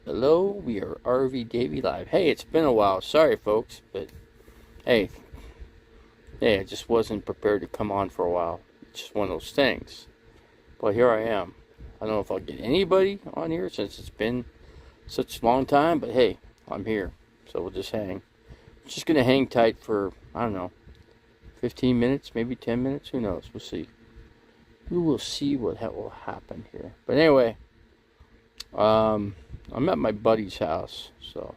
Hello, we are RV Davy Live. Hey, it's been a while. Sorry, folks, but hey, I just wasn't prepared to come on for a while. It's just one of those things. But here I am. I don't know if I'll get anybody on here since it's been such a long time, but hey, I'm here. So we'll just hang. Just gonna hang tight for, I don't know, 15 minutes, maybe 10 minutes. Who knows? We'll see. We will see what will happen here. But anyway, I'm at my buddy's house, so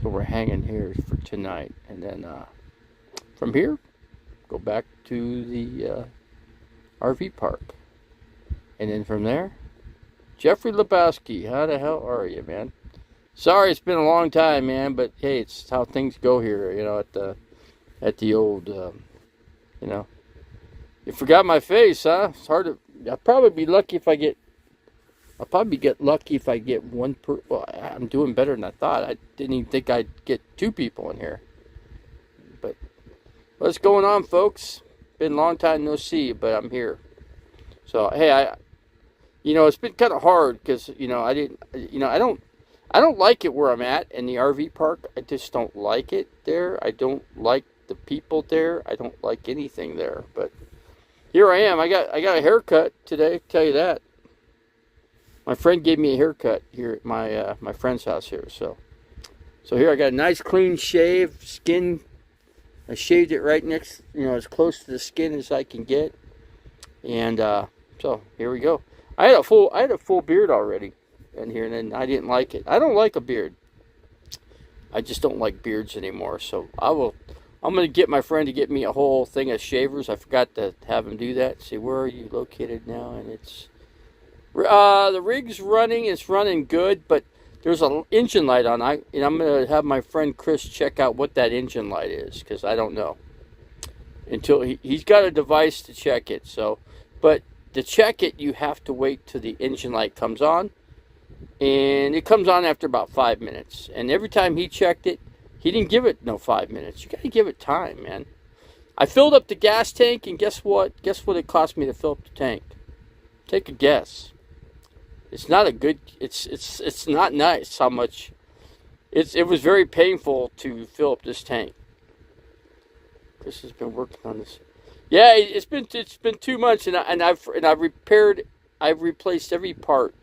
we're hanging here for tonight, and then from here, go back to the RV park, and then from there, Jeffrey Lebowski. How the hell are you, man? Sorry, it's been a long time, man, but hey, it's how things go here, at the old, you know. You forgot my face, huh? It's hard to. I'll probably be lucky if I get. I'll probably get lucky if I get one per. Well, I'm doing better than I thought. I didn't even think I'd get two people in here. But what's going on, folks? Been a long time no see, but I'm here. So hey, it's been kind of hard because I didn't. I don't like it where I'm at in the RV park. I just don't like it there. I don't like the people there. I don't like anything there. But here I am. I got a haircut today. Tell you that. My friend gave me a haircut here at my friend's house here. So here I got a nice clean shave, skin. I shaved it right next, as close to the skin as I can get. And so here we go. I had a full beard already in here, and then I didn't like it. I don't like a beard. I just don't like beards anymore. So I'm gonna get my friend to get me a whole thing of shavers. I forgot to have him do that. See, where are you located now? And it's the rig's running. It's running good, but there's an engine light on. I'm gonna have my friend Chris check out what that engine light is, because I don't know until he's got a device to check it. So, but to check it, you have to wait till the engine light comes on, and it comes on after about 5 minutes. And every time he checked it, he didn't give it no 5 minutes. You gotta give it time, man. I filled up the gas tank, and guess what? Guess what it cost me to fill up the tank? Take a guess. It's not a good. It's not nice how much. It was very painful to fill up this tank. Chris has been working on this. Yeah, it's been 2 months, and I've replaced every part.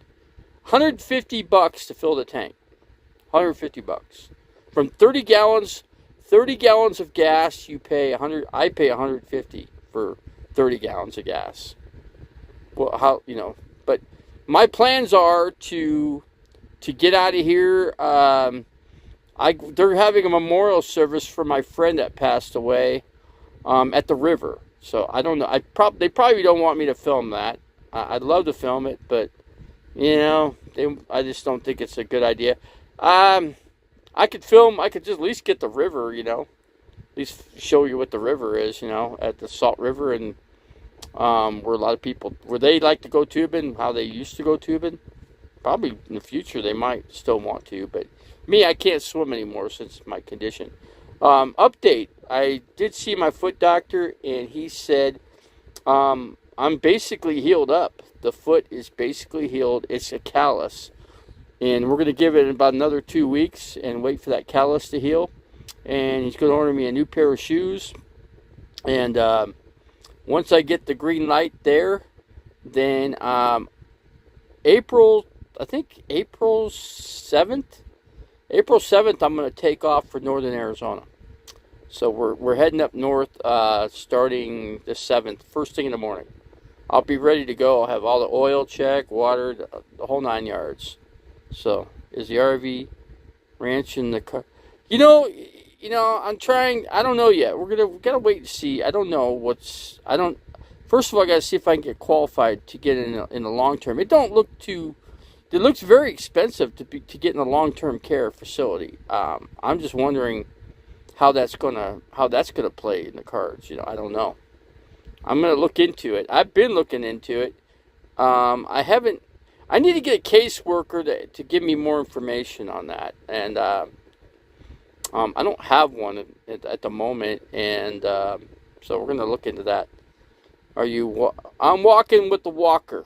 $150 to fill the tank. $150 from 30 gallons. 30 gallons of gas, you pay 100. I pay 150 for 30 gallons of gas. Well, but my plans are to get out of here. They're having a memorial service for my friend that passed away at the river. So I don't know. They probably don't want me to film that. I'd love to film it, but I just don't think it's a good idea. I could film. I could just at least get the river. At least show you what the river is. At the Salt River, and where a lot of people, where they like to go tubing, how they used to go tubing. Probably in the future they might still want to, but me, I can't swim anymore since my condition. Update, I did see my foot doctor, and he said I'm basically healed up. The foot is basically healed. It's a callus, and we're going to give it about another 2 weeks and wait for that callus to heal. And he's going to order me a new pair of shoes, and once I get the green light there, then April 7th, I'm going to take off for northern Arizona. So we're heading up north starting the 7th, first thing in the morning. I'll be ready to go. I'll have all the oil check, water, the whole 9 yards. So is the RV ranch in the car? I'm trying. I don't know yet. We gotta wait and see. I don't know First of all, I gotta see if I can get qualified to get in the long term. It looks very expensive to get in a long term care facility. I'm just wondering how that's gonna play in the cards. I don't know. I'm gonna look into it. I've been looking into it. I need to get a caseworker to give me more information on that, and I don't have one at the moment, and so we're going to look into that. I'm walking with the walker.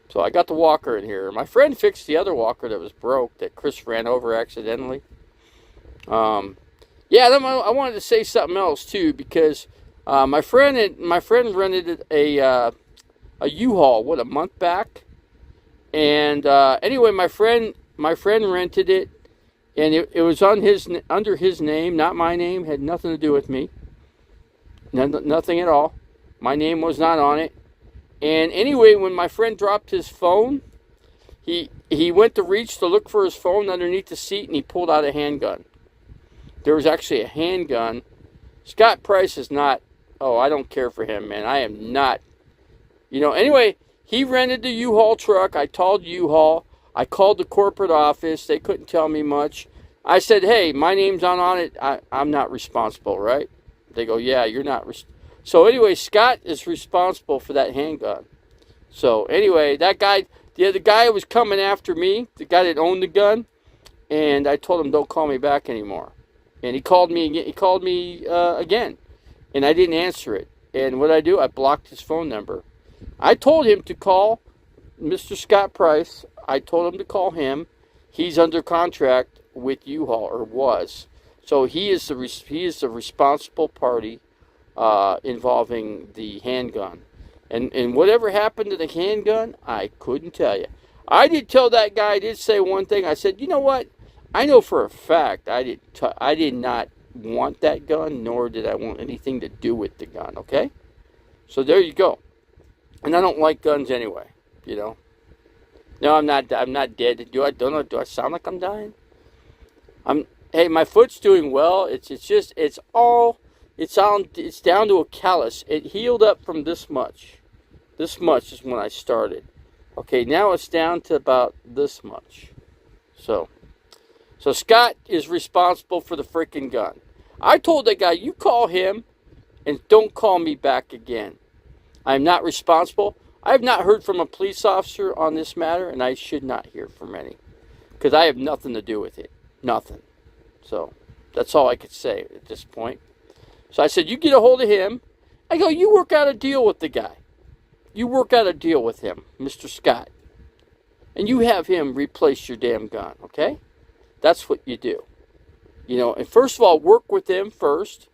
So I got the walker in here. My friend fixed the other walker that was broke that Chris ran over accidentally. Yeah, then I wanted to say something else too, because my friend rented a U-Haul a month back, and anyway, my friend rented it, and it was under his name, not my name. Had nothing to do with me. Nothing at all. My name was not on it. And anyway, when my friend dropped his phone, he went to reach to look for his phone underneath the seat, and he pulled out a handgun. There was actually a handgun. Scott Price is not, I don't care for him, man. I am not, anyway, he rented the U-Haul truck. I called U-Haul. I called the corporate office. They couldn't tell me much. I said, hey, my name's not on it. I'm not responsible, right? They go, yeah, you're not So anyway, Scott is responsible for that handgun. So anyway, that guy, the other guy was coming after me, the guy that owned the gun, and I told him, don't call me back anymore. And he called me again. Again, and I didn't answer it. And what I do, I blocked his phone number. I told him to call Mr. Scott Price. I told him to call him. He's under contract with U-Haul, or was. So he is the responsible party involving the handgun. And whatever happened to the handgun, I couldn't tell you. I did tell that guy. I did say one thing. I said, you know what? I know for a fact I did not want that gun, nor did I want anything to do with the gun, okay? So there you go. And I don't like guns anyway, No, I'm not dead. Do I sound like I'm dying? Hey, my foot's doing well. It's down to a callus. It healed up from this much. This much is when I started. Okay, now it's down to about this much. So Scott is responsible for the freaking gun. I told that guy, you call him and don't call me back again. I'm not responsible. I have not heard from a police officer on this matter, and I should not hear from any, because I have nothing to do with it. Nothing. So that's all I could say at this point. So I said, you get a hold of him. I go, you work out a deal with the guy. You work out a deal with him, Mr. Scott. And you have him replace your damn gun, okay? That's what you do. And first of all, work with him first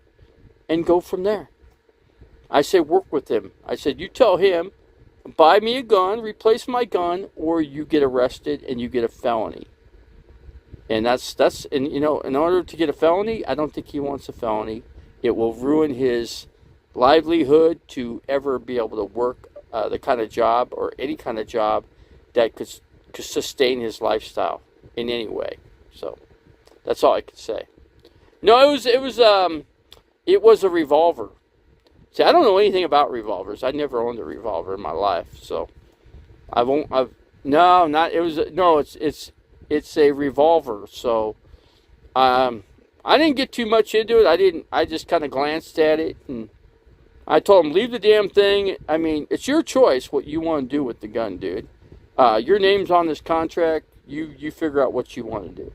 and go from there. I say work with him. I said, you tell him, buy me a gun, replace my gun, or you get arrested and you get a felony. And in order to get a felony, I don't think he wants a felony. It will ruin his livelihood to ever be able to work the kind of job or any kind of job that could sustain his lifestyle in any way. So that's all I could say. No, it was a revolver. See, I don't know anything about revolvers. I never owned a revolver in my life, so it's a revolver. So I didn't get too much into it. I just kind of glanced at it, and I told him, leave the damn thing. I mean, it's your choice what you want to do with the gun, dude. Your name's on this contract. You figure out what you want to do.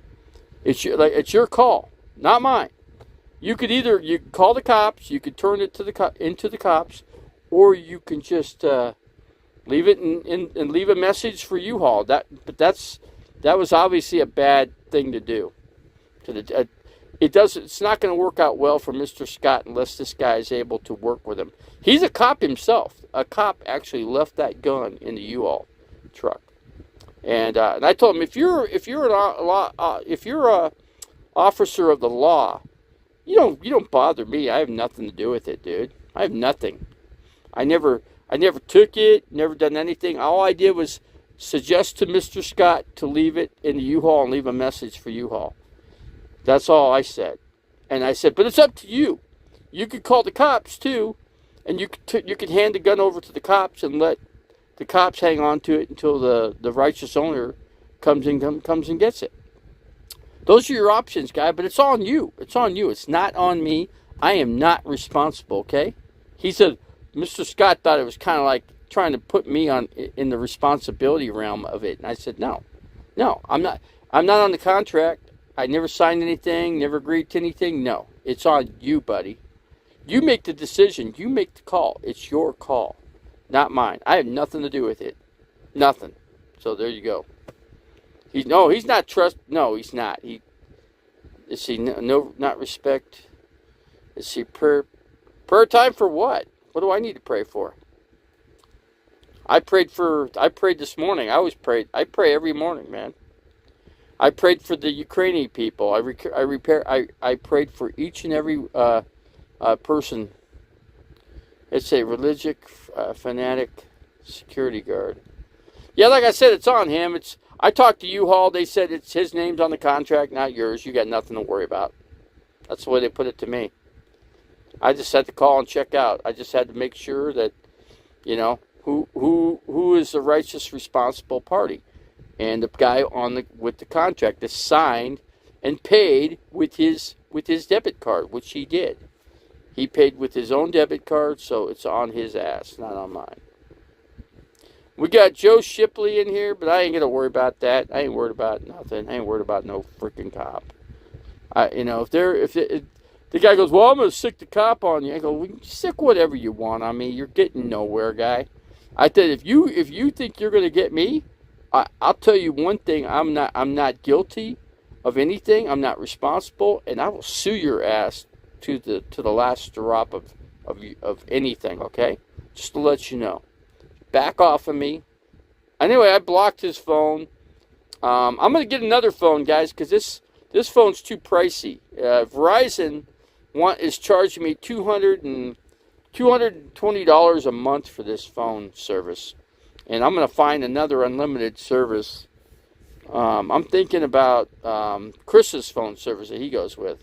It's your call, not mine. You could call the cops, you could turn it into the cops, or you can just leave it and leave a message for U-Haul. That was obviously a bad thing to do. It's not going to work out well for Mr. Scott unless this guy is able to work with him. He's a cop himself. A cop actually left that gun in the U-Haul truck. And I told him, if you're a officer of the law, you don't bother me. I have nothing to do with it, dude. I have nothing. I never took it. Never done anything. All I did was suggest to Mr. Scott to leave it in the U-Haul and leave a message for U-Haul. That's all I said. And I said, but it's up to you. You could call the cops too, and you could hand the gun over to the cops and let the cops hang on to it until the righteous owner comes and gets it. Those are your options, guy, but it's on you. It's on you. It's not on me. I am not responsible, okay? He said, Mr. Scott thought it was kind of like trying to put me in the responsibility realm of it. And I said, no, I'm not on the contract. I never signed anything, never agreed to anything. No, it's on you, buddy. You make the decision. You make the call. It's your call, not mine. I have nothing to do with it. Nothing. So there you go. He's not trust. No, he's not. Is he not respect? Is he prayer time for what? What do I need to pray for? I prayed this morning. I pray every morning, man. I prayed for the Ukrainian people. I prayed for each and every person. It's a religious fanatic security guard. Yeah, like I said, it's on him. I talked to U-Haul. They said it's his name's on the contract, not yours. You got nothing to worry about. That's the way they put it to me. I just had to call and check out. I just had to make sure that, who is the righteous, responsible party, and the guy with the contract is signed and paid with his debit card, which he did. He paid with his own debit card, so it's on his ass, not on mine. We got Joe Shipley in here, but I ain't gonna worry about that. I ain't worried about nothing. I ain't worried about no freaking cop. If the guy goes, well, I'm gonna sick the cop on you. I go, well, sick whatever you want on me. You're getting nowhere, guy. I said, if you think you're gonna get me, I'll tell you one thing. I'm not guilty of anything. I'm not responsible, and I will sue your ass to the last drop of anything. Okay, just to let you know. Back off of me. Anyway, I blocked his phone. I'm going to get another phone, guys, because this phone's too pricey. Verizon is charging me $220 a month for this phone service. And I'm going to find another unlimited service. I'm thinking about Chris's phone service that he goes with.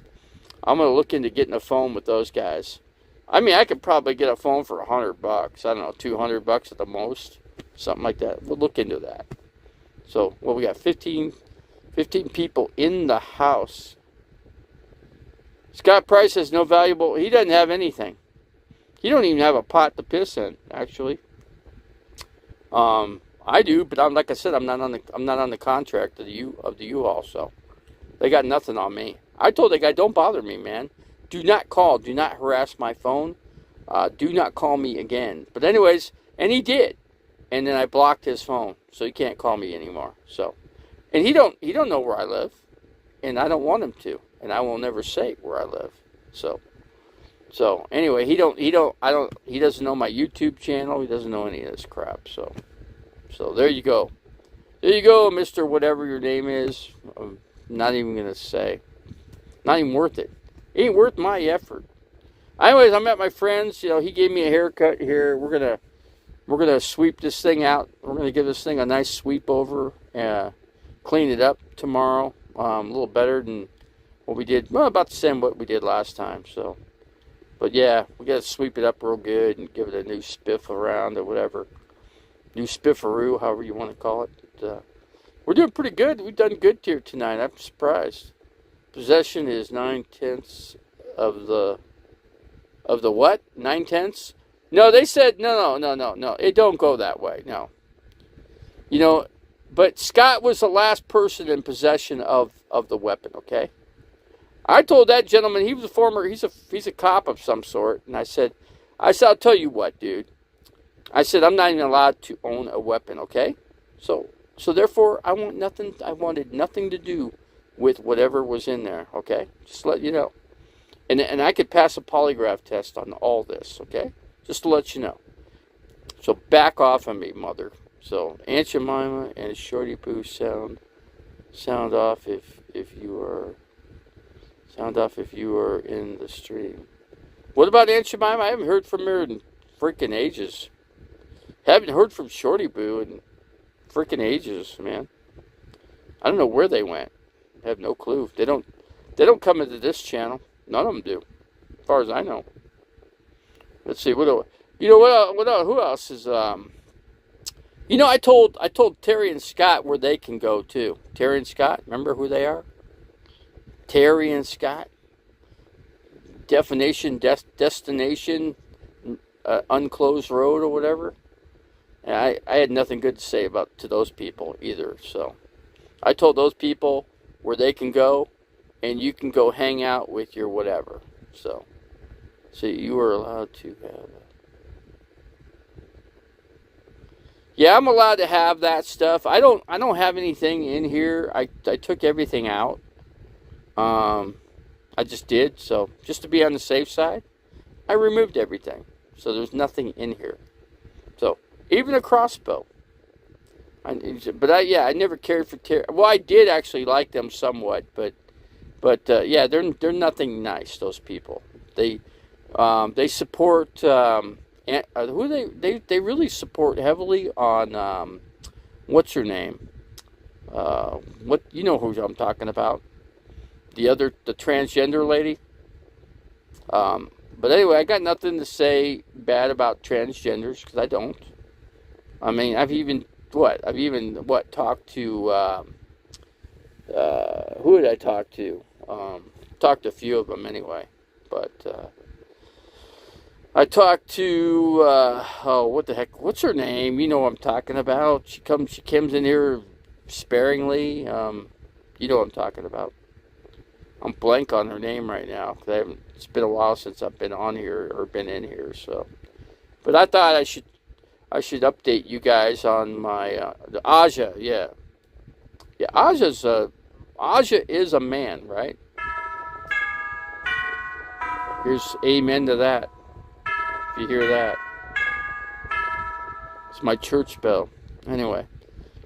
I'm going to look into getting a phone with those guys. I mean, I could probably get a phone for $100. I don't know, $200 at the most, something like that. We'll look into that. So, we got 15 people in the house. Scott Price has no valuable. He doesn't have anything. He don't even have a pot to piss in. Actually, I do, but like I said, I'm not on the contract of the U-Haul, so they got nothing on me. I told the guy, don't bother me, man. Do not call. Do not harass my phone. Do not call me again. But anyways, and he did. And then I blocked his phone, so he can't call me anymore. So, and he don't know where I live, and I don't want him to, and I will never say where I live. So anyway, he doesn't know my YouTube channel. He doesn't know any of this crap. So there you go. There you go, Mr. Whatever your name is. I'm not even gonna say. Not even worth it. Ain't worth my effort. Anyways, I'm at my friend's. He gave me a haircut here. We're gonna sweep this thing out. We're gonna give this thing a nice sweep over, clean it up tomorrow. A little better than what we did. Well, about the same what we did last time. So, but yeah, we gotta sweep it up real good and give it a new spiff around or whatever, new spiffaroo, however you want to call it. We're doing pretty good. We've done good here tonight. I'm surprised. Possession is 9/10 of the what? 9/10? No, they said no. It don't go that way. No. But Scott was the last person in possession of the weapon. Okay. I told that gentleman, he was he's a cop of some sort, and I said I'll tell you what, dude. I said I'm not even allowed to own a weapon. Okay. So therefore I wanted nothing to do with whatever was in there, okay? Just to let you know. And I could pass a polygraph test on all this, okay? Just to let you know. So back off of me, mother. So Aunt Jemima and Shorty Poo sound off if you are in the stream. What about Aunt Jemima? I haven't heard from her in freaking ages. Haven't heard from Shorty Boo in freaking ages, man. I don't know where they went. I have no clue. They don't come into this channel. None of them do, as far as I know. Let's see. Who else is? I told Terry and Scott where they can go too. Terry and Scott, remember who they are? Terry and Scott. Destination, unclosed road or whatever. And I had nothing good to say to those people either. So I told those people where they can go, and you can go hang out with your whatever. So you are allowed to have Yeah, I'm allowed to have that stuff. I don't have anything in here. I took everything out. Um, I just did. So just to be on the safe side, I removed everything. So there's nothing in here. So even a crossbow. I never cared for Well, I did actually like them somewhat, but yeah, they're nothing nice. Those people. They support who they really support heavily on what's her name? What you know who I'm talking about? The transgender lady. But anyway, I got nothing to say bad about transgenders because I don't. I mean, I've even talked to who did I talk to? Talked to a few of them anyway, but I talked to what the heck? What's her name? You know what I'm talking about. She comes in here sparingly. You know what I'm talking about. I'm blank on her name right now because it's been a while since I've been on here or been in here. So, but I thought I should update you guys on my the Aja. Yeah, yeah. Aja is a man, right? Here's amen to that. If you hear that, it's my church bell. Anyway,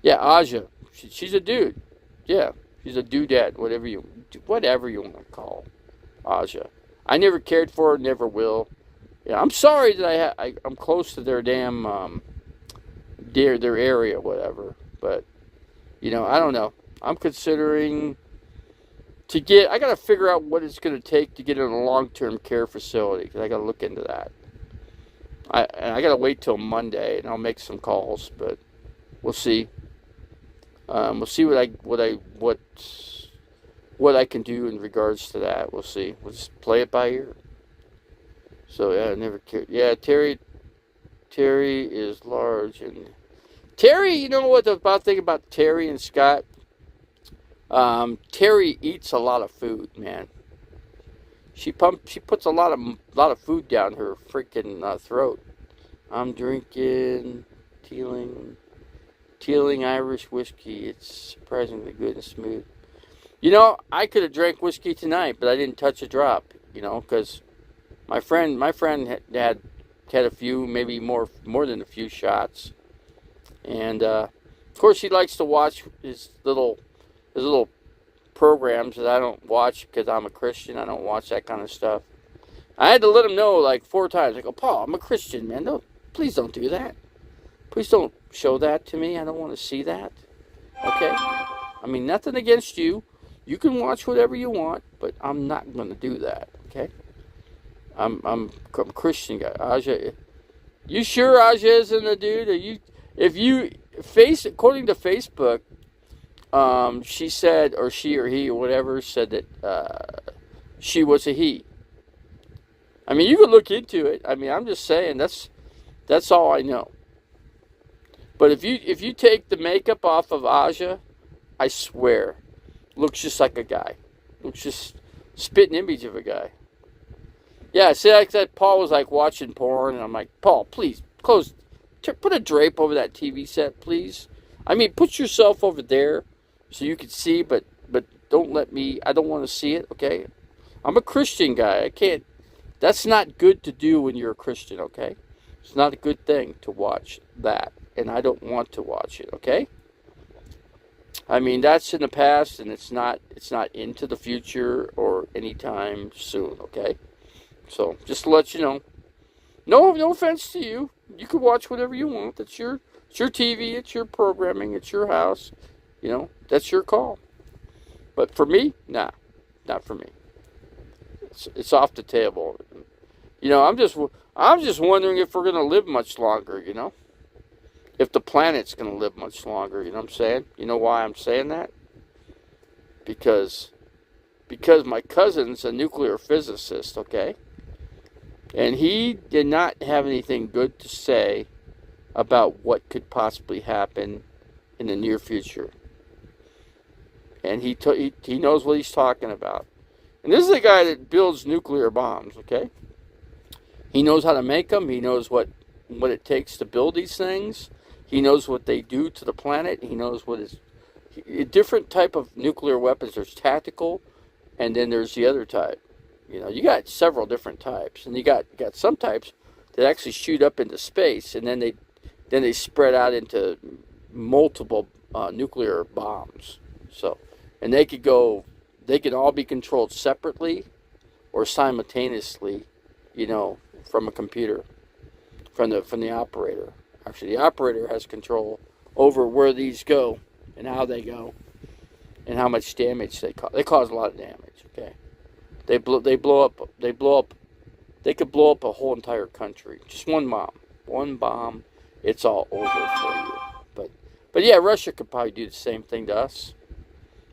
yeah, Aja. She's a dude. Yeah, she's a dudette. Whatever you want to call Aja. I never cared for her. Never will. Yeah, I'm sorry that I'm close to their damn their area, whatever. But I don't know. I'm considering I got to figure out what it's going to take to get in a long-term care facility because I got to look into that. I got to wait till Monday and I'll make some calls, but we'll see. We'll see what I can do in regards to that. We'll see. We'll just play it by ear. So yeah, I never cared. Yeah, Terry is large and Terry. You know what the thing about Terry and Scott? Terry eats a lot of food, man. She puts a lot of food down her freaking throat. I'm drinking Teeling Irish whiskey. It's surprisingly good and smooth. I could have drank whiskey tonight, but I didn't touch a drop. Because my friend had a few, maybe more than a few shots, and of course he likes to watch his little programs that I don't watch because I'm a Christian. I don't watch that kind of stuff. I had to let him know like 4 times. I go, Paul, I'm a Christian, man. Please don't do that. Please don't show that to me. I don't want to see that. Okay? I mean, nothing against you. You can watch whatever you want, but I'm not going to do that. Okay? I'm a Christian guy. Aja, you sure Aja isn't a dude? According to Facebook, she said, or she or he or whatever said that she was a he. I mean, you could look into it. I mean, I'm just saying that's all I know. But if you take the makeup off of Aja, I swear, looks just like a guy. Looks just spitting image of a guy. Yeah, see, like that, Paul was like watching porn, and I'm like, Paul, please put a drape over that TV set, please. I mean, put yourself over there so you can see, but don't let me. I don't want to see it. Okay, I'm a Christian guy. I can't. That's not good to do when you're a Christian. Okay, it's not a good thing to watch that, and I don't want to watch it. Okay. I mean, that's in the past, and it's not into the future or anytime soon. Okay. So, just to let you know, no offense to you. You can watch whatever you want. It's your TV. It's your programming. It's your house. That's your call. But for me, nah, not for me. It's off the table. I'm just wondering if we're gonna live much longer. If the planet's gonna live much longer. You know what I'm saying? You know why I'm saying that? Because my cousin's a nuclear physicist. Okay. And he did not have anything good to say about what could possibly happen in the near future. And he knows what he's talking about. And this is a guy that builds nuclear bombs, okay? He knows how to make them. He knows what it takes to build these things. He knows what they do to the planet. He knows what is different type of nuclear weapons. There's tactical, and then there's the other type. You got several different types, and you got some types that actually shoot up into space, and then they spread out into multiple nuclear bombs. So, and they could all be controlled separately or simultaneously, from a computer, from the operator. Actually, the operator has control over where these go and how they go and how much damage they cause. They cause a lot of damage. Okay, they blow up. They could blow up a whole entire country. Just one bomb. It's all over for you. But yeah, Russia could probably do the same thing to us.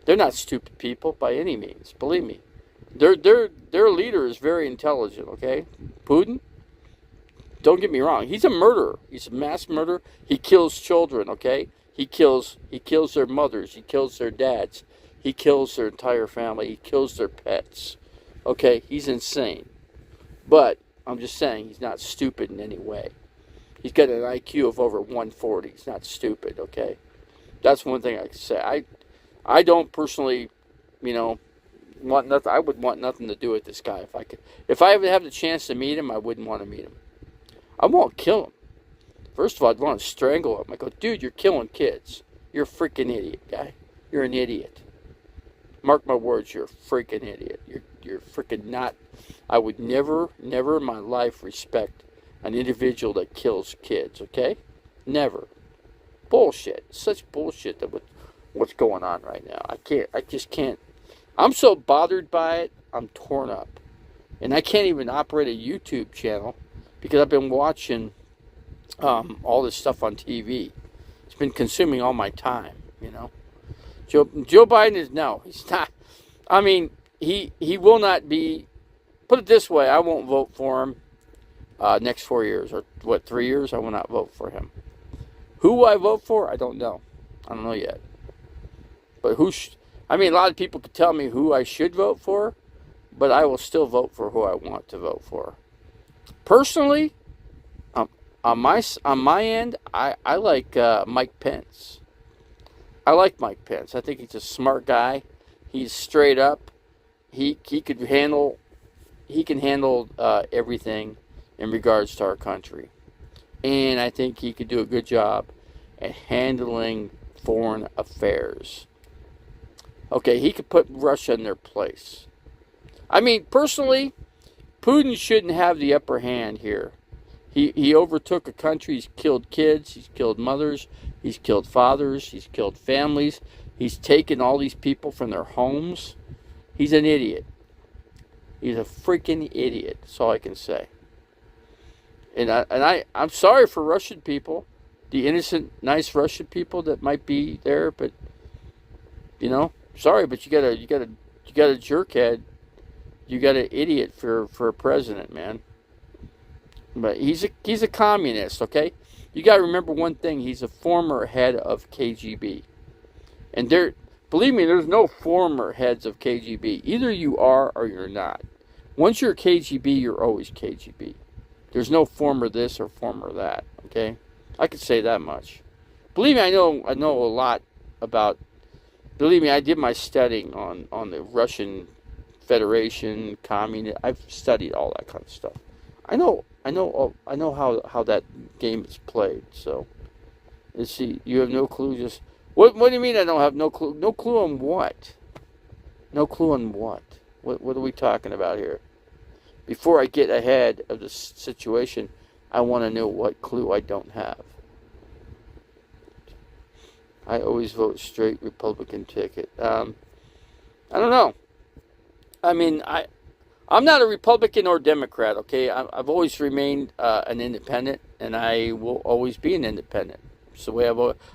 They're not stupid people by any means. Believe me, their leader is very intelligent. Okay, Putin. Don't get me wrong. He's a murderer. He's a mass murderer. He kills children. Okay, he kills their mothers. He kills their dads. He kills their entire family. He kills their pets. Okay, he's insane. But I'm just saying he's not stupid in any way. He's got an IQ of over 140. He's not stupid. Okay, that's one thing I can say. I don't personally, want nothing. I would want nothing to do with this guy if I could. If I ever have the chance to meet him, I wouldn't want to meet him. I won't kill him. First of all, I'd want to strangle him. I go, dude, you're killing kids. You're a freaking idiot, guy. You're an idiot. Mark my words, you're a freaking idiot. You're freaking not. I would never in my life respect an individual that kills kids, okay? Never. Bullshit. Such bullshit that what's going on right now. I just can't. I'm so bothered by it, I'm torn up. And I can't even operate a YouTube channel because I've been watching all this stuff on TV. It's been consuming all my time, Joe Biden is, no, he's not. I mean, he will not be, put it this way, I won't vote for him next 4 years, or 3 years, I will not vote for him. Who will I vote for? I don't know. I don't know yet. But a lot of people could tell me who I should vote for, but I will still vote for who I want to vote for. Personally, on my end, I like Mike Pence. I like Mike Pence. I think he's a smart guy. He's straight up. He can handle everything in regards to our country, and I think he could do a good job at handling foreign affairs. Okay, he could put Russia in their place. I mean, personally, Putin shouldn't have the upper hand here. He overtook a country. He's killed kids. He's killed mothers. He's killed fathers. He's killed families. He's taken all these people from their homes. He's an idiot. He's a freaking idiot. That's all I can say. And I'm sorry for Russian people, the innocent, nice Russian people that might be there, but sorry, but you got a jerkhead. You got an idiot for a president, man. But he's a communist, okay? You got to remember one thing. He's a former head of KGB. And believe me, there's no former heads of KGB. Either you are or you're not. Once you're KGB, you're always KGB. There's no former this or former that, okay? I could say that much. Believe me, I know a lot about. Believe me, I did my studying on the Russian Federation, communist. I've studied all that kind of stuff. I know how that game is played. So, let's see. You have no clue. Just what do you mean? I don't have no clue. No clue on what? No clue on what? What are we talking about here? Before I get ahead of the situation, I want to know what clue I don't have. I always vote straight Republican ticket. I don't know. I mean, I'm not a Republican or Democrat, okay? I've always remained an independent, and I will always be an independent. It's the way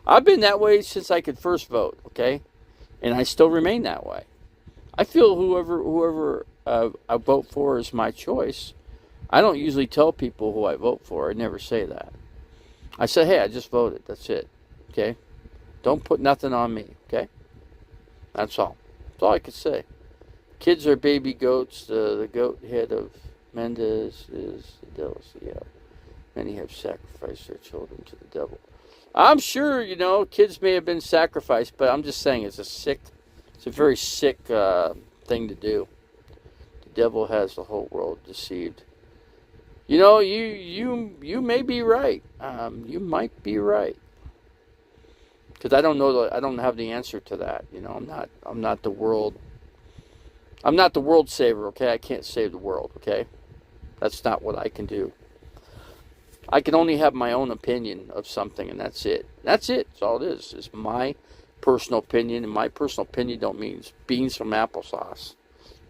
I've been that way since I could first vote, okay? And I still remain that way. I feel whoever I vote for is my choice. I don't usually tell people who I vote for. I never say that. I say, hey, I just voted. That's it, okay? Don't put nothing on me, okay? That's all. That's all I can say. Kids are baby goats. The goat head of Mendes is the devil. Yeah. Many have sacrificed their children to the devil. I'm sure, kids may have been sacrificed, but I'm just saying it's a very sick thing to do. The devil has the whole world deceived. You may be right. You might be right. Because I don't know. I don't have the answer to that. I'm not the world. I'm not the world saver. Okay, I can't save the world. Okay, that's not what I can do. I can only have my own opinion of something, and that's it. That's it. That's all it is. It's my personal opinion, and my personal opinion don't mean beans from applesauce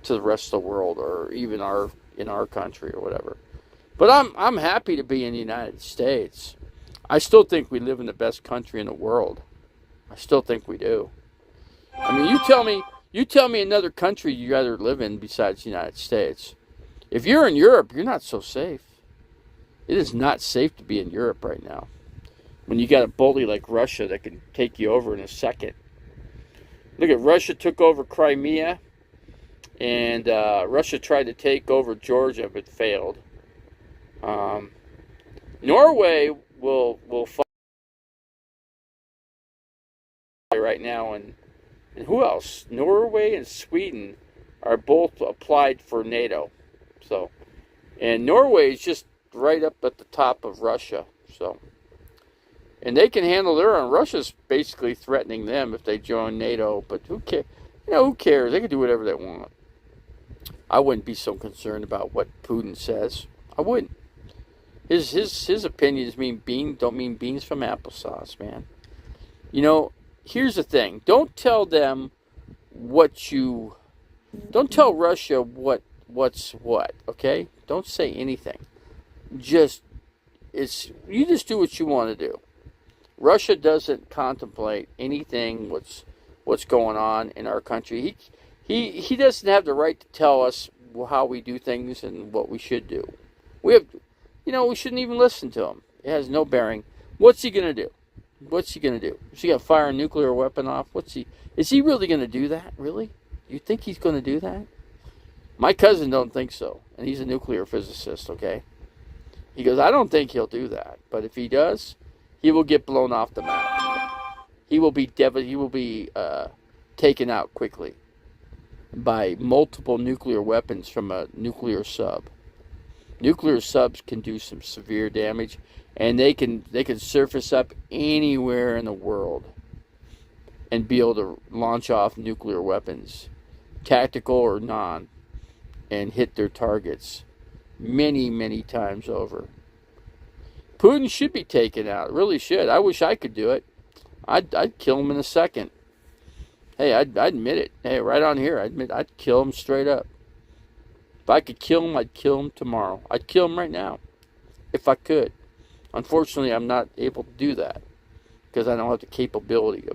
to the rest of the world, or even in our country or whatever. But I'm happy to be in the United States. I still think we live in the best country in the world. I still think we do. I mean, you tell me another country you'd rather live in besides the United States. If you're in Europe, you're not so safe. It is not safe to be in Europe right now. When you got a bully like Russia that can take you over in a second. Look at Russia took over Crimea, and Russia tried to take over Georgia but failed. Norway will fight right now, and who else? Norway and Sweden are both applied for NATO. So, and Norway is just right up at the top of Russia. So, and they can handle their own. Russia's basically threatening them if they join NATO. But who cares? Who cares? They can do whatever they want. I wouldn't be so concerned about what Putin says. I wouldn't. His opinions don't mean beans from applesauce, man. Here's the thing. Don't tell Russia what's what, okay? Don't say anything. You just do what you want to do. Russia doesn't contemplate anything what's going on in our country. He doesn't have the right to tell us how we do things and what we should do. We shouldn't even listen to him. It has no bearing. What's he going to do? What's he going to do? Is he going to fire a nuclear weapon off? Is he really going to do that? Really? You think he's going to do that? My cousin don't think so, and he's a nuclear physicist, okay? He goes, I don't think he'll do that, but if he does, he will get blown off the map. He will be taken out quickly by multiple nuclear weapons from a nuclear sub. Nuclear subs can do some severe damage, and they can surface up anywhere in the world and be able to launch off nuclear weapons, tactical or non, and hit their targets many, many times over. Putin should be taken out. Really should. I wish I could do it. I'd kill him in a second. Hey, I'd admit it. Hey, right on here, I'd kill him straight up. If I could kill him, I'd kill him tomorrow. I'd kill him right now, if I could. Unfortunately, I'm not able to do that because I don't have the capability.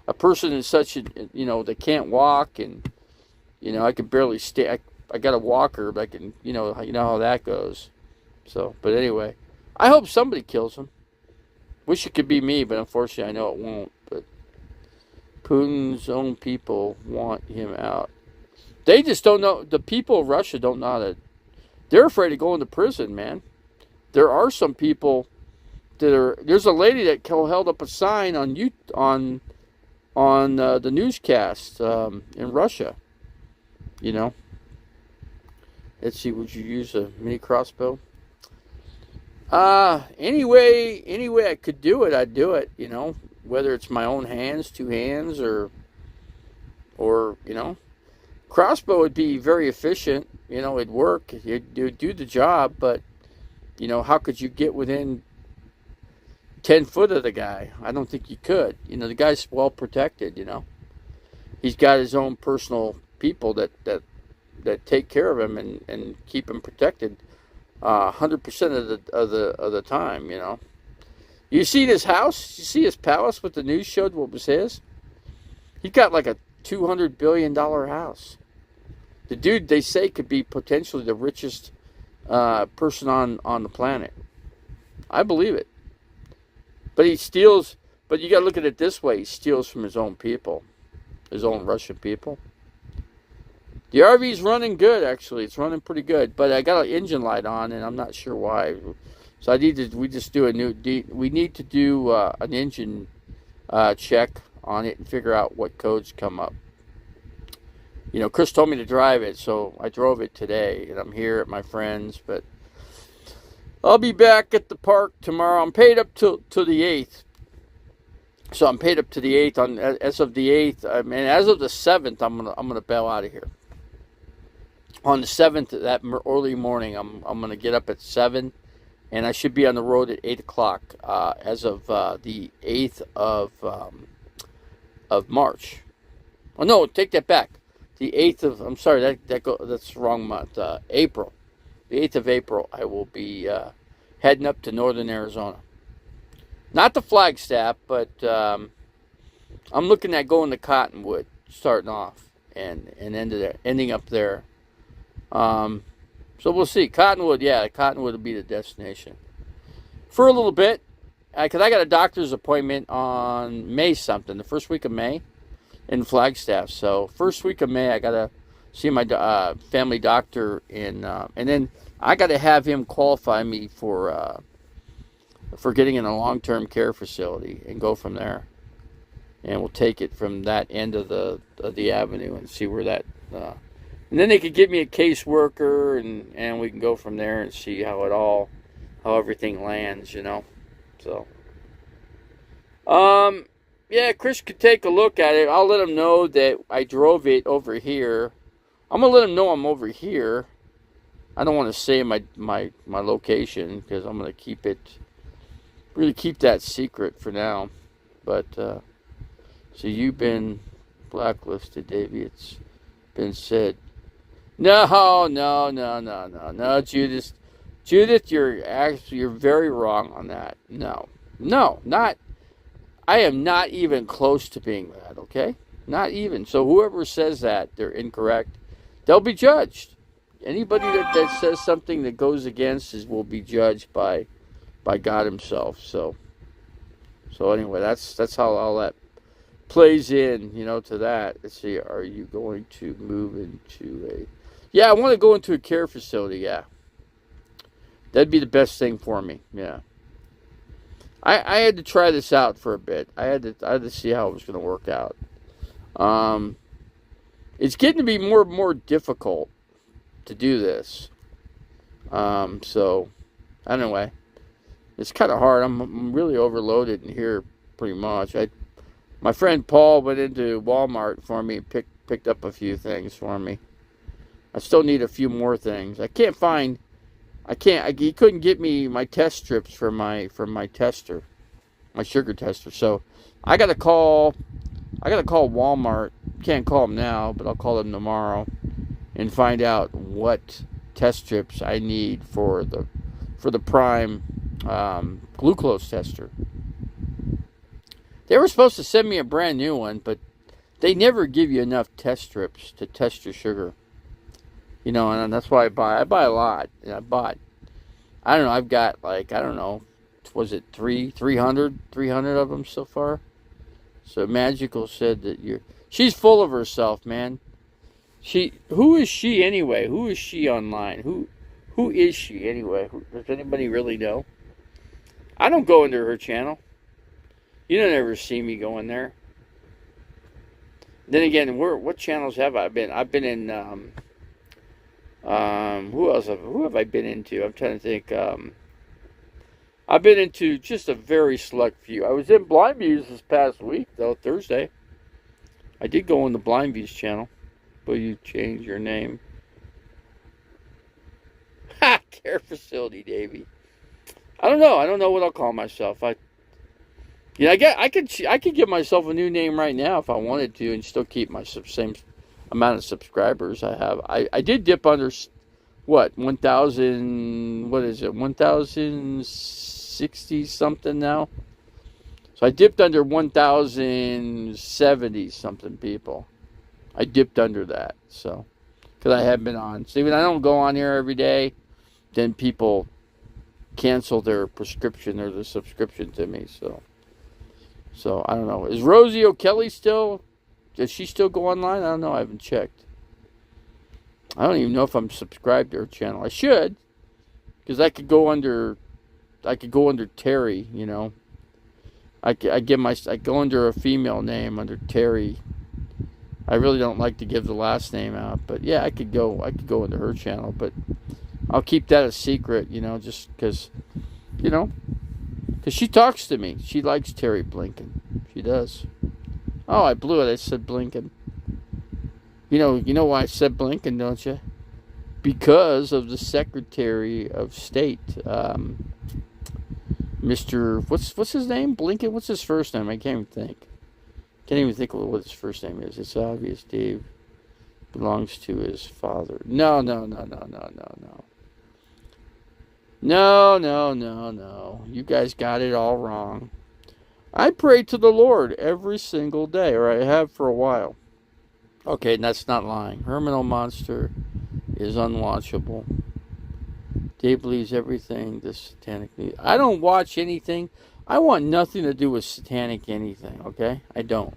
A person is such they can't walk, and I can barely stay. I got a walker, but I can, you know how that goes. So, but anyway, I hope somebody kills him. Wish it could be me, but unfortunately, I know it won't. But Putin's own people want him out. They just don't know. The people of Russia don't know how to. They're afraid of going to prison, man. There are some people that are. There's a lady that held up a sign on the newscast in Russia. Let's see. Would you use a mini crossbow? Anyway, I could do it. I'd do it. Whether it's my own hands, two hands, or crossbow would be very efficient. It'd work. It'd do the job, but how could you get within 10 foot of the guy? I don't think you could. The guy's well protected. He's got his own personal people that take care of him and keep him protected 100% of the time. You see his house? You see his palace? What the news showed what was his? He got like a $200 billion house. The dude, they say, could be potentially the richest person on the planet. I believe it. But he steals. But you got to look at it this way: he steals from his own people, his own Russian people. The RV's running good, actually. It's running pretty good. But I got an engine light on, and I'm not sure why. So we just do we need to do an engine check on it and figure out what codes come up. Chris told me to drive it, so I drove it today, and I'm here at my friend's, but I'll be back at the park tomorrow. I'm paid up to the 8th. So I'm paid up to the 8th. As of the 8th, as of the 7th, I'm gonna bail out of here. On the 7th, that early morning, I'm gonna get up at 7, and I should be on the road at 8 o'clock. As of the 8th of March. Oh no, take that back. The 8th of that's the wrong month. April. The 8th of April, I will be heading up to northern Arizona. Not the Flagstaff, but I'm looking at going to Cottonwood, starting off and ending up there. So we'll see. Cottonwood will be the destination for a little bit, because I got a doctor's appointment on May something, the first week of May in Flagstaff. So first week of May, I gotta see my family doctor, and then I gotta have him qualify me for getting in a long-term care facility and go from there. And we'll take it from that end of the avenue and see where that. And then they could give me a caseworker, and we can go from there and see how everything lands, So, yeah, Chris could take a look at it. I'll let him know that I drove it over here. I'm gonna let him know I'm over here. I don't want to say my location, because I'm gonna keep that secret for now. But so you've been blacklisted, Davey. It's been said. No, Judith. Judith, you're very wrong on that. No, not. I am not even close to being that. Okay, not even. So whoever says that, they're incorrect. They'll be judged. Anybody that says something that goes against will be judged by God Himself. So anyway, that's how all that plays in, to that. Let's see. Are you going to move into a? Yeah, I want to go into a care facility. Yeah, that'd be the best thing for me. Yeah, I had to try this out for a bit. I had to see how it was going to work out. It's getting to be more and more difficult to do this. So anyway, it's kind of hard. I'm really overloaded in here pretty much. My friend Paul went into Walmart for me, picked up a few things for me. I still need a few more things. He couldn't get me my test strips for my tester, my sugar tester. So I gotta call Walmart. Can't call them now, but I'll call them tomorrow and find out what test strips I need for the Prime glucose tester. They were supposed to send me a brand new one, but they never give you enough test strips to test your sugar. And that's why I buy a lot. And I've got was it 300 of them so far? So Magical said that she's full of herself, man. Who is she anyway? Who is she online? Who is she anyway? Does anybody really know? I don't go into her channel. You don't ever see me go in there. Then again, what channels have I been? I've been in who have I been into? I'm trying to think. I've been into just a very select few. I was in Blind Views this past week, though, Thursday. I did go on the Blind Views channel. Will you change your name? Ha! Care facility, Davey. I don't know. I don't know what I'll call myself. I could give myself a new name right now if I wanted to, and still keep my same amount of subscribers I have. I did dip under 1,000. What is it? 1,060 something now. So I dipped under 1,070 something people. I dipped under that, so because I have been on. See, when I don't go on here every day, then people cancel their prescription or their subscription to me. So I don't know. Is Rosie O'Kelly still? Does she still go online? I don't know. I haven't checked. I don't even know if I'm subscribed to her channel. I should, because I could go under I could go under Terry, you know. I go under a female name under Terry. I really don't like to give the last name out, but yeah, I could go into her channel, but I'll keep that a secret, you know, just because, you know, because she talks to me. She likes Terry Blinken. She does. Oh, I blew it. I said Blinken. You know why I said Blinken, don't you? Because of the Secretary of State, Mr. What's his name? Blinken. What's his first name? I can't even think. Can't even think of what his first name is. It's obvious. Dave belongs to his father. No. No. You guys got it all wrong. I pray to the Lord every single day, or I have for a while. Okay, that's not lying. Herminal Monster is unwatchable. Dave believes everything the satanic news. I don't watch anything. I want nothing to do with satanic anything, okay? I don't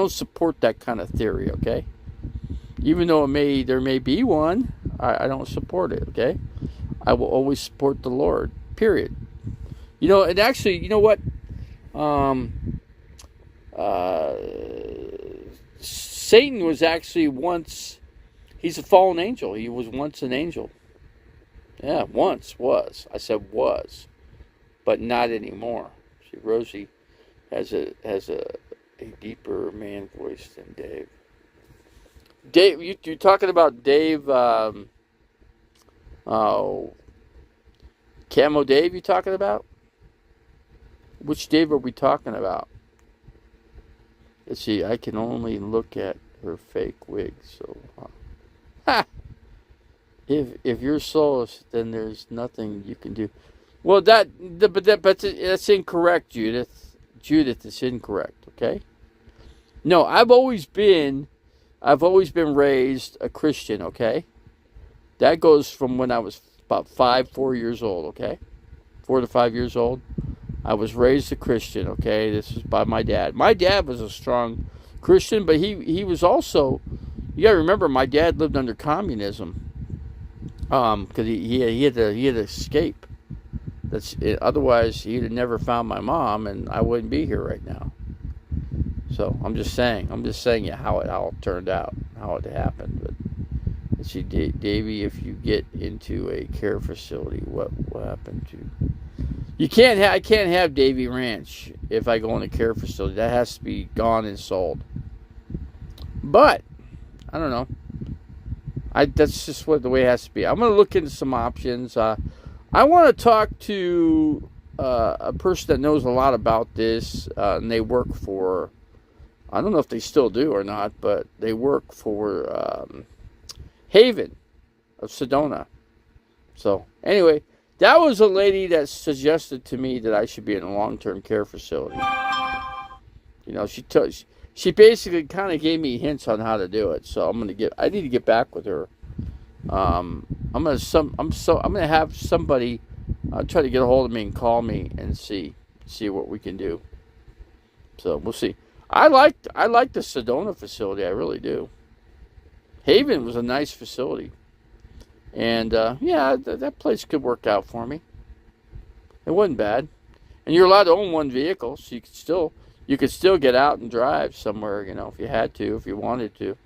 support that kind of theory, okay? Even though there may be one, I don't support it, okay? I will always support the Lord, period. You know, and actually, you know what? Satan was actually once, he's a fallen angel. He was once an angel. Yeah, once was. I said was, but not anymore. See, Rosie has a deeper man voice than Dave. Dave, you're talking about Dave, Camo Dave you talking about? Which Dave are we talking about? Let's see, I can only look at her fake wig, so... Ha! If you're soulless, then there's nothing you can do. Well, but that's incorrect, Judith. Judith, it's incorrect, okay? No, I've always been raised a Christian, okay? That goes from when I was about 4 years old, okay? 4 to 5 years old. I was raised a Christian, okay? This was by my dad. My dad was a strong Christian, but he was also, you gotta remember, my dad lived under communism. Because he had to escape. Otherwise he'd have never found my mom, and I wouldn't be here right now. So I'm just saying how it all turned out, how it happened. But let's see, Davey, if you get into a care facility, what happened to? I can't have Davey Ranch if I go in a care facility. That has to be gone and sold. But I don't know. That's just the way it has to be. I'm going to look into some options. I want to talk to a person that knows a lot about this, and they work for, I don't know if they still do or not, but they work for Haven of Sedona. So, anyway, that was a lady that suggested to me that I should be in a long-term care facility. You know, she basically kind of gave me hints on how to do it. So I need to get back with her. I'm gonna have somebody try to get a hold of me and call me and see what we can do. So we'll see. I like the Sedona facility. I really do. Haven was a nice facility, and yeah, that place could work out for me. It wasn't bad, and you're allowed to own one vehicle, so you could still get out and drive somewhere, you know, if you had to, if you wanted to.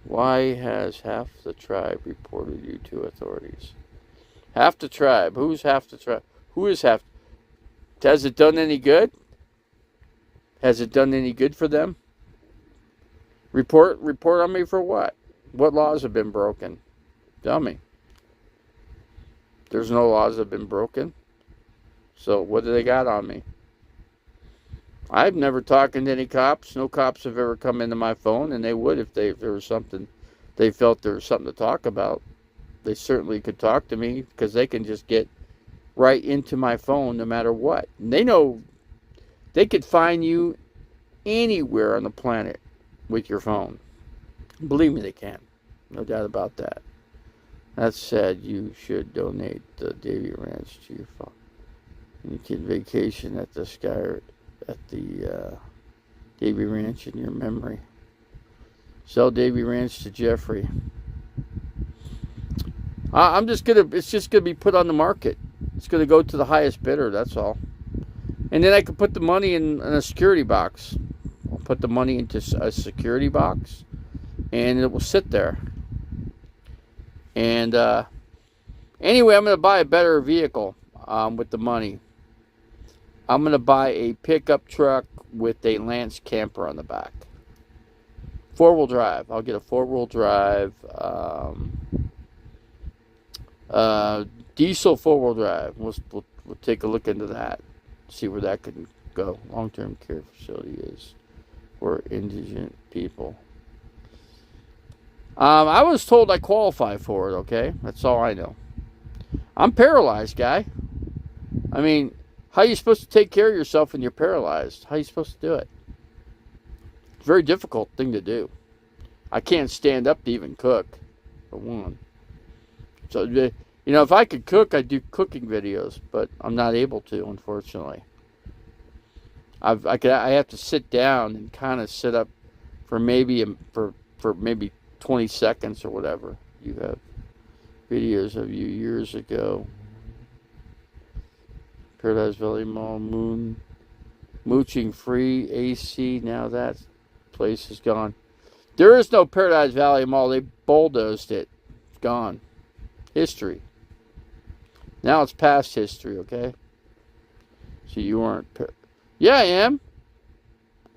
Why has half the tribe reported you to authorities? Half the tribe. Who's half the tribe? Who is half? Has it done any good? Has it done any good for them? Report on me for what? What laws have been broken? Tell me. There's no laws that have been broken. So what do they got on me? I've never talked to any cops. No cops have ever come into my phone, and they would if there was something, they felt there was something to talk about. They certainly could talk to me because they can just get right into my phone no matter what. And they know they could find you anywhere on the planet with your phone. Believe me, they can. No doubt about that. That said, you should donate the Davy Ranch to your phone. And you can vacation at the Davy Ranch in your memory. Sell Davy Ranch to Jeffrey. It's just gonna be put on the market. It's going to go to the highest bidder, that's all. And then I can put the money in a security box. I'll put the money into a security box, and it will sit there. And anyway, I'm going to buy a better vehicle with the money. I'm going to buy a pickup truck with a Lance camper on the back. 4-wheel drive. I'll get a 4-wheel drive diesel 4-wheel drive. We'll take a look into that. See where that could go. Long-term care facility is for indigent people. I was told I qualify for it, okay? That's all I know. I'm paralyzed, guy. I mean, how are you supposed to take care of yourself when you're paralyzed? How are you supposed to do it? It's a very difficult thing to do. I can't stand up to even cook, for one. So, you know, if I could cook, I'd do cooking videos, but I'm not able to, unfortunately. I have to sit down and kind of sit up for maybe 20 seconds or whatever. You have videos of you years ago. Paradise Valley Mall, mooching free, AC. Now that place is gone. There is no Paradise Valley Mall. They bulldozed it. It's gone. History. Now it's past history, okay? So you weren't... Yeah, I am.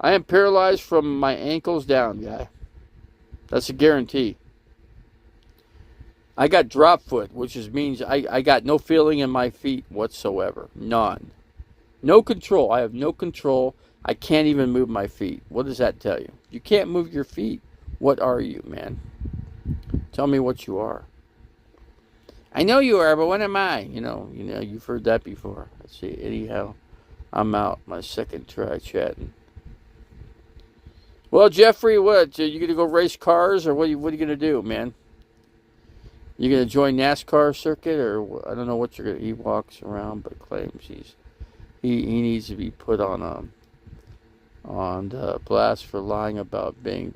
I am paralyzed from my ankles down, guy. That's a guarantee. I got drop foot, which means I got no feeling in my feet whatsoever. None. No control. I have no control. I can't even move my feet. What does that tell you? You can't move your feet. What are you, man? Tell me what you are. I know you are, but what am I? You know, you've heard that before. Let's see. Anyhow, I'm out. My second try chatting. Well, Jeffrey, what? Are you going to go race cars, or what are you going to do, man? You going to join NASCAR circuit, or I don't know what you're going to... He walks around but claims he needs to be put on blast for lying about being...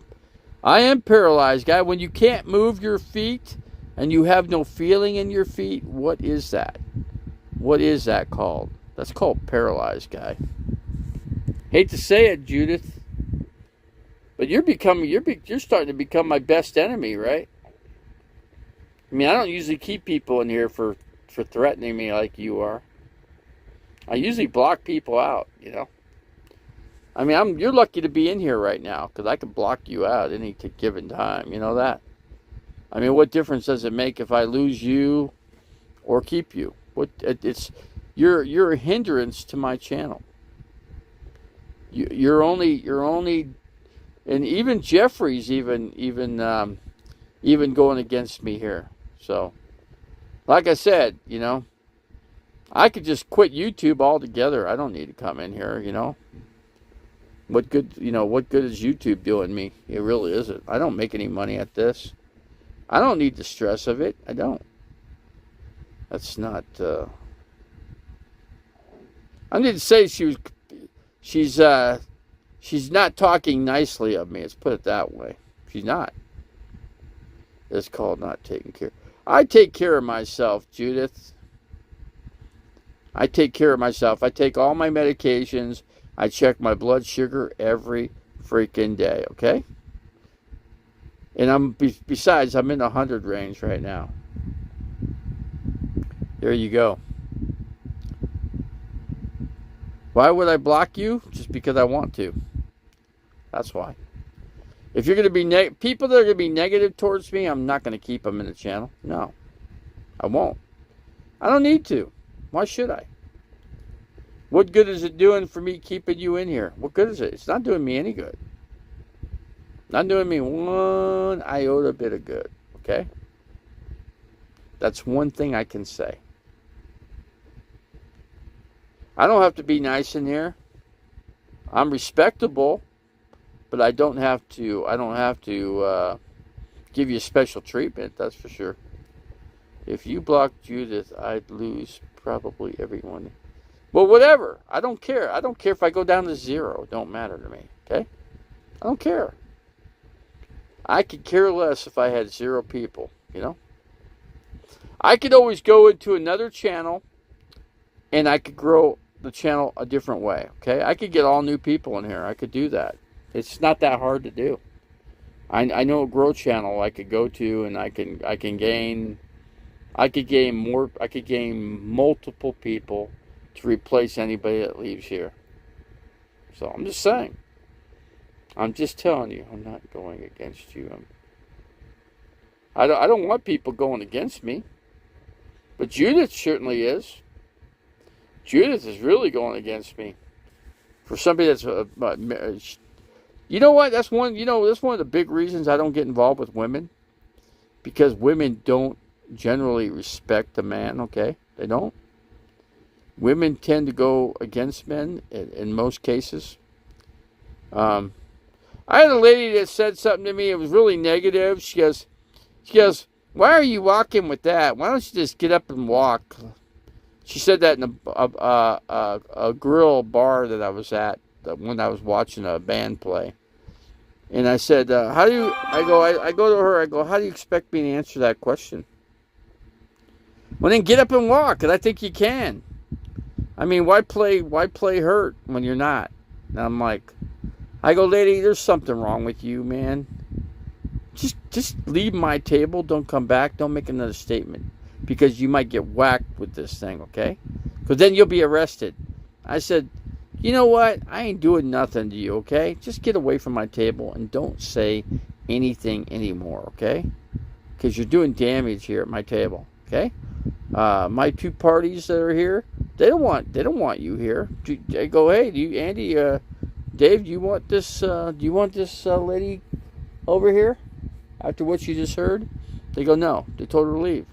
I am paralyzed, guy. When you can't move your feet and you have no feeling in your feet, what is that? What is that called? That's called paralyzed, guy. Hate to say it, Judith, but you're starting to become my best enemy, right? I mean, I don't usually keep people in here for threatening me like you are. I usually block people out, you know. I mean, you're lucky to be in here right now, because I can block you out any given time. You know that? I mean, what difference does it make if I lose you or keep you? You're a hindrance to my channel. You're only, and even Jeffrey's even going against me here. So, like I said, you know, I could just quit YouTube altogether. I don't need to come in here, you know. What good is YouTube doing me? It really isn't. I don't make any money at this. I don't need the stress of it. I don't. That's not... I need to say she's not talking nicely of me. Let's put it that way. She's not. It's called not taking care. I take care of myself, Judith. I take care of myself. I take all my medications. I check my blood sugar every freaking day, okay? And besides, I'm in the 100 range right now. There you go. Why would I block you? Just because I want to. That's why. If you're going to be people that are going to be negative towards me, I'm not going to keep them in the channel. No, I won't. I don't need to. Why should I? What good is it doing for me keeping you in here? What good is it? It's not doing me any good. Not doing me one iota bit of good. Okay? That's one thing I can say. I don't have to be nice in here. I'm respectable, but I don't have to give you special treatment, that's for sure. If you blocked Judith, I'd lose probably everyone. Well, whatever. I don't care. I don't care if I go down to 0. It don't matter to me. Okay? I don't care. I could care less if I had 0 people, you know? I could always go into another channel and I could grow the channel a different way. Okay, I could get all new people in here. I could do that. It's not that hard to do. I know a grow channel I could go to, and I can gain. I could gain more. I could gain multiple people to replace anybody that leaves here. So I'm just saying. I'm just telling you. I'm not going against you. I don't want people going against me. But Judith certainly is. Judith is really going against me. For somebody that's you know what? That's one. That's one of the big reasons I don't get involved with women, because women don't generally respect a man. Okay, they don't. Women tend to go against men in most cases. I had a lady that said something to me. It was really negative. She goes, "Why are you walking with that? Why don't you just get up and walk?" She said that in a grill bar that I was at when I was watching a band play. And I said, "How do you?" I go to her. I go, "How do you expect me to answer that question?" Well, then get up and walk, and I think you can. I mean, why play hurt when you're not? And I'm like, I go, "Lady, there's something wrong with you, man. Just leave my table. Don't come back. Don't make another statement, because you might get whacked with this thing, okay? Because then you'll be arrested." I said, "You know what? I ain't doing nothing to you, okay? Just get away from my table and don't say anything anymore, okay? Because you're doing damage here at my table, okay? My two parties that are here, they don't want you here." I go, "Hey, Andy, Dave, do you want this lady over here after what you just heard?" They go, "No." They told her to leave.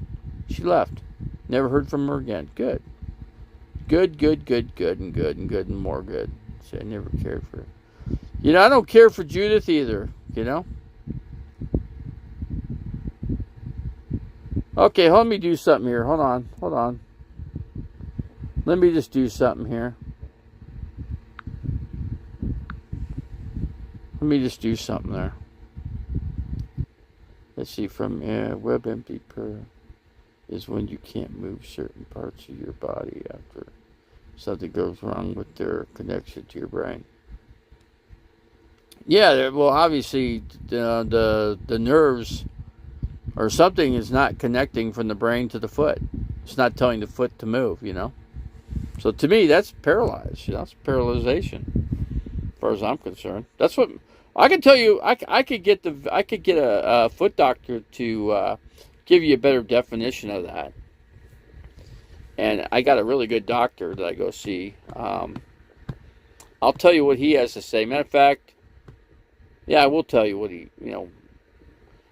She left. Never heard from her again. Good, and more good. See, I never cared for her. I don't care for Judith either, Okay, let me do something here. Hold on. Let me just do something here. Let me just do something there. Let's see, from WebMD per is when you can't move certain parts of your body after something goes wrong with their connection to your brain. Yeah, well, obviously the nerves or something is not connecting from the brain to the foot. It's not telling the foot to move, So to me, that's paralyzed. That's paralyzation, as far as I'm concerned. That's what I can tell you. I could get a foot doctor to give you a better definition of that. And I got a really good doctor that I go see. I'll tell you what he has to say. Matter of fact, yeah, I will tell you what he.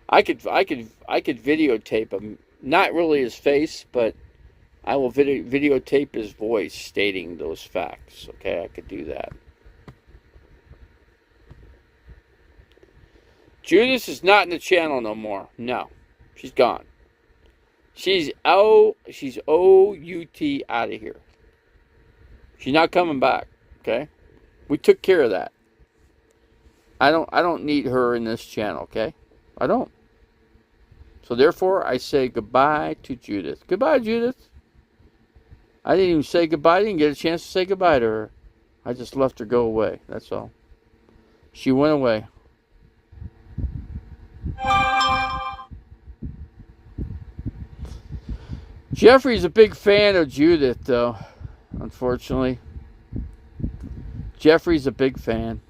I could videotape him. Not really his face, but I will videotape his voice stating those facts. Okay, I could do that. Judith is not in the channel no more. No, she's gone. She's OUT out of here. She's not coming back. Okay, we took care of that. I don't need her in this channel. Okay, I don't. So therefore, I say goodbye to Judith. Goodbye, Judith. I didn't even say goodbye. I didn't get a chance to say goodbye to her. I just left her go away. That's all. She went away. Jeffrey's a big fan of Judith, though. Unfortunately, Jeffrey's a big fan.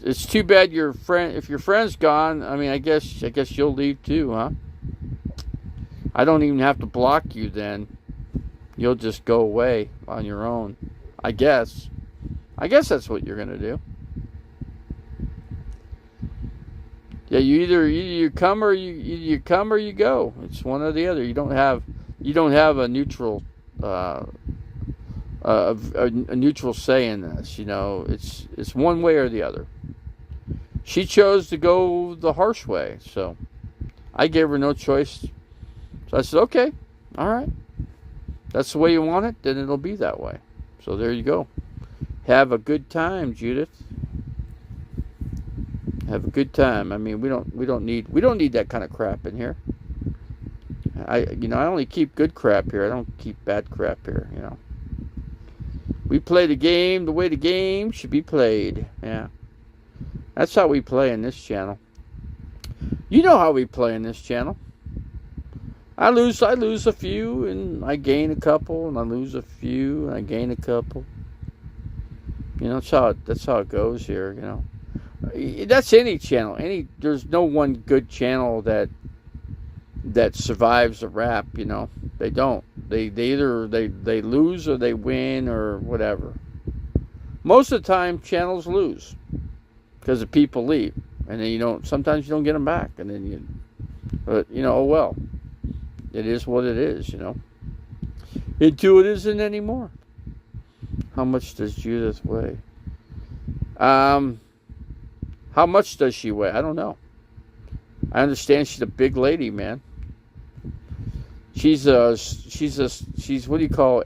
It's too bad your friend. If your friend's gone, I mean, I guess you'll leave too, huh? I don't even have to block you then. You'll just go away on your own. I guess that's what you're gonna do. Yeah, you come or you come or you go. It's one or the other. You don't have a neutral a neutral say in this. It's one way or the other. She chose to go the harsh way, so I gave her no choice. So I said, okay, all right. That's the way you want it, then it'll be that way. So there you go. Have a good time, Judith. Have a good time. I mean, we don't need that kind of crap in here. I only keep good crap here. I don't keep bad crap here. We play the game the way the game should be played. Yeah, that's how we play in this channel. You know how we play in this channel. I lose a few, and I gain a couple, and I lose a few, and I gain a couple. That's how it goes here. That's any channel. There's no one good channel that survives a rap. They don't. They either they lose or they win or whatever. Most of the time, channels lose because the people leave, and then sometimes you don't get them back, and then but oh well. It is what it is, Until it isn't anymore. How much does Judith weigh? How much does she weigh? I don't know. I understand she's a big lady, man. She's what do you call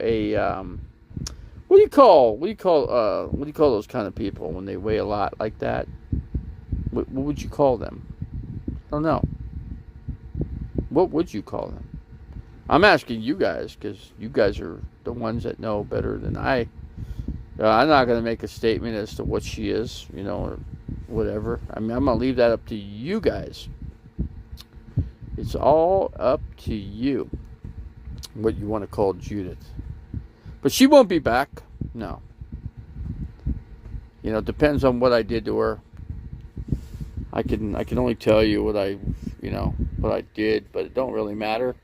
what do you call those kind of people when they weigh a lot like that? What would you call them? I don't know. What would you call them? I'm asking you guys because you guys are the ones that know better than I. I'm not going to make a statement as to what she is, or whatever. I mean, I'm going to leave that up to you guys. It's all up to you what you want to call Judith. But she won't be back. No. It depends on what I did to her. I can only tell you what I did, but it don't really matter.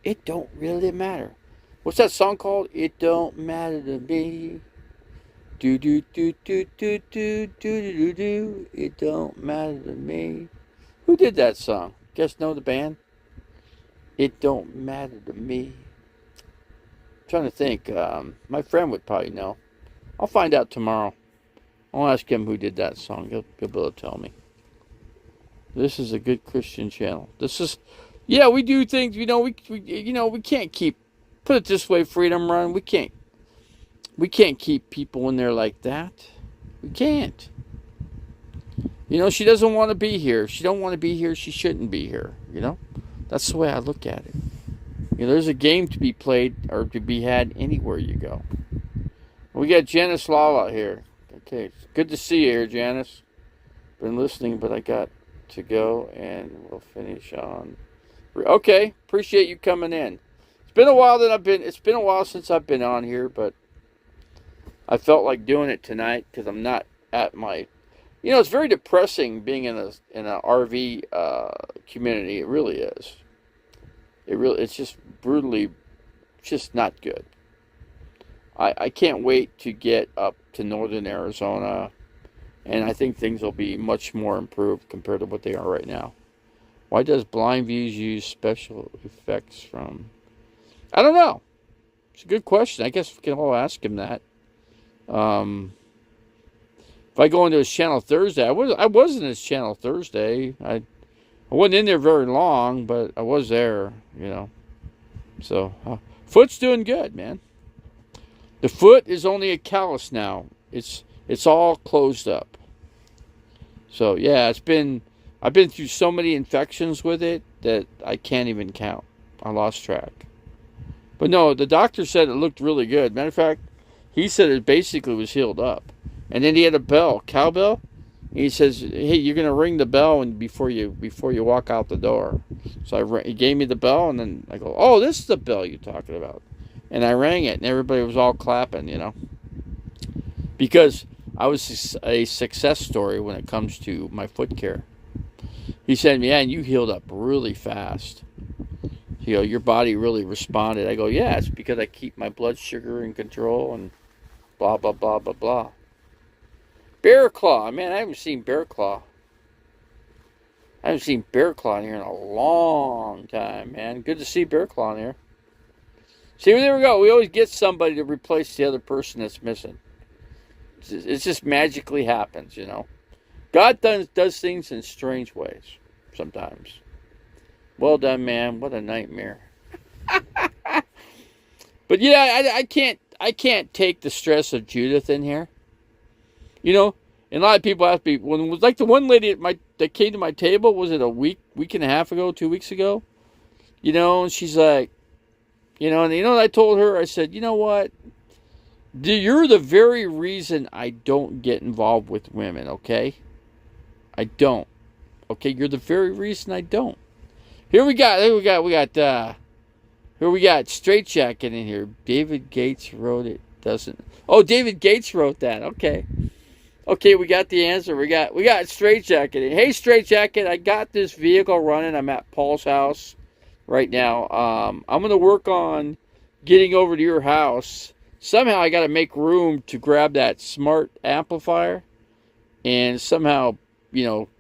It don't really matter. What's that song called? It don't matter to me. Do do do do do do do do do. It don't matter to me. Who did that song? Guess know the band? It don't matter to me. I'm trying to think. My friend would probably know. I'll find out tomorrow. I'll ask him who did that song. He'll be able to tell me. This is a good Christian channel. Yeah, we do things. We can't keep. Put it this way, Freedom Run. We can't keep people in there like that. We can't. She doesn't want to be here. If she don't want to be here, she shouldn't be here. That's the way I look at it. There's a game to be played or to be had anywhere you go. We got Janice Lala here. Okay, it's good to see you here, Janice. Been listening, but I got to go, and we'll finish on. Okay, appreciate you coming in. It's been a while since I've been on here, but I felt like doing it tonight because I'm not at my. It's very depressing being in an RV community. It really is. It's just brutally, just not good. I can't wait to get up to northern Arizona, and I think things will be much more improved compared to what they are right now. Why does Blind Views use special effects from? I don't know. It's a good question. I guess we can all ask him that. If I go into his channel Thursday, I was in his channel Thursday. I wasn't in there very long, but I was there, So, foot's doing good, man. The foot is only a callus now. It's all closed up. So, yeah, I've been through so many infections with it that I can't even count. I lost track. But no, the doctor said it looked really good. Matter of fact, he said it basically was healed up. And then he had a bell, cowbell. And he says, "Hey, you're gonna ring the bell and before you walk out the door." So he gave me the bell, and then I go, "Oh, this is the bell you're talking about." And I rang it, and everybody was all clapping, because I was a success story when it comes to my foot care. He said, "Man, you healed up really fast. Your body really responded." I go, "Yeah, it's because I keep my blood sugar in control and blah, blah, blah, blah, blah." Bear Claw. Man, I haven't seen Bear Claw. I haven't seen Bear Claw in here in a long time, man. Good to see Bear Claw in here. See, there we go. We always get somebody to replace the other person that's missing. It just magically happens, God does things in strange ways sometimes. Well done, man. What a nightmare. But yeah, I can't take the stress of Judith in here. And a lot of people ask me, when it was like the one lady that came to my table, was it a week and a half ago, 2 weeks ago? And she's like, and what I told her? I said, you know what? You're the very reason I don't get involved with women, okay? I don't. Okay, you're the very reason I don't. Here we got Straight Jacket in here. David Gates wrote it. Doesn't. Oh, David Gates wrote that. Okay. Okay, we got the answer. We got Straight Jacket. Hey, Straight Jacket, I got this vehicle running. I'm at Paul's house right now. I'm gonna work on getting over to your house. Somehow I got to make room to grab that smart amplifier, and somehow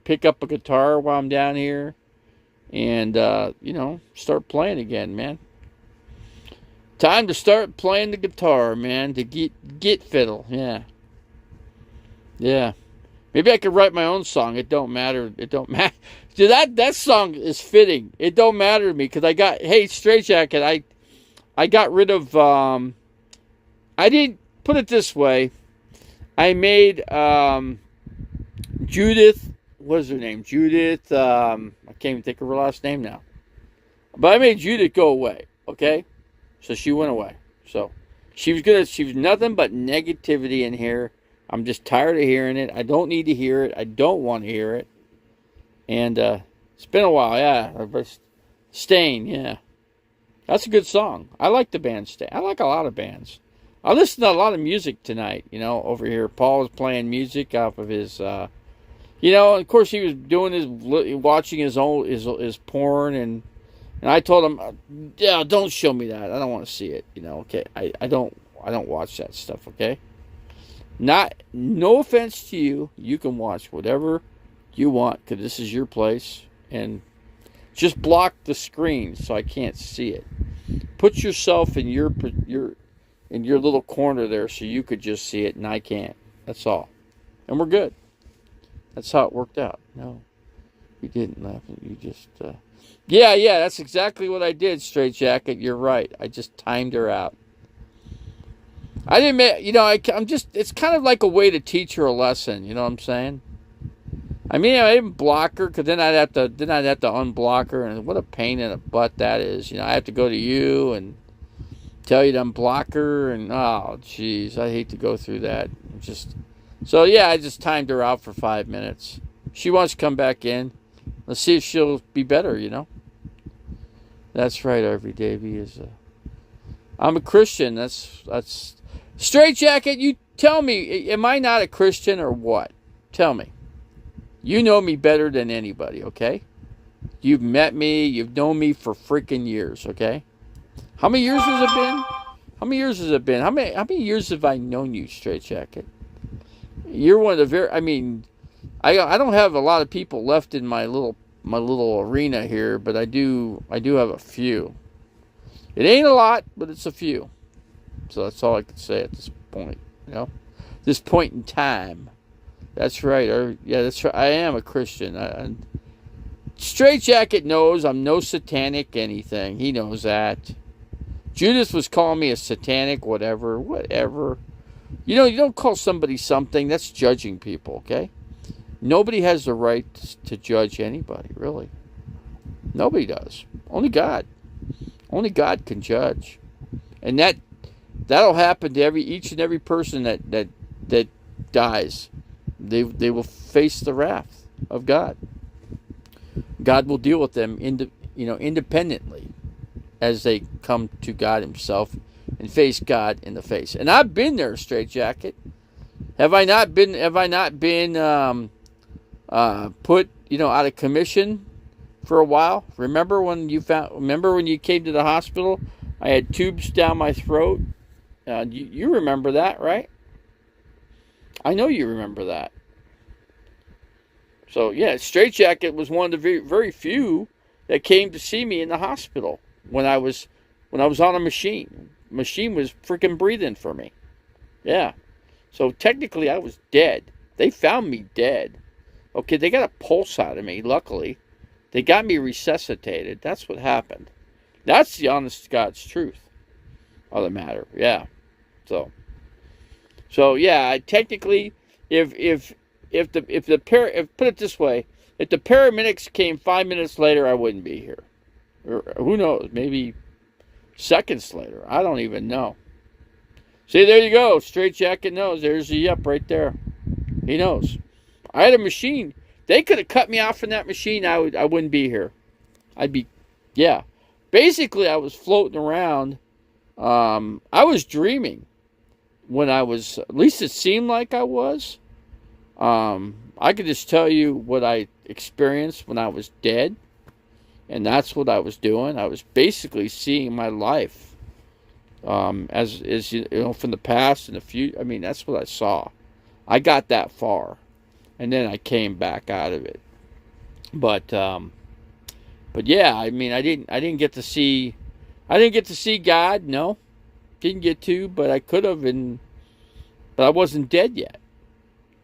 pick up a guitar while I'm down here, and start playing again, man. Time to start playing the guitar, man. To get fiddle, yeah. Yeah. Maybe I could write my own song. It don't matter. It don't matter. Dude, that song is fitting. It don't matter to me because hey, Straight Jacket, I got rid of, I didn't put it this way. I made, Judith, what is her name? Judith, I can't even think of her last name now. But I made Judith go away, okay? So she went away. So she was nothing but negativity in here. I'm just tired of hearing it. I don't need to hear it. I don't want to hear it. And it's been a while, yeah. Stain, yeah. That's a good song. I like the band Stain. I like a lot of bands. I listened to a lot of music tonight, over here. Paul was playing music off of his, of course he was doing watching his porn, and I told him, yeah, don't show me that. I don't want to see it, okay. I don't watch that stuff, okay. No offense to you. You can watch whatever you want because this is your place, and just block the screen so I can't see it. Put yourself in your little corner there so you could just see it and I can't. That's all, and we're good. That's how it worked out. No, you didn't laugh. You just yeah. That's exactly what I did. Straight Jacket. You're right. I just timed her out. I didn't, I'm just, it's kind of like a way to teach her a lesson, you know what I'm saying? I mean, I didn't block her, because then I'd have to unblock her, and what a pain in the butt that is. I have to go to you and tell you to unblock her, and oh, jeez, I hate to go through that. So yeah, I just timed her out for 5 minutes. She wants to come back in. Let's see if she'll be better, That's right, Harvey Davey is I'm a Christian, that's... Straight Jacket, you tell me, am I not a Christian or what? Tell me. You know me better than anybody, okay? You've met me, you've known me for freaking years, okay? How many years has it been? How many years years have I known you, Straight Jacket? You're one of the I don't have a lot of people left in my little arena here, but I do have a few. It ain't a lot, but it's a few. So that's all I can say at this point, This point in time. That's right. That's right. I am a Christian. Straight Jacket knows I'm no satanic anything. He knows that. Judith was calling me a satanic whatever. You don't call somebody something. That's judging people, okay? Nobody has the right to judge anybody, really. Nobody does. Only God. Only God can judge. And that'll happen to each and every person that dies. They will face the wrath of God. God will deal with them independently as they come to God himself and face God in the face. And I've been there, Straight Jacket. Have I not been put out of commission for a while? Remember when you came to the hospital? I had tubes down my throat. You remember that, right? I know you remember that. So yeah, Straight Jacket was one of the very, very few that came to see me in the hospital when I was on a machine. Machine was freaking breathing for me. Yeah. So technically I was dead. They found me dead. Okay, they got a pulse out of me, luckily. They got me resuscitated. That's what happened. That's the honest to God's truth of the matter. Yeah. So yeah, I technically, if put it this way, if the paramedics came 5 minutes later, I wouldn't be here. Or who knows? Maybe seconds later. I don't even know. See, there you go. Straight Jacket knows. There's the yup right there. He knows. I had a machine. They could have cut me off from that machine. I wouldn't be here. I'd be, yeah. Basically, I was floating around. I was dreaming when I was, at least it seemed like I was. I could just tell you what I experienced when I was dead. And that's what I was doing. I was basically seeing my life as you know, from the past and the future. I mean, that's what I saw. I got that far, and then I came back out of it. But yeah, I mean, I didn't get to see God. No, didn't get to, but I could have, but I wasn't dead yet.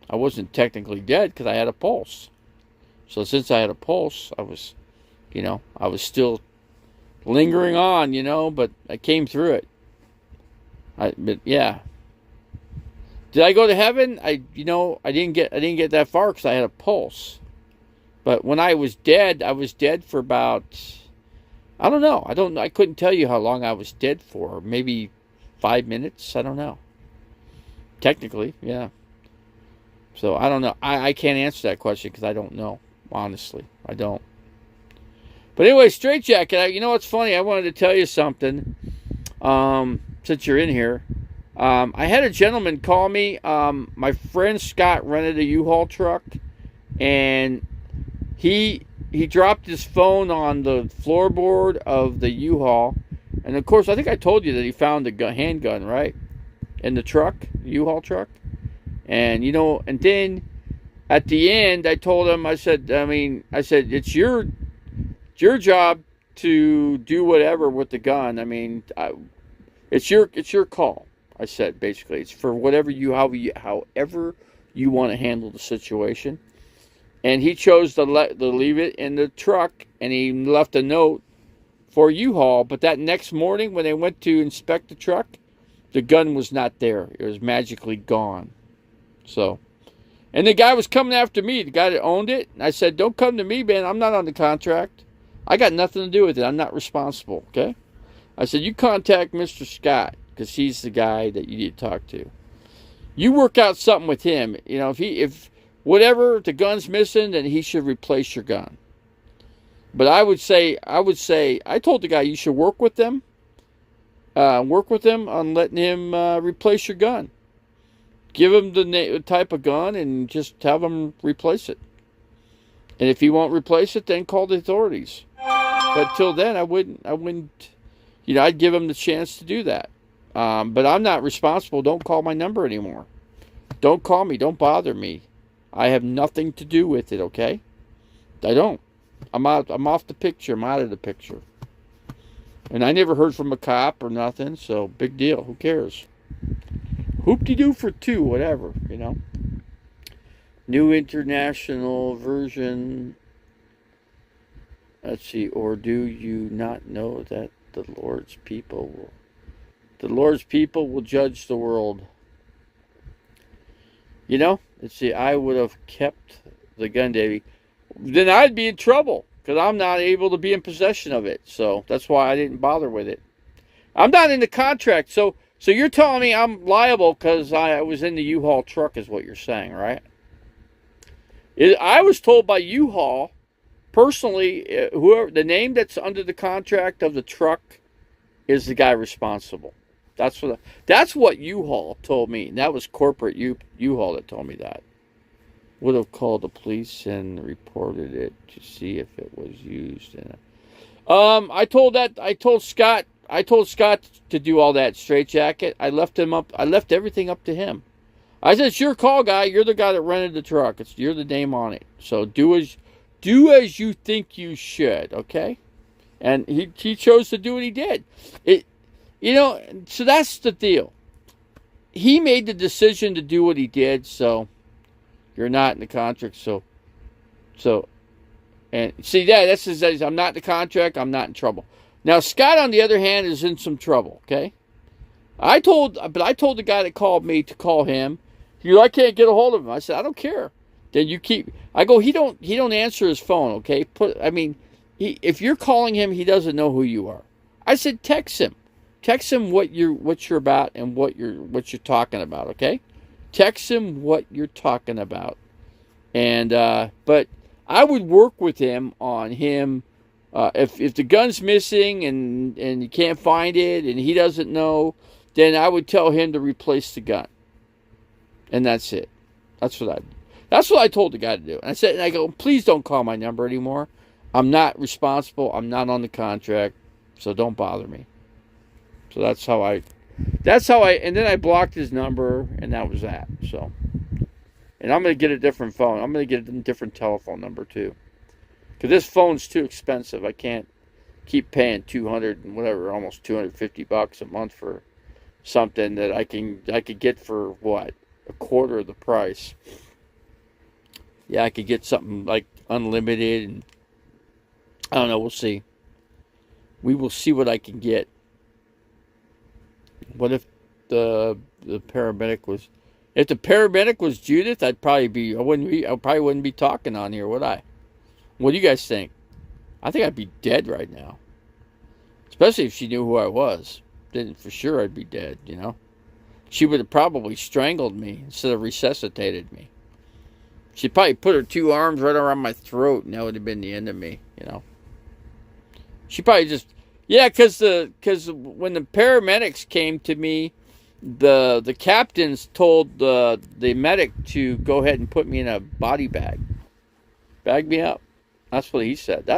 I wasn't technically dead because I had a pulse. So since I had a pulse, I was still lingering on, but I came through it. But yeah. Did I go to heaven? I didn't get that far because I had a pulse. But when I was dead for about, I don't know. I couldn't tell you how long I was dead for. Maybe 5 minutes. I don't know. Technically, yeah. So I don't know. I can't answer that question because I don't know. Honestly, I don't. But anyway, Straight Jacket, you know what's funny? I wanted to tell you something since you're in here. I had a gentleman call me. My friend Scott rented a U-Haul truck, and he dropped his phone on the floorboard of the U-Haul. And, of course, I think I told you that he found a handgun, right, in the truck, U-Haul truck. And, and then at the end, I told him, I said, it's your job to do whatever with the gun. I mean, it's your call. I said basically, it's for however you want to handle the situation. And he chose to leave it in the truck, and he left a note for U-Haul. But that next morning, when they went to inspect the truck, the gun was not there. It was magically gone. So. And the guy was coming after me, the guy that owned it. And I said, don't come to me, man. I'm not on the contract. I got nothing to do with it. I'm not responsible, okay? I said, you contact Mr. Scott, because he's the guy that you need to talk to. You work out something with him. If whatever the gun's missing, then he should replace your gun. But I would say, I told the guy you should work with them. Work with him on letting him replace your gun. Give him the type of gun and just have him replace it. And if he won't replace it, then call the authorities. But till then, I wouldn't. I'd give him the chance to do that. But I'm not responsible. Don't call my number anymore. Don't call me. Don't bother me. I have nothing to do with it. Okay? I don't. I'm out. I'm off the picture. I'm out of the picture. And I never heard from a cop or nothing. So big deal. Who cares? Hoop-de-doo for two, whatever, New International Version. Let's see. Or do you not know that the Lord's people will judge the world? Let's see. I would have kept the gun, Davey. Then I'd be in trouble because I'm not able to be in possession of it. So that's why I didn't bother with it. I'm not in the contract, so you're telling me I'm liable because I was in the U-Haul truck is what you're saying, right? I was told by U-Haul, personally, whoever the name that's under the contract of the truck is the guy responsible. That's what U-Haul told me. And that was corporate U-Haul that told me that. Would have called the police and reported it to see if it was used. I told Scott to do all that, Straight Jacket. I left everything up to him. I said, it's your call, guy. You're the guy that rented the truck. You're the name on it. So do as you think you should, okay? And he chose to do what he did. So that's the deal. He made the decision to do what he did, so you're not in the contract. So and see that says I'm not in the contract, I'm not in trouble. Now, Scott, on the other hand, is in some trouble, okay? I told the guy that called me to call him. I can't get a hold of him. I said, I don't care. Then he don't answer his phone, okay? if you're calling him, he doesn't know who you are. I said text him. Text him what you're about and what you're talking about, okay? Text him what you're talking about. And but I would work with him on him if the gun's missing and you can't find it and he doesn't know, then I would tell him to replace the gun. And that's it. That's what I told the guy to do. And I go, please don't call my number anymore. I'm not responsible. I'm not on the contract, so don't bother me. So that's how I, and then I blocked his number, and that was that. So, and I'm going to get a different phone. I'm going to get a different telephone number too. Because this phone's too expensive. I can't keep paying $200 and whatever, almost $250 a month for something that I could get for what? A quarter of the price. Yeah, I could get something like unlimited, and I don't know, we'll see. We will see what I can get. What if the paramedic was, if the paramedic was Judith, I probably wouldn't be talking on here, would I? What do you guys think? I think I'd be dead right now. Especially if she knew who I was. Then for sure I'd be dead, you know. She would have probably strangled me instead of resuscitated me. She'd probably put her two arms right around my throat, and that would have been the end of me, you know. She probably just, yeah, because when the paramedics came to me, the captains told the medic to go ahead and put me in a body bag. Bag me up. That's what he said.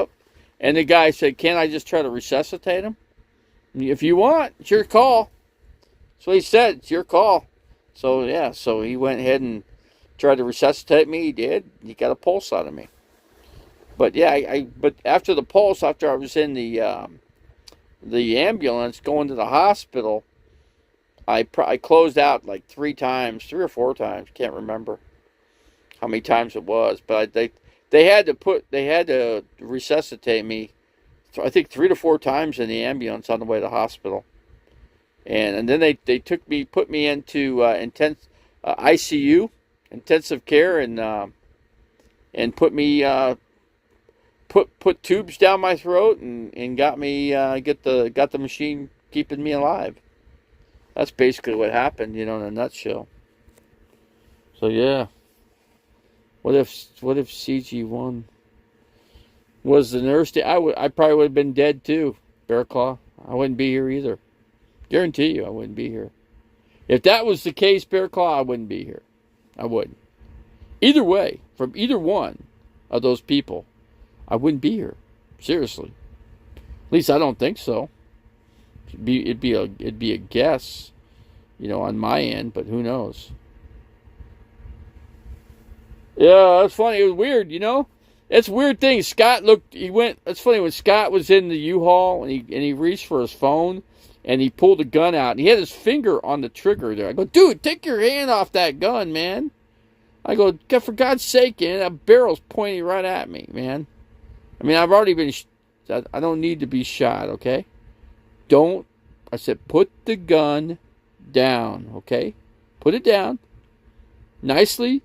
And the guy said, can't I just try to resuscitate him? If you want, it's your call. That's what he said. It's your call. So, yeah, so he went ahead and tried to resuscitate me. He did. He got a pulse out of me. But, yeah, but after the pulse, after I was in the ambulance going to the hospital, I closed out like 3 or 4 times. Can't remember how many times it was. But they had to resuscitate me, I think 3 to 4 times in the ambulance on the way to the hospital. And then they put me into ICU, intensive care, and put me put tubes down my throat and got me got the machine keeping me alive. That's basically what happened, you know, in a nutshell. So yeah, what if CG1 was the nurse? I probably would have been dead too, Bear Claw. I wouldn't be here either. Guarantee you, I wouldn't be here. If that was the case, Bear Claw, I wouldn't be here. I wouldn't. Either way, from either one of those people, I wouldn't be here. Seriously. At least I don't think so. It'd be a guess, you know, on my end, but who knows? Yeah, that's funny. It was weird, you know. It's a weird thing. Scott looked. It's funny when Scott was in the U-Haul and he reached for his phone and he pulled a gun out and he had his finger on the trigger there. I go, dude, take your hand off that gun, man. I go, for God's sake, man, that barrel's pointing right at me, man. I mean, I've already been. I don't need to be shot, okay? I said, put the gun down, okay? Put it down nicely.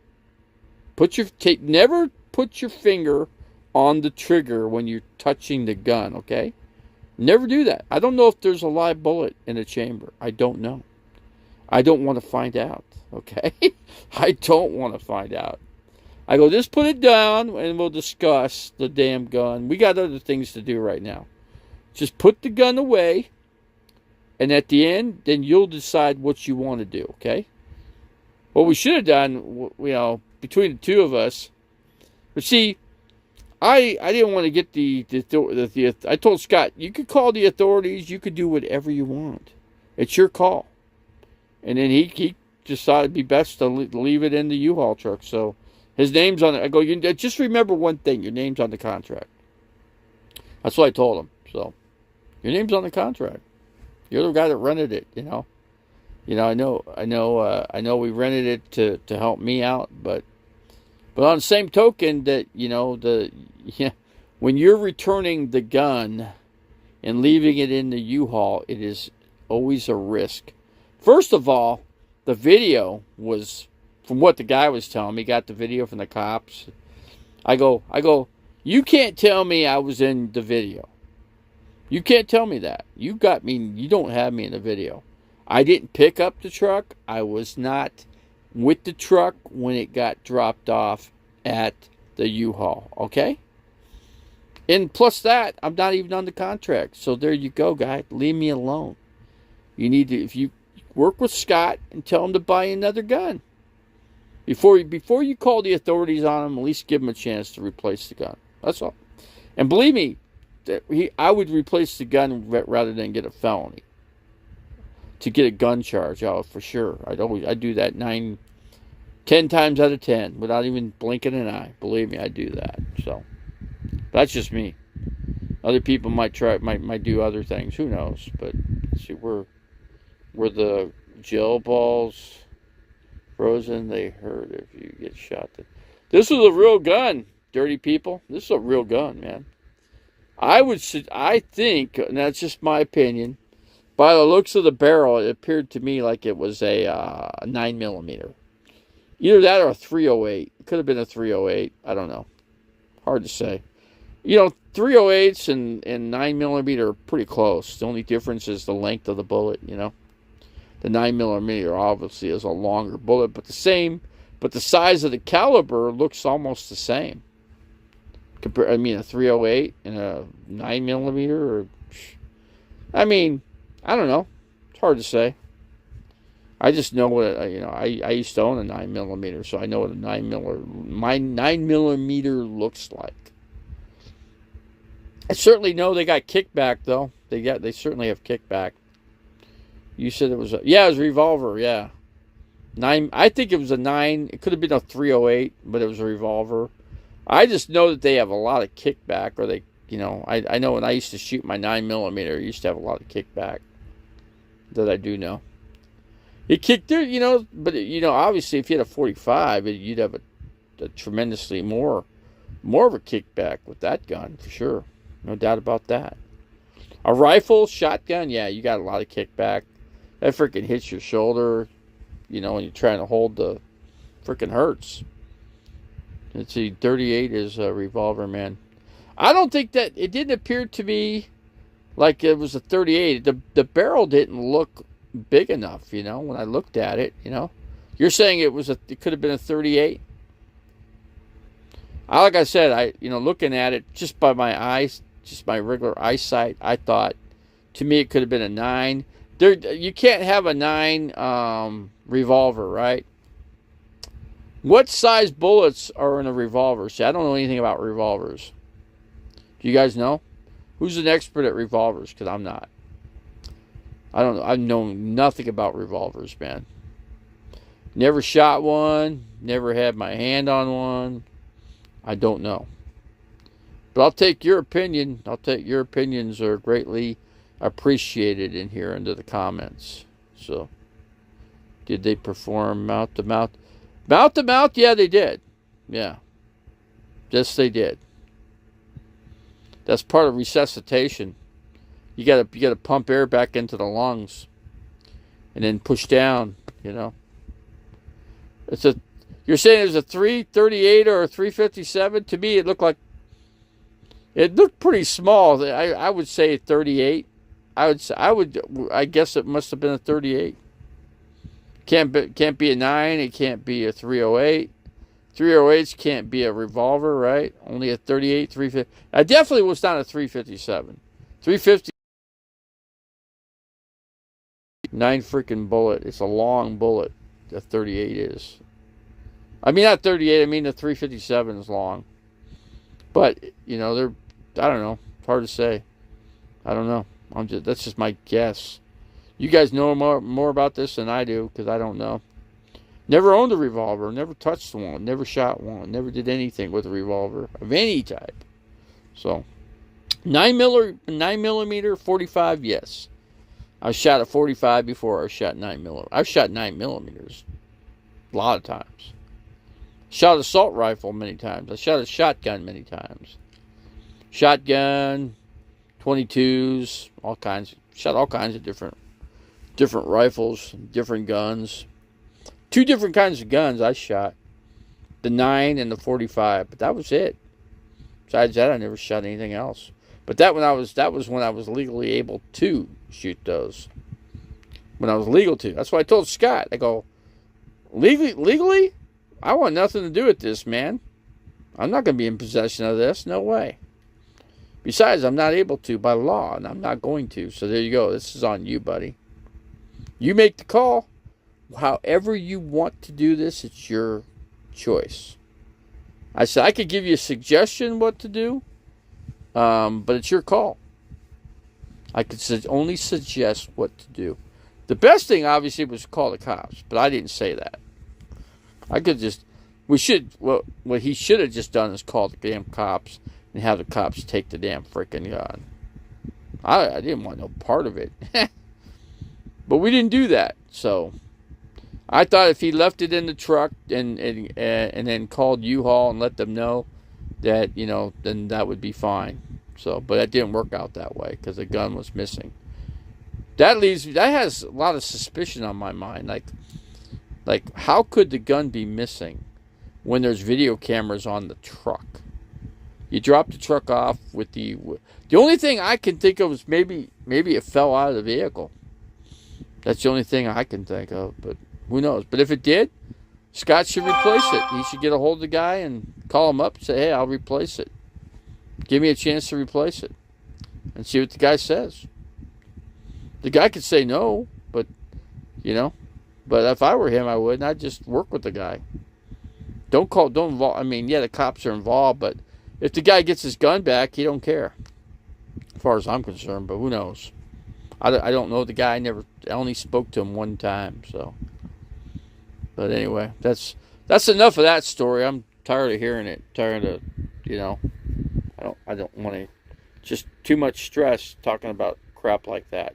Never put your finger on the trigger when you're touching the gun, okay? Never do that. I don't know if there's a live bullet in the chamber. I don't know. I don't want to find out, okay? I don't want to find out. I go, just put it down and we'll discuss the damn gun. We got other things to do right now. Just put the gun away. And at the end, then you'll decide what you want to do, okay? What we should have done, you know, between the two of us. But see, I didn't want to get the I told Scott, you could call the authorities. You could do whatever you want. It's your call. And then he decided it'd be best to leave it in the U-Haul truck. So his name's on it. I go, just remember one thing. Your name's on the contract. That's what I told him. So your name's on the contract. You're the guy that rented it, you know. I know we rented it to help me out, but on the same token that, you know, when you're returning the gun and leaving it in the U-Haul, it is always a risk. First of all, the video was, from what the guy was telling me, got the video from the cops. I go, You can't tell me I was in the video. You can't tell me that. You got me. You don't have me in the video. I didn't pick up the truck. I was not with the truck when it got dropped off at the U-Haul. Okay? And plus that, I'm not even on the contract. So there you go, guy. Leave me alone. You need to, if you work with Scott and tell him to buy another gun. Before you call the authorities on him, at least give him a chance to replace the gun. That's all. And believe me, I would replace the gun rather than get a felony. To get a gun charge, for sure. I'd do that 10 times out of 10 without even blinking an eye. Believe me, I do that. So that's just me. Other people might do other things. Who knows? But see, we're the gel balls frozen. They hurt if you get shot. This is a real gun, dirty people. This is a real gun, man. I think, and that's just my opinion, by the looks of the barrel, it appeared to me like it was a 9mm. Either that or a 308. It could have been a 308. I don't know. Hard to say. 308s and 9mm are pretty close. The only difference is the length of the bullet, The 9mm obviously is a longer bullet, but the size of the caliber looks almost the same. A 308 and a 9mm, I don't know. It's hard to say. I just know what I used to own a 9mm, so I know what my 9mm looks like. I certainly know they got kickback though. They certainly have kickback. You said it was it was a revolver, yeah. I think it was a 9. It could have been a 308, but it was a revolver. I just know that they have a lot of kickback, or they, I know when I used to shoot my 9mm, I used to have a lot of kickback. That I do know. It kicked there, but obviously if you had a 45, you'd have a tremendously more of a kickback with that gun for sure. No doubt about that. A rifle, shotgun, yeah, you got a lot of kickback. That freaking hits your shoulder, when you're trying to hold the freaking hurts. Let's see, 38 is a revolver, man. I don't think that it didn't appear to me like it was a 38. The barrel didn't look big enough, when I looked at it, You're saying it could have been a 38? Like I said, looking at it just by my eyes, just my regular eyesight, I thought, to me, it could have been a 9. You can't have a 9 revolver, right? What size bullets are in a revolver? See, I don't know anything about revolvers. Do you guys know? Who's an expert at revolvers? Because I'm not. I don't know. I know nothing about revolvers, man. Never shot one. Never had my hand on one. I don't know. But I'll take your opinion. Your opinions are greatly appreciated in here under the comments. So, did they perform mouth to mouth? Mouth to mouth? Yeah, they did. Yeah. Yes, they did. That's part of resuscitation. You gotta pump air back into the lungs, and then push down. You're saying it was a 338 or a 357? To me, it looked pretty small. I would say 38. I guess it must have been a 38. Can't be a 9. It can't be a 308. 308s can't be a revolver, right? Only a 38, 350. I definitely was not a 357. 350. 9 freaking bullet. It's a long bullet. The 38 is. Not 38. The 357 is long. But they're. I don't know. It's hard to say. I don't know. That's just my guess. You guys know more about this than I do, because I don't know. Never owned a revolver. Never touched one. Never shot one. Never did anything with a revolver of any type. So, 9mm, 45, yes. I shot a 45 before I shot 9mm. I've shot 9mm a lot of times. Shot an assault rifle many times. I shot a shotgun many times. Shotgun, 22s, all kinds. Shot all kinds of different rifles, different guns. 2 different kinds of guns I shot. The 9 and the 45, but that was it. Besides that, I never shot anything else. But that was when I was legally able to shoot those. When I was legal to. That's what I told Scott. I go, legally, I want nothing to do with this, man. I'm not going to be in possession of this. No way. Besides, I'm not able to by law, and I'm not going to. So there you go. This is on you, buddy. You make the call. However you want to do this, it's your choice. I said I could give you a suggestion what to do, but it's your call. I could only suggest what to do. The best thing, obviously, was to call the cops, but I didn't say that. I could just, what he should have just done is call the damn cops and have the cops take the damn freaking gun. I didn't want no part of it. But we didn't do that, so I thought if he left it in the truck and then called U-Haul and let them know that, then that would be fine. So, but that didn't work out that way because the gun was missing. That has a lot of suspicion on my mind. Like how could the gun be missing when there's video cameras on the truck? You drop the truck off with the only thing I can think of is maybe it fell out of the vehicle. That's the only thing I can think of, but who knows? But if it did, Scott should replace it. He should get a hold of the guy and call him up and say, hey, I'll replace it. Give me a chance to replace it. And see what the guy says. The guy could say no, but, But if I were him, I wouldn't. I'd just work with the guy. Don't involve. I mean, yeah, the cops are involved, but if the guy gets his gun back, he don't care. As far as I'm concerned, but who knows? I don't know the guy. I only spoke to him one time, so. But anyway, that's enough of that story. I'm tired of hearing it. Tired of, I don't want to, just too much stress talking about crap like that,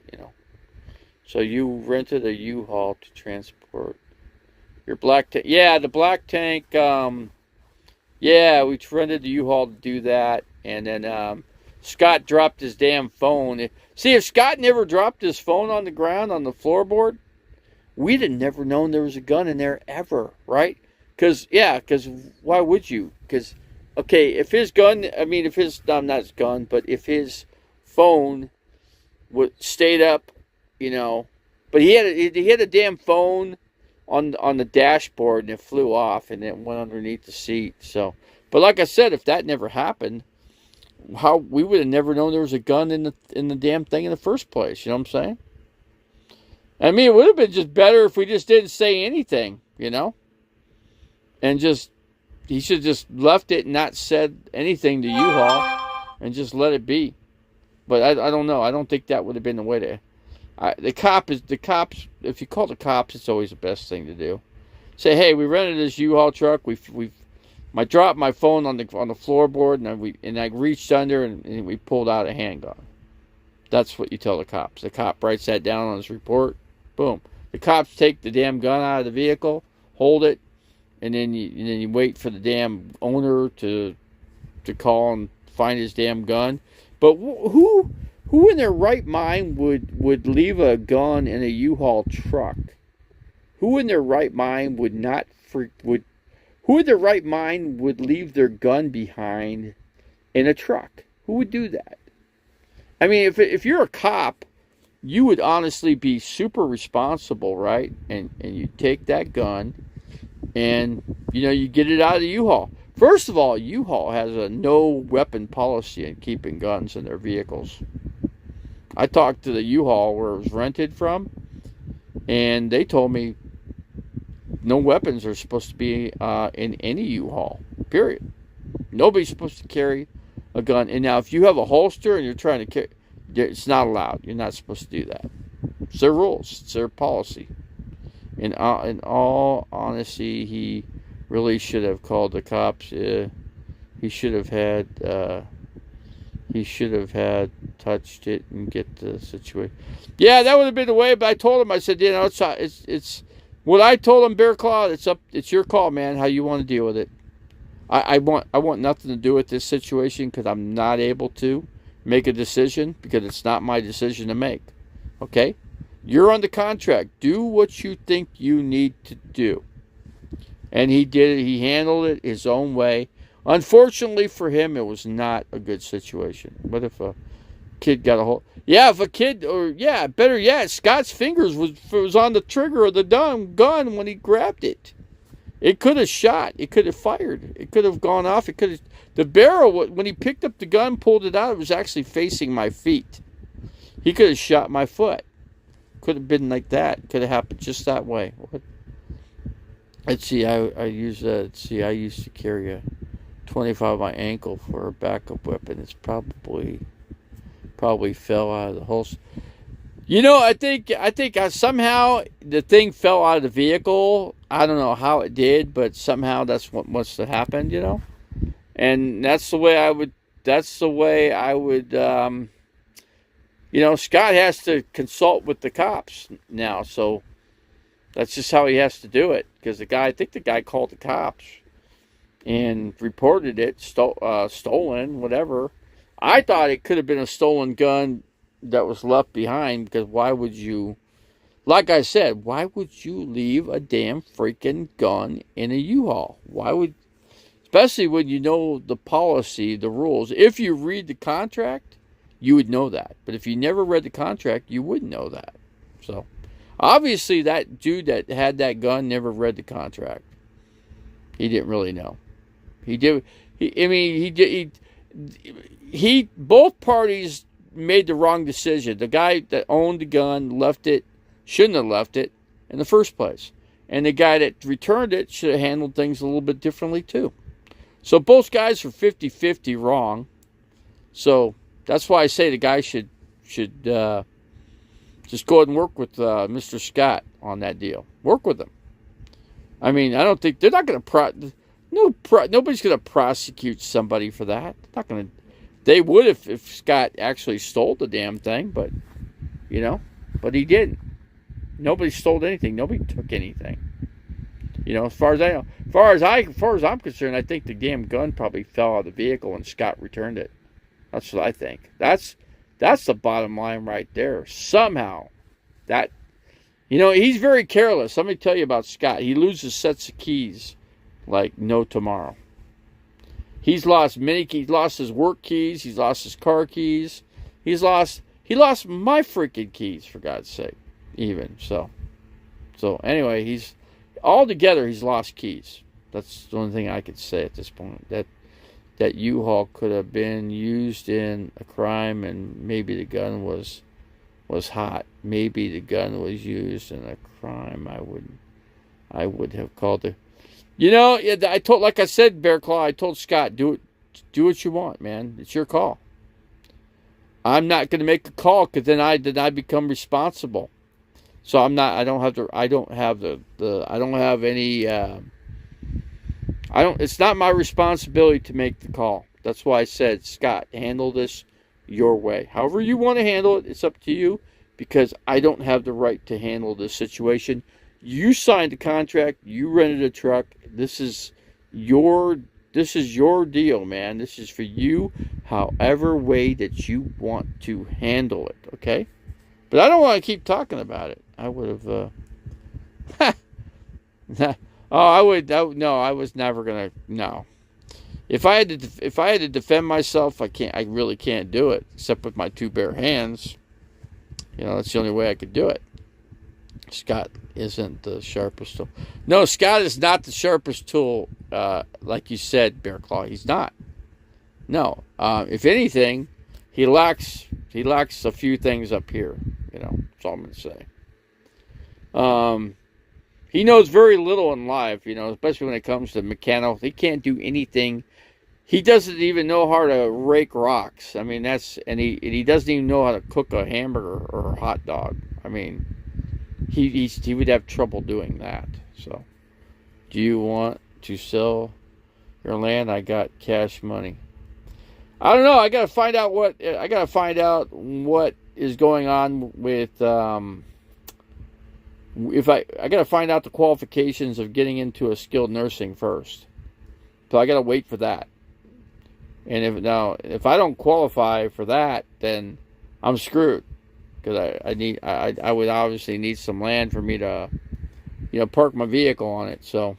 So you rented a U-Haul to transport your black tank. Yeah, the black tank. Yeah, we rented the U-Haul to do that, and then Scott dropped his damn phone. See, if Scott never dropped his phone on the ground on the floorboard, we'd have never known there was a gun in there ever, right? Because why would you? Because, okay, if his gun, not his gun, but if his phone stayed up, but he had a damn phone on the dashboard and it flew off and it went underneath the seat. So, but like I said, if that never happened, how we would have never known there was a gun in the damn thing in the first place. You know what I'm saying? I mean, it would have been just better if we just didn't say anything, and he should have just left it and not said anything to U-Haul and just let it be. But I don't know. I don't think that would have been the way to. The cops. If you call the cops, it's always the best thing to do. Say, hey, we rented this U-Haul truck. I dropped my phone on the floorboard and I reached under and we pulled out a handgun. That's what you tell the cops. The cop writes that down on his report. Boom. The cops take the damn gun out of the vehicle, hold it, and then you wait for the damn owner to call and find his damn gun. But who in their right mind would leave a gun in a U-Haul truck? Who in their right mind would leave their gun behind in a truck? Who would do that? I mean, if you're a cop, you would honestly be super responsible, right? And you take that gun and, you get it out of the U-Haul. First of all, U-Haul has a no weapon policy in keeping guns in their vehicles. I talked to the U-Haul where it was rented from, and they told me no weapons are supposed to be in any U-Haul, period. Nobody's supposed to carry a gun. And now if you have a holster and you're trying to carry, it's not allowed. You're not supposed to do that. It's their rules. It's their policy. In all honesty, he really should have called the cops. He should have touched it and get the situation. Yeah, that would have been the way. But I told him, I said, it's what I told him, Bear Claw. It's your call, man. How you want to deal with it. I want nothing to do with this situation because I'm not able to make a decision because it's not my decision to make. Okay? You're on the contract. Do what you think you need to do. And he did it. He handled it his own way. Unfortunately for him, it was not a good situation. What if a kid got a hold? Yeah, if a kid, or yeah, better yet, Scott's fingers was on the trigger of the gun when he grabbed it. It could have shot. It could have fired. It could have gone off. It could have. The barrel, when he picked up the gun, pulled it out, it was actually facing my feet. He could have shot my foot. Could have been like that. Could have happened just that way. What? Let's see. I use let's see. I used to carry a 25 on my ankle for a backup weapon. It's probably fell out of the holster. You know, I think somehow the thing fell out of the vehicle. I don't know how it did, but somehow that's what must have happened. You know, and that's the way I would. That's the way I would. You know, Scott has to consult with the cops now, so that's just how he has to do it. Because I think the guy called the cops and reported it stolen, whatever. I thought it could have been a stolen gun that was left behind, because why would you, like I said, why would you leave a damn freaking gun in a U-Haul? Why would, especially when you know the policy, the rules. If you read the contract, you would know that. But if you never read the contract, you wouldn't know that. So, obviously that dude that had that gun never read the contract. He didn't really know. He did. Both parties made the wrong decision. The guy that owned the gun left it, shouldn't have left it in the first place. And the guy that returned it should have handled things a little bit differently too. So both guys are 50-50 wrong. So that's why I say the guy should just go ahead and work with Mr. Scott on that deal. Work with him. I mean, I don't think they're not going to nobody's going to prosecute somebody for that. Not going to. They would if Scott actually stole the damn thing, but but he didn't. Nobody stole anything. Nobody took anything. As far as I know, as far as I'm concerned, I think the damn gun probably fell out of the vehicle and Scott returned it. That's what I think. That's the bottom line right there. Somehow, he's very careless. Let me tell you about Scott. He loses sets of keys like no tomorrow. He's lost many keys. He's lost his work keys. He's lost his car keys. He lost my freaking keys, for God's sake. Even so anyway, he's lost keys. That's the only thing I could say at this point. That U-Haul could have been used in a crime, and maybe the gun was hot. Maybe the gun was used in a crime. I would have called it. Like I said, Bear Claw, I told Scott, do what you want, man. It's your call. I'm not going to make a call, because then I become responsible. So I'm not. It's not my responsibility to make the call. That's why I said, Scott, handle this your way. However you want to handle it, it's up to you, because I don't have the right to handle this situation. You signed a contract. You rented a truck. This is your deal, man. This is for you, however way that you want to handle it, okay? But I don't want to keep talking about it. I would have, I was never going to, no. If I had to defend myself, I really can't do it, except with my two bare hands. That's the only way I could do it. Scott isn't the sharpest tool. No, Scott is not the sharpest tool, like you said, Bear Claw. He's not. No. If anything, he lacks a few things up here. That's all I'm going to say. He knows very little in life, especially when it comes to mechanical. He can't do anything. He doesn't even know how to rake rocks. I mean, he doesn't even know how to cook a hamburger or a hot dog. I mean, he would have trouble doing that. So, do you want to sell your land? I got cash money. I don't know. I gotta find out what is going on with. I gotta find out the qualifications of getting into a skilled nursing first. So I gotta wait for that. And if I don't qualify for that, then I'm screwed. Because I would obviously need some land for me to, park my vehicle on it. So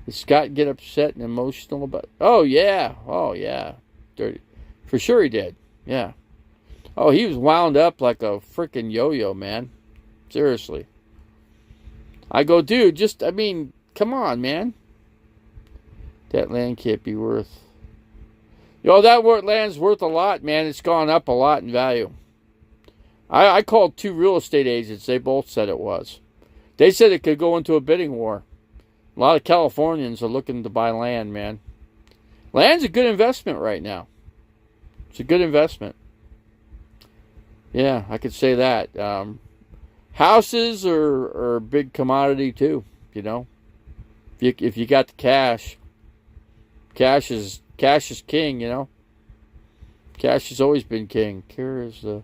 Did Scott get upset and emotional about? Oh yeah, dirty. For sure he did. Yeah. Oh, he was wound up like a freaking yo-yo, man. Seriously. I go, dude. I mean, come on, man. That land can't be worth. That land's worth a lot, man. It's gone up a lot in value. I called 2 real estate agents. They both said it was. They said it could go into a bidding war. A lot of Californians are looking to buy land, man. Land's a good investment right now. It's a good investment. Yeah, I could say that. Houses are a big commodity too. If you got the cash, cash is king. Cash has always been king. Care is the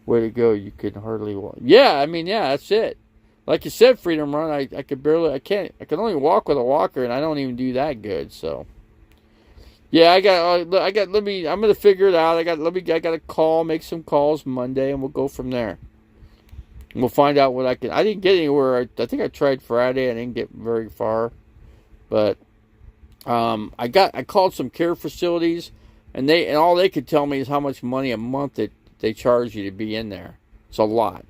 way to go. You can hardly walk. Yeah, I mean, yeah, that's it. Like you said, Freedom Run, I can only walk with a walker, and I don't even do that good. So, yeah, I'm gonna figure it out. I got to call, make some calls Monday, and we'll go from there. And we'll find out what I didn't get anywhere. I think I tried Friday. I didn't get very far, but I called some care facilities, and all they could tell me is how much money a month that they charge you to be in there. It's a lot.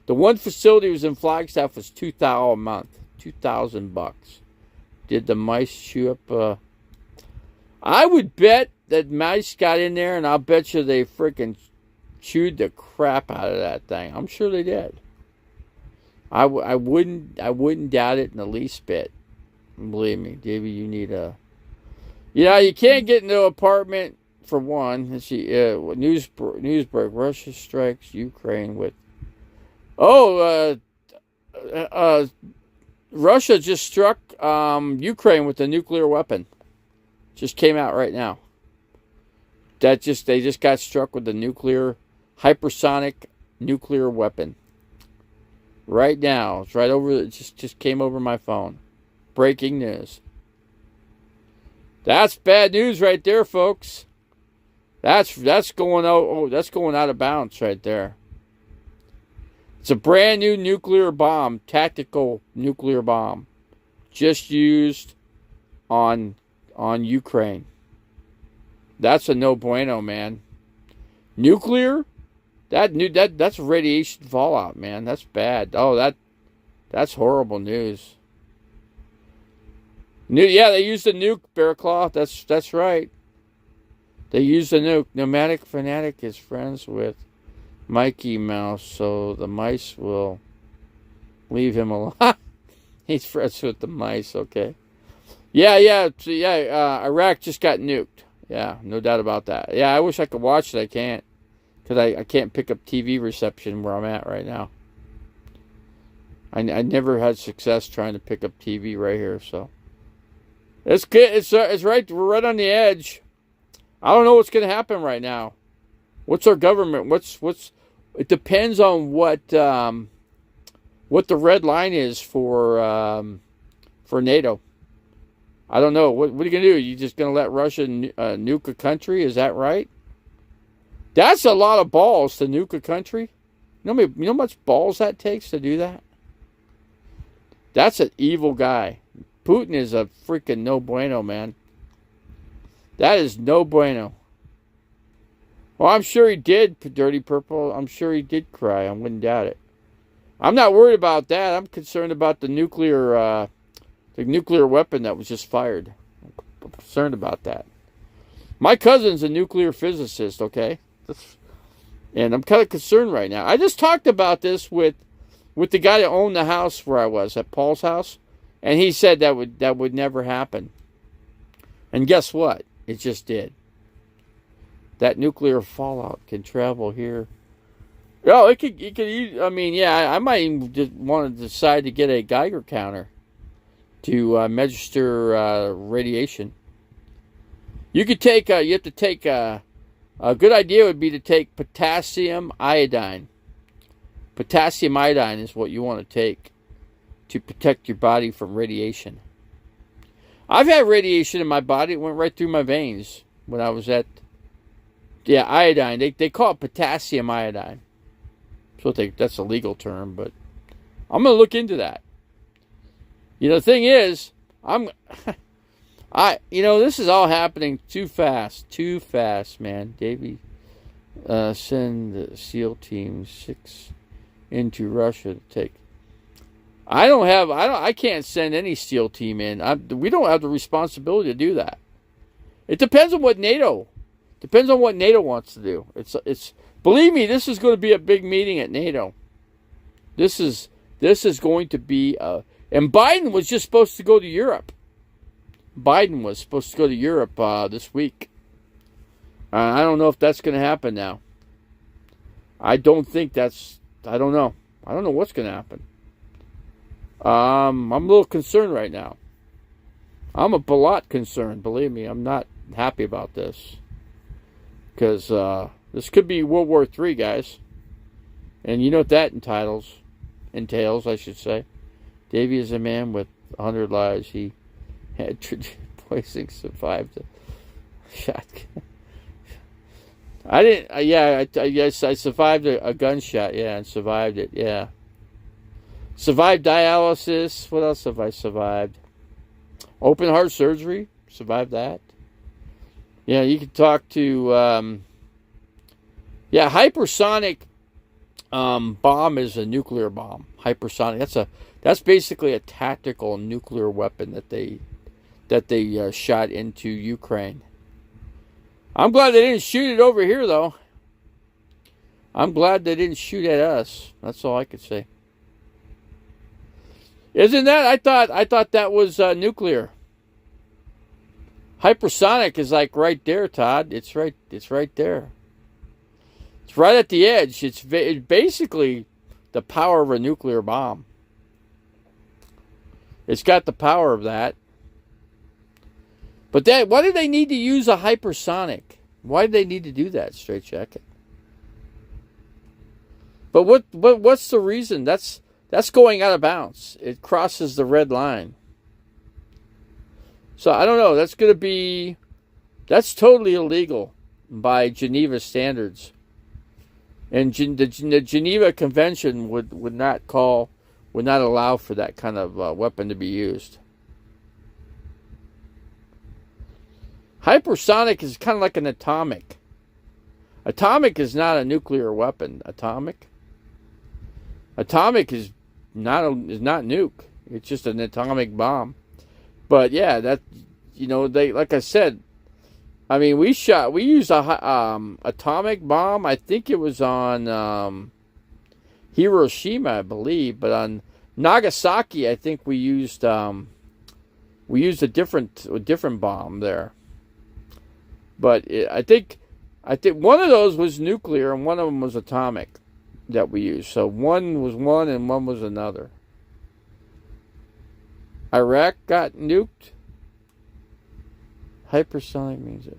The one facility was in Flagstaff was $2,000 a month, $2,000. Did the mice chew up? I would bet that mice got in there, and I'll bet you they freaking chewed the crap out of that thing. I'm sure they did. I wouldn't doubt it in the least bit. Believe me, Davey, you need a. You can't get into an apartment for one. Let's see, Newsbreak: Russia strikes Ukraine with. Russia just struck Ukraine with a nuclear weapon. Just came out right now. They just got struck with a hypersonic nuclear weapon. Right now, it's right over. It just came over my phone. Breaking news. That's bad news right there, folks. That's going out. Oh, that's going out of bounds right there. It's a brand new nuclear bomb, tactical nuclear bomb, just used on Ukraine. That's a no bueno, man. Nuclear, that's radiation fallout, man. That's bad. Oh, that's horrible news. Yeah, they used a nuke, Bear Claw. That's right. They used a nuke. Nomadic Fanatic is friends with Mikey Mouse, so the mice will leave him alone. He's friends with the mice, okay. Yeah. Iraq just got nuked. Yeah, no doubt about that. Yeah, I wish I could watch it. I can't. Because I can't pick up TV reception where I'm at right now. I never had success trying to pick up TV right here, so. It's good. It's right. We're right on the edge. I don't know what's going to happen right now. What's our government? It depends on what the red line is for NATO. I don't know. What are you going to do? You just going to let Russia nuke a country? Is that right? That's a lot of balls to nuke a country. You know how much balls that takes to do that? That's an evil guy. Putin is a freaking no bueno, man. That is no bueno. Well, I'm sure he did, Dirty Purple. I'm sure he did cry. I wouldn't doubt it. I'm not worried about that. I'm concerned about the nuclear weapon that was just fired. I'm concerned about that. My cousin's a nuclear physicist, okay? And I'm kind of concerned right now. I just talked about this with the guy that owned the house where I was, at Paul's house. And he said that would never happen. And guess what? It just did. That nuclear fallout can travel here. Oh, it could. I mean, yeah. I might even just want to decide to get a Geiger counter to measure radiation. You could take. You have to take. A good idea would be to take potassium iodine. Potassium iodine is what you want to take to protect your body from radiation. I've had radiation in my body. It went right through my veins when I was at, iodine. They call it potassium iodine. That's a legal term, but I'm going to look into that. The thing is, I'm this is all happening too fast, man. Davey, send the SEAL Team 6 into Russia to take. I can't send any SEAL team in. We don't have the responsibility to do that. It depends on what NATO wants to do. Believe me, this is going to be a big meeting at NATO. This is going to be and Biden was just supposed to go to Europe. Biden was supposed to go to Europe this week. I don't know if that's going to happen now. I don't know. I don't know what's going to happen. I'm a little concerned right now. I'm a lot concerned. Believe me, I'm not happy about this. Because this could be World War III, guys. And you know what that entails, I should say. Davey is a man with 100 lives. He had poisoning, survived a shotgun. I didn't. Yes, I survived a gunshot. Yeah, and survived it. Yeah. Survived dialysis. What else have I survived? Open heart surgery. Survived that. Yeah, you could talk to. Hypersonic bomb is a nuclear bomb. Hypersonic. That's basically a tactical nuclear weapon that they shot into Ukraine. I'm glad they didn't shoot it over here, though. I'm glad they didn't shoot at us. That's all I could say. Isn't that? I thought that was nuclear. Hypersonic is like right there, Todd. It's right there. It's right at the edge. It's basically the power of a nuclear bomb. It's got the power of that. But why do they need to use a hypersonic? Why do they need to do that, Straight Jacket? But what's the reason? That's going out of bounds. It crosses the red line. So I don't know. That's totally illegal by Geneva standards. And the Geneva Convention would not allow for that kind of weapon to be used. Hypersonic is kind of like an atomic. Atomic is not a nuclear weapon. Atomic is not nuke. It's just an atomic bomb. But yeah, they like I said. I mean, we used a atomic bomb. I think it was on Hiroshima, I believe, but on Nagasaki, I think we used a different bomb there. But I think one of those was nuclear and one of them was atomic that we used. So one was one and one was another. Iraq got nuked. Hypersonic means it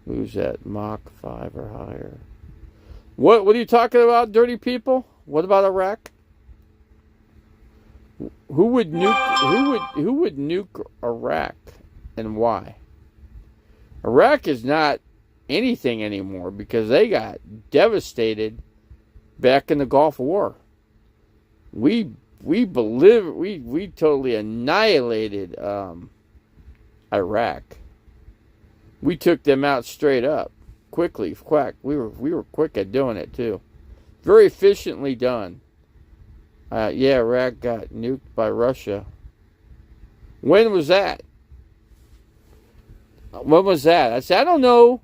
moves at Mach 5 or higher. What are you talking about, dirty people? What about Iraq? Who would nuke Iraq and why? Iraq is not anything anymore because they got devastated back in the Gulf War. We totally annihilated Iraq. We took them out straight up, quickly, quack. We were quick at doing it too, very efficiently done. Iraq got nuked by Russia. When was that? When was that? I don't know.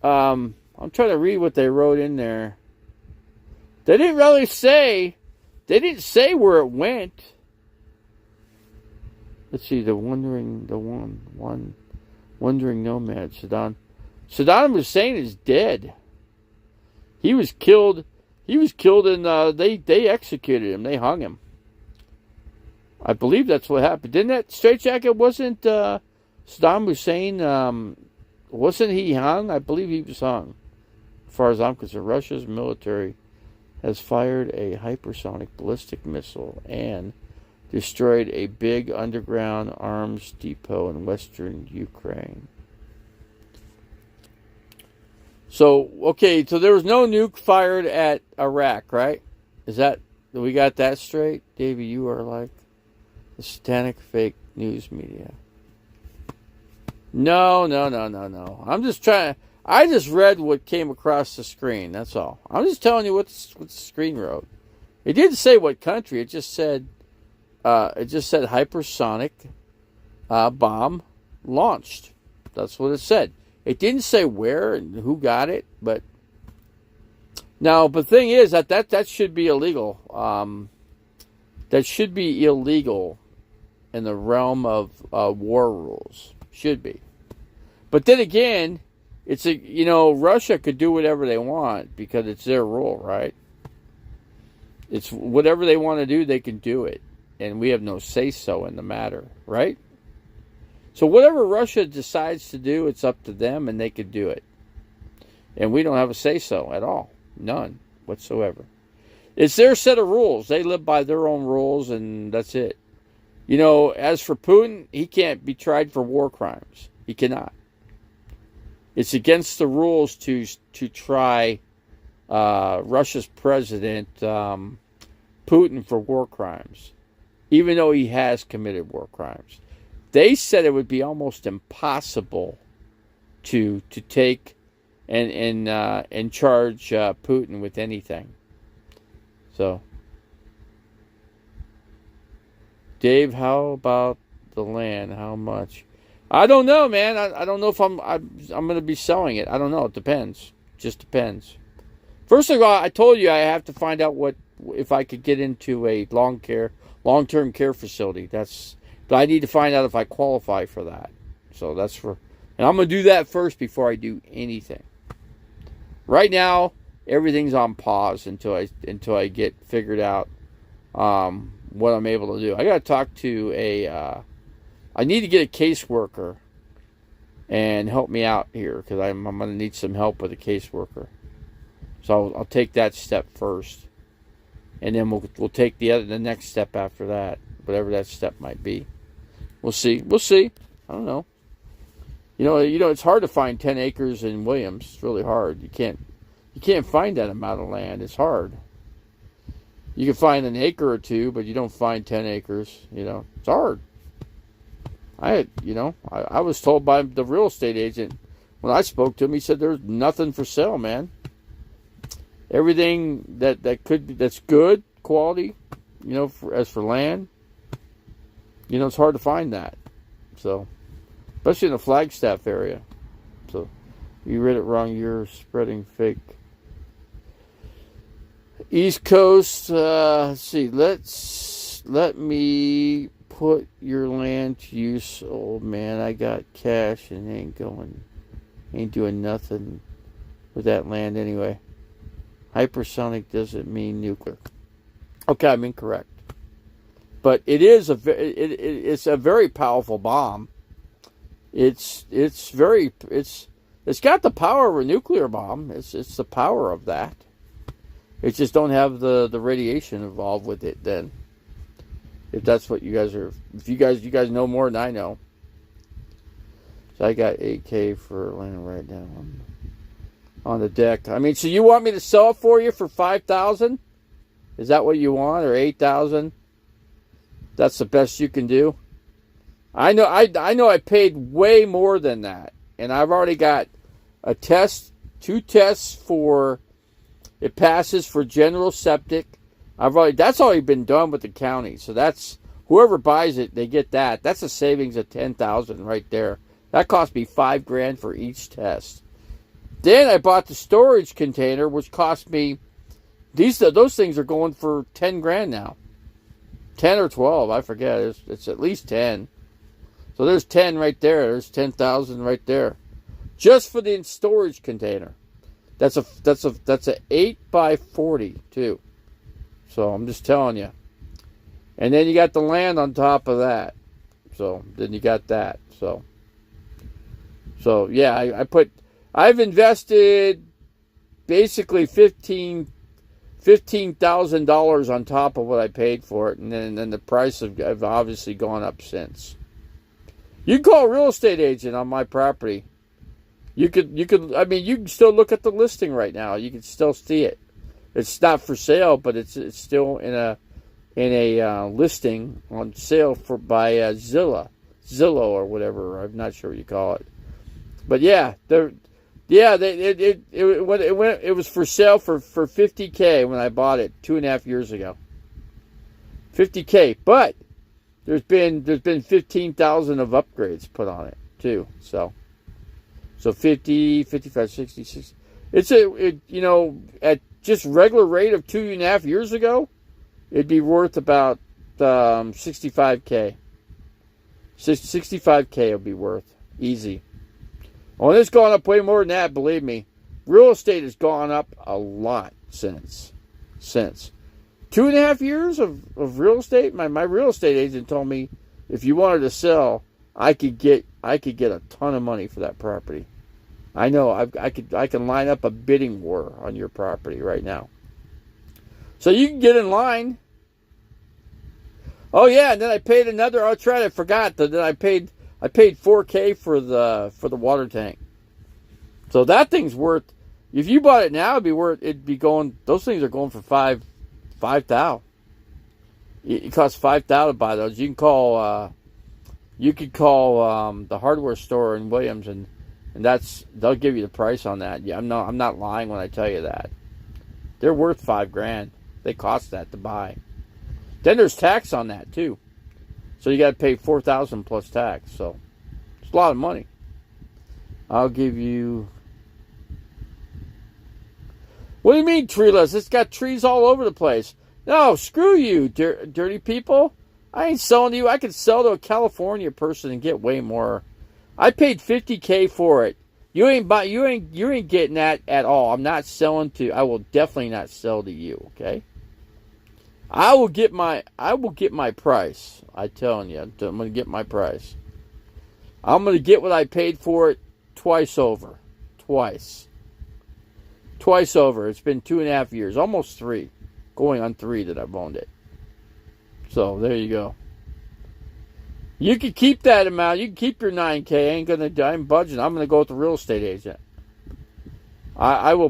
I'm trying to read what they wrote in there. They didn't really say. They didn't say where it went. Let's see. The wandering nomad. Saddam Hussein is dead. He was killed. He was killed, and they executed him. They hung him. I believe that's what happened. Didn't that straitjacket? Wasn't Saddam Hussein? Wasn't he hung? I believe he was hung. As far as I'm concerned, Russia's military has fired a hypersonic ballistic missile and destroyed a big underground arms depot in western Ukraine. So there was no nuke fired at Iraq, right? We got that straight? Davey, you are like The satanic fake news media. No. I'm just trying. I just read what came across the screen. That's all. I'm just telling you what the screen wrote. It didn't say what country. It just said hypersonic bomb launched. That's what it said. It didn't say where and who got it, but now the thing is that should be illegal. That should be illegal in the realm of war rules. Should be. But then again, Russia could do whatever they want because it's their rule, right? It's whatever they want to do, they can do it. And we have no say-so in the matter, right? So whatever Russia decides to do, it's up to them and they could do it. And we don't have a say-so at all. None whatsoever. It's their set of rules. They live by their own rules and that's it. As for Putin, he can't be tried for war crimes. He cannot. It's against the rules to try Russia's president, Putin, for war crimes, even though he has committed war crimes. They said it would be almost impossible to take and charge Putin with anything. So, Dave, how about the land? How much? I don't know, man. I don't know if I'm going to be selling it. I don't know. It depends. Just depends. First of all, I told you I have to find out if I could get into a long-term care facility. But I need to find out if I qualify for that. So and I'm going to do that first before I do anything. Right now, everything's on pause until I get figured out what I'm able to do. I got to talk to I need to get a caseworker and help me out here because I'm going to need some help with a caseworker. So I'll take that step first, and then we'll take the next step after that, whatever that step might be. We'll see. I don't know. It's hard to find 10 acres in Williams. It's really hard. You can't find that amount of land. It's hard. You can find an acre or two, but you don't find 10 acres. It's hard. I was told by the real estate agent when I spoke to him, he said there's nothing for sale, man. Everything that's good quality, as for land, it's hard to find that. So, especially in the Flagstaff area. So, you read it wrong. You're spreading fake. East Coast. Let's see. Let me put your land to use, old man. I got cash and ain't doing nothing with that land anyway. Hypersonic doesn't mean nuclear. Okay, I'm incorrect. But it is it's a very powerful bomb. It's got the power of a nuclear bomb. It's the power of that. It just don't have the radiation involved with it then. If that's what you guys are, if you guys know more than I know. So I got 8K for land right now on the deck. I mean, so you want me to sell it for you for 5,000? Is that what you want, or 8,000? That's the best you can do. I know I paid way more than that, and I've already got two tests for it passes for general septic. That's already been done with the county. So that's whoever buys it, they get that. That's a savings of 10,000 right there. That cost me $5,000 for each test. Then I bought the storage container, which cost me those things are going for $10,000 now. 10 or 12, I forget. It's at least 10. So there's 10 right there. There's 10,000 right there, just for the storage container. That's a 8 by 40 too. So I'm just telling you. And then you got the land on top of that. So then you got that. So yeah, I've invested basically $15,000 on top of what I paid for it, and then the price have obviously gone up since. You can call a real estate agent on my property. You can still look at the listing right now. You can still see it. It's not for sale, but it's still in in a listing on sale by Zillow or whatever. I'm not sure what you call it. But yeah, it was for sale for $50K when I bought it 2.5 years ago. $50K, but there's been 15,000 of upgrades put on it too. So 50, 55, 60, 60. At just regular rate of 2.5 years ago, it'd be worth about 65K. 65K it'll be worth easy. Oh, it's gone up way more than that, believe me. Real estate has gone up a lot since. 2.5 years of real estate. My real estate agent told me if you wanted to sell, I could get a ton of money for that property. I know I can line up a bidding war on your property right now. So you can get in line. Oh yeah, and then I paid another. I forgot that I paid $4K for the water tank. So that thing's worth. If you bought it now, it'd be going. Those things are going for $5,000. It costs $5,000 to buy those. You could call the hardware store in Williams, and they'll give you the price on that. Yeah, I'm not lying when I tell you that. They're worth $5,000. They cost that to buy. Then there's tax on that too. So you got to pay $4,000 plus tax. So it's a lot of money. I'll give you. What do you mean treeless? It's got trees all over the place. No, screw you, dirty people. I ain't selling to you. I could sell to a California person and get way more. I paid $50K for it. You ain't getting that at all. I'm not selling to. I will definitely not sell to you. Okay. I will get my price. I'm telling you, I'm going to get my price. I'm going to get what I paid for it twice over. Twice over. It's been 2.5 years, almost 3, going on 3 that I've owned it. So there you go. You can keep that amount. You can keep your $9K. I'm budging. I'm going to go with the real estate agent. I will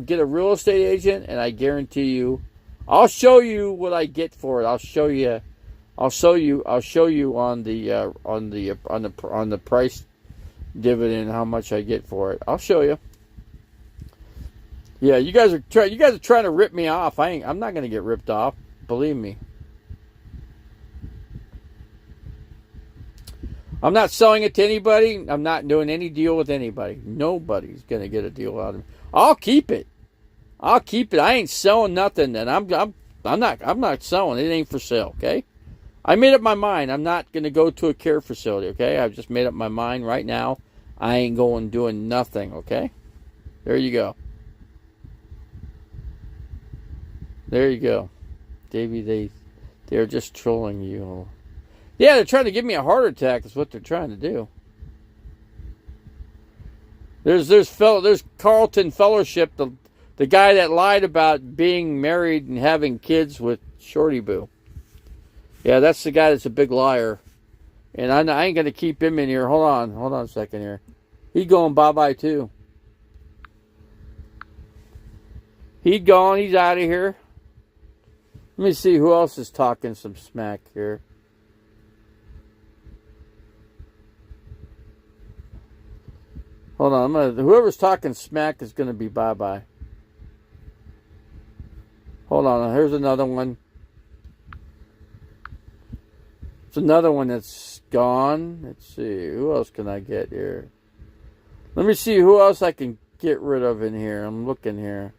get a real estate agent, and I guarantee you, I'll show you what I get for it. I'll show you on the price dividend how much I get for it. I'll show you. Yeah, you guys are trying to rip me off. I'm not going to get ripped off. Believe me. I'm not selling it to anybody. I'm not doing any deal with anybody. Nobody's going to get a deal out of me. I'll keep it. I ain't selling nothing, and I'm not selling. It ain't for sale, okay? I made up my mind. I'm not going to go to a care facility, okay? I've just made up my mind right now. I ain't going doing nothing, okay? There you go. There you go. Davey, they're just trolling you. Yeah, they're trying to give me a heart attack is what they're trying to do. There's Carlton Fellowship, the guy that lied about being married and having kids with Shorty Boo. Yeah, that's the guy that's a big liar. And I ain't going to keep him in here. Hold on a second here. He going bye-bye too. He gone. He's out of here. Let me see who else is talking some smack here. Hold on. Whoever's talking smack is going to be bye-bye. Hold on. Here's another one. It's another one that's gone. Let's see. Who else can I get here? Let me see who else I can get rid of in here. I'm looking here.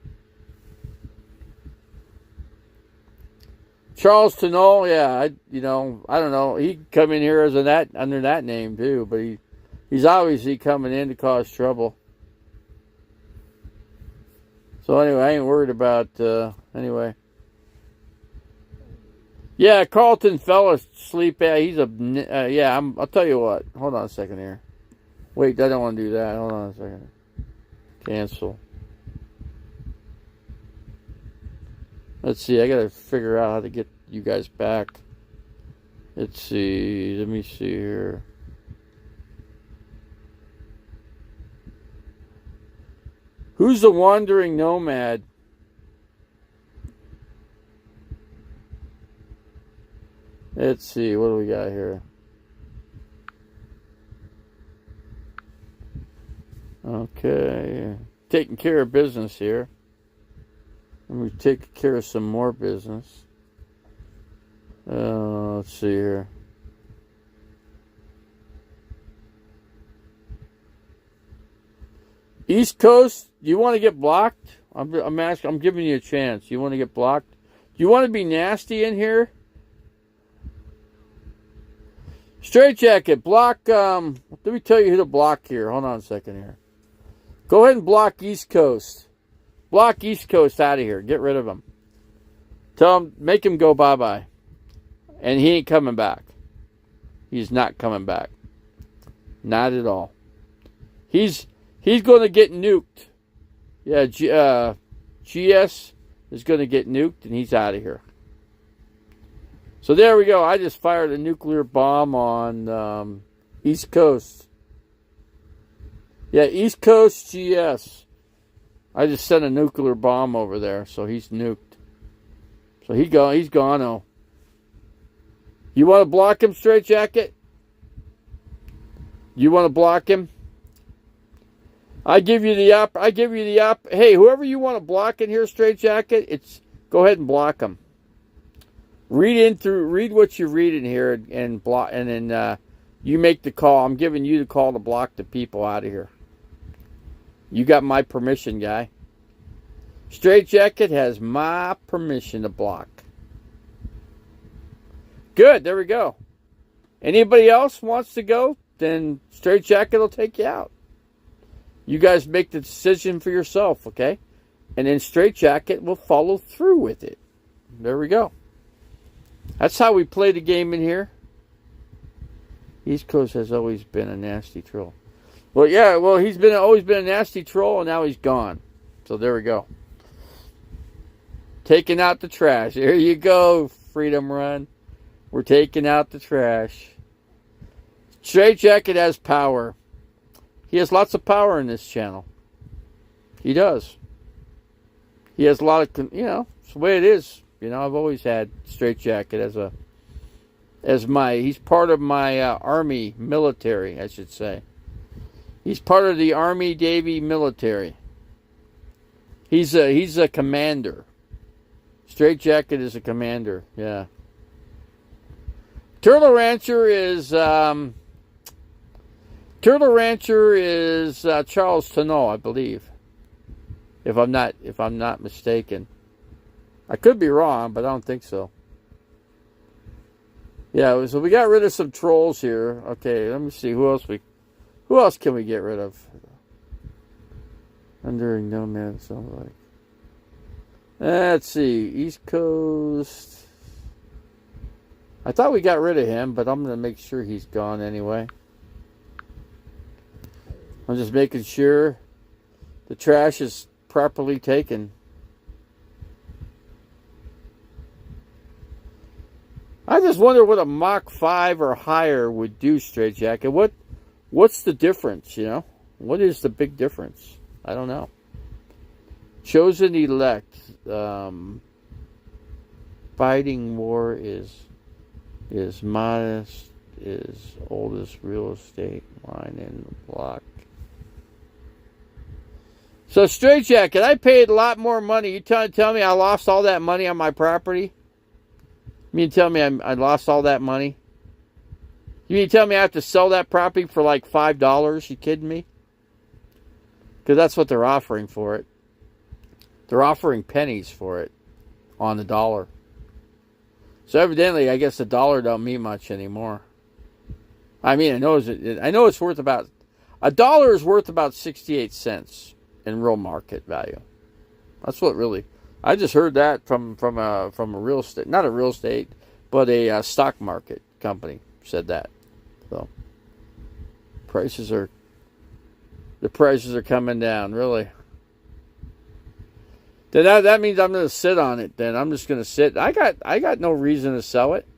Charles Tenol, yeah, I don't know. He could come in here under that name too, but he's obviously coming in to cause trouble. So anyway, I ain't worried about anyway. Yeah, Carlton fella sleep. He's I'll tell you what. Hold on a second here. Wait, I don't want to do that. Hold on a second. Cancel. Let's see. I gotta figure out how to get you guys back. Let's see. Let me see here. Who's the wandering nomad? Let's see, what do we got here? Okay, taking care of business here. And we've taken care of some more business. Let's see here. East Coast, do you want to get blocked? I'm asking. I'm giving you a chance. You want to get blocked? Do you want to be nasty in here? Straight Jacket, block. Let me tell you who to block here. Hold on a second here. Go ahead and block East Coast. Block East Coast out of here. Get rid of him. Tell him, make him go bye-bye. And he ain't coming back. He's not coming back. Not at all. He's going to get nuked. Yeah, GS is going to get nuked, and he's out of here. So there we go. I just fired a nuclear bomb on East Coast. Yeah, East Coast GS. I just sent a nuclear bomb over there, so he's nuked. So he's gone. Oh, you want to block him, Straight Jacket? You want to block him? I give you the up. Hey, whoever you want to block in here, Straight Jacket, go ahead and block him. Read what you read in here and block, and then you make the call. I'm giving you the call to block the people out of here. You got my permission, guy. Straight Jacket has my permission to block. Good, there we go. Anybody else wants to go, then Straight Jacket will take you out. You guys make the decision for yourself, okay? And then Straight Jacket will follow through with it. There we go. That's how we play the game in here. East Coast has always been a nasty troll. Well, yeah, he's always been a nasty troll, and now he's gone. So there we go. Taking out the trash. There you go, Freedom Run. We're taking out the trash. Straight Jacket has power. He has lots of power in this channel. He does. He has a lot of, it's the way it is. I've always had Straight Jacket he's part of my Army military, I should say. He's part of the Army Navy military. He's a commander. Straight Jacket is a commander, yeah. Turtle Rancher is Charles Tano, I believe. If I'm not mistaken. I could be wrong, but I don't think so. Yeah, so we got rid of some trolls here. Okay, let me see who else can we get rid of? Enduring Nomad, something like. Let's see, East Coast. I thought we got rid of him, but I'm going to make sure he's gone anyway. I'm just making sure the trash is properly taken. I just wonder what a Mach 5 or higher would do, Straight Jacket. What's the difference, What is the big difference? I don't know. Chosen Elect. Fighting War is modest, is oldest real estate line in the block. So, Straight Jacket, I paid a lot more money. You tell me I lost all that money on my property? You mean tell me I lost all that money? You mean tell me I have to sell that property for like $5? You kidding me? Because that's what they're offering for it. They're offering pennies for it on the dollar. So evidently, I guess the dollar don't mean much anymore. I mean, I know it's worth about $1 is worth about 68 cents in real market value. That's what really. I just heard that from a real estate, not a real estate, but a stock market company said that. So the prices are coming down, really. Then that means I'm going to sit on it. Then I'm just going to sit. I got no reason to sell it.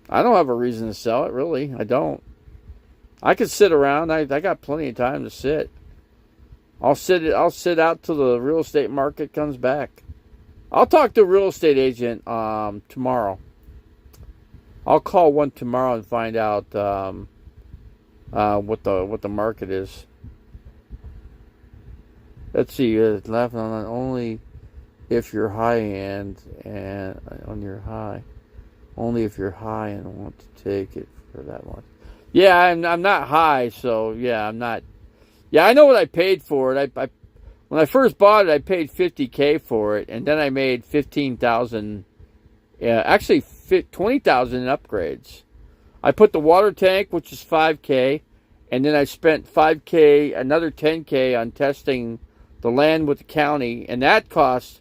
I don't have a reason to sell it, really. I don't. I could sit around. I got plenty of time to sit. I'll sit out till the real estate market comes back. I'll talk to a real estate agent tomorrow. I'll call one tomorrow and find out what the market is. Let's see. Laughing on only if you're high end and on your high. Only if you're high and want to take it for that much. Yeah, I'm not high, so yeah, I'm not. Yeah, I know what I paid for it. I when I first bought it, I paid $50K for it, and then I made 15,000. Yeah, actually 20,000 in upgrades. I put the water tank, which is $5K, and then I spent $5K, another $10K on testing the land with the county, and that cost.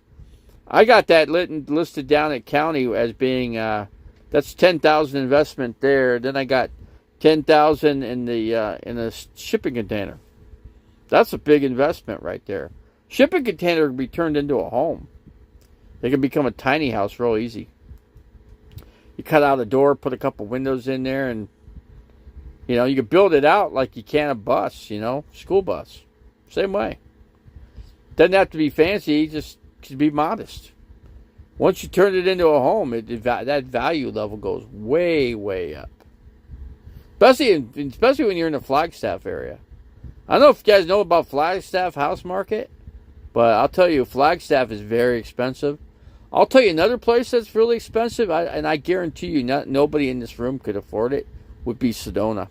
I got that listed down at county as being. That's 10,000 investment there. Then I got 10,000 in the shipping container. That's a big investment right there. Shipping container can be turned into a home. They can become a tiny house real easy. You cut out a door, put a couple windows in there, and you can build it out like you can a bus. School bus, same way. Doesn't have to be fancy. Just be modest. Once you turn it into a home, that value level goes way, way up. Especially when you're in the Flagstaff area. I don't know if you guys know about Flagstaff house market, but I'll tell you, Flagstaff is very expensive. I'll tell you another place that's really expensive, and I guarantee you nobody in this room could afford it, would be Sedona.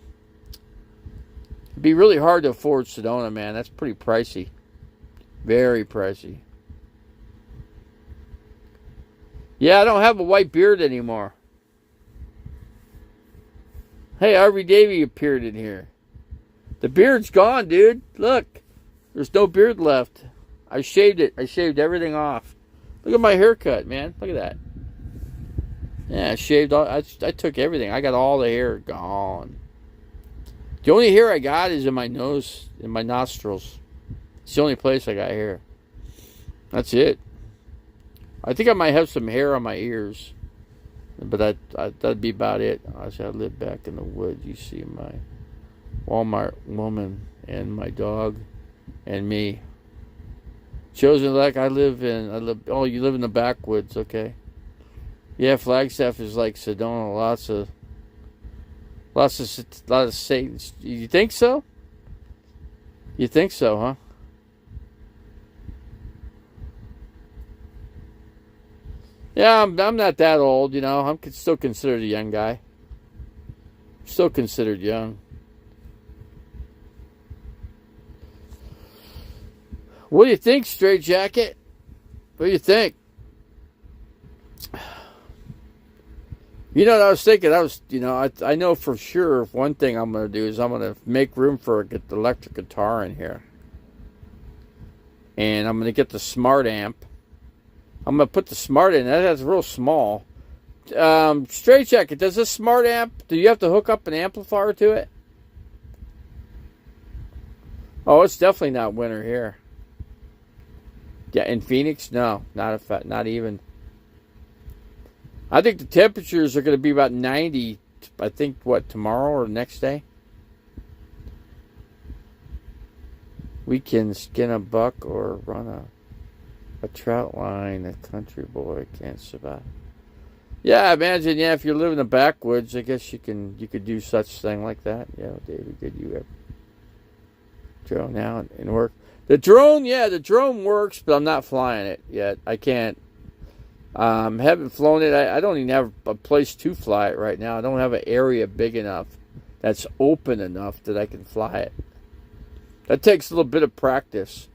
It'd be really hard to afford Sedona, man. That's pretty pricey. Very pricey. Yeah, I don't have a white beard anymore. Hey, RV Davey appeared in here. The beard's gone, dude. Look, there's no beard left. I shaved it. I shaved everything off. Look at my haircut, man. Look at that. Yeah, I shaved all. I took everything. I got all the hair gone. The only hair I got is in my nose, in my nostrils. It's the only place I got hair. That's it. I think I might have some hair on my ears, but that'd be about it. I said I live back in the woods. You see my Walmart woman and my dog and me. Chosen like I live. Oh, you live in the backwoods, okay? Yeah, Flagstaff is like Sedona. Lots of Satans. You think so? You think so, huh? Yeah, I'm not that old, I'm still considered a young guy. Still considered young. What do you think, Straight Jacket? What do you think? What I was thinking? I know for sure one thing I'm going to do is I'm going to make room for the electric guitar in here. And I'm going to get the smart amp. I'm going to put the smart in. That's real small. Straight Jacket, does this smart amp, do you have to hook up an amplifier to it? Oh, it's definitely not winter here. Yeah, in Phoenix? No, not even. I think the temperatures are going to be about 90, I think, tomorrow or next day? We can skin a buck or run a trout line. A country boy can't survive. Yeah, I imagine. Yeah, if you live in the backwoods, I guess you could do such thing like that. Yeah, David, did you ever drone out and work? The drone works, but I'm not flying it yet. I can't. Haven't flown it. I don't even have a place to fly it right now. I don't have an area big enough that's open enough that I can fly it. That takes a little bit of practice.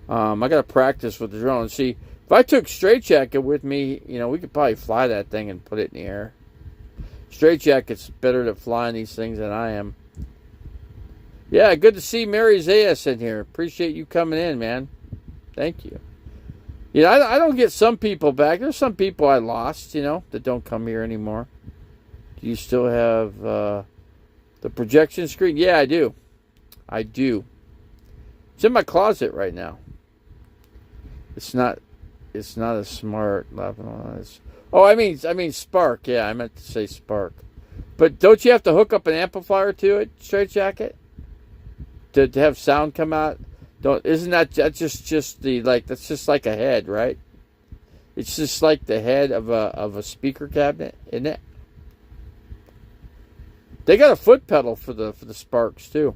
I got to practice with the drone. See, if I took Straight Jacket with me, we could probably fly that thing and put it in the air. Straight Jacket's better at flying these things than I am. Yeah, good to see Mary Zayas in here. Appreciate you coming in, man. Thank you. I don't get some people back. There's some people I lost, that don't come here anymore. Do you still have the projection screen? Yeah, I do. It's in my closet right now. It's not a smart Lebanon. I mean Spark. Yeah, I meant to say Spark. But don't you have to hook up an amplifier to it, Straight Jacket? To have sound come out? Isn't that's just the that's just like a head, right? It's just like the head of a speaker cabinet, isn't it? They got a foot pedal for the Sparks too.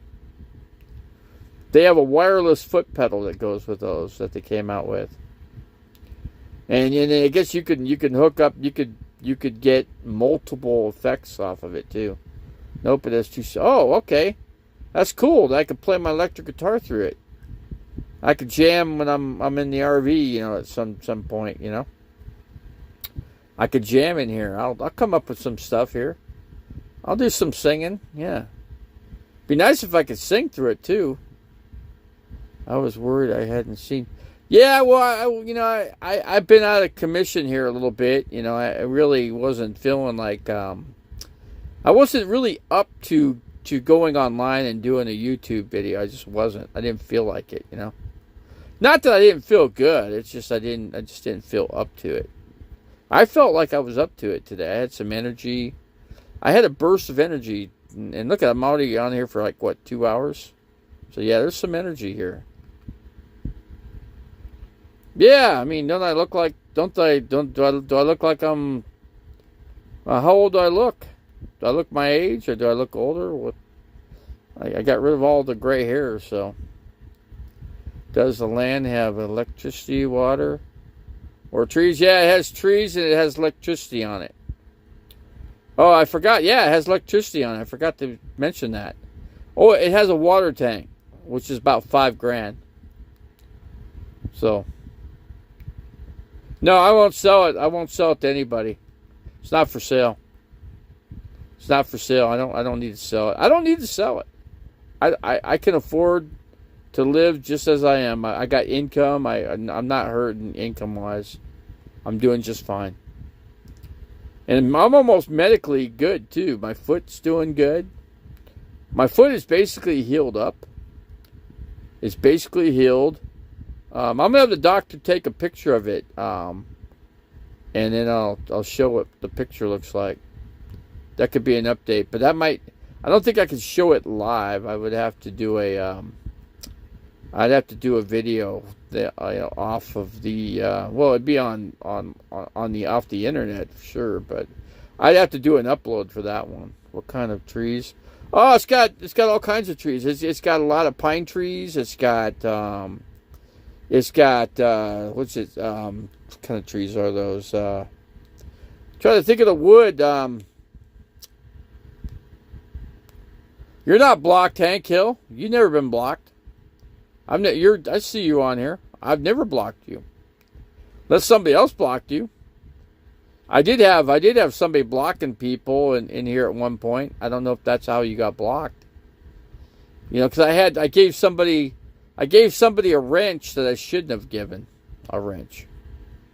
They have a wireless foot pedal that goes with those that they came out with. And I guess you can hook up. You could get multiple effects off of it too. Nope, it has two. Oh, okay, that's cool. I could play my electric guitar through it. I could jam when I'm in the RV, at some point, I could jam in here. I'll come up with some stuff here. I'll do some singing. Yeah, be nice if I could sing through it too. I was worried I hadn't seen. Yeah, well, I've been out of commission here a little bit. I really wasn't feeling like I wasn't really up to going online and doing a YouTube video. I just wasn't. I didn't feel like it. Not that I didn't feel good. It's just I just didn't feel up to it. I felt like I was up to it today. I had some energy. I had a burst of energy, and look, I'm already on here for 2 hours. So yeah, there's some energy here. Yeah, I mean, don't I look like? Do I look like I'm? How old do I look? Do I look my age, or do I look older? What? I got rid of all the gray hair. So, does the land have electricity, water, or trees? Yeah, it has trees and it has electricity on it. Oh, I forgot. Yeah, it has electricity on it. I forgot to mention that. Oh, it has a water tank, which is about $5,000. So. No, I won't sell it. I won't sell it to anybody. It's not for sale. It's not for sale. I don't need to sell it. I don't need to sell it. I can afford to live just as I am. I got income. I'm not hurting income wise. I'm doing just fine. And I'm almost medically good too. My foot's doing good. My foot is basically healed up. It's basically healed. I'm gonna have the doctor take a picture of it, and then I'll show what the picture looks like. That could be an update, but that might. I don't think I could show it live. I would have to do I'd have to do a video that off of the. Well, it'd be on the off the internet for sure, but I'd have to do an upload for that one. What kind of trees? Oh, it's got all kinds of trees. It's got a lot of pine trees. It's got what's it? What kind of trees are those? Trying to think of the wood. You're not blocked, Hank Hill. You've never been blocked. I see you on here. I've never blocked you. Unless somebody else blocked you. I did have somebody blocking people in here at one point. I don't know if that's how you got blocked. Because I gave somebody a wrench that I shouldn't have given a wrench.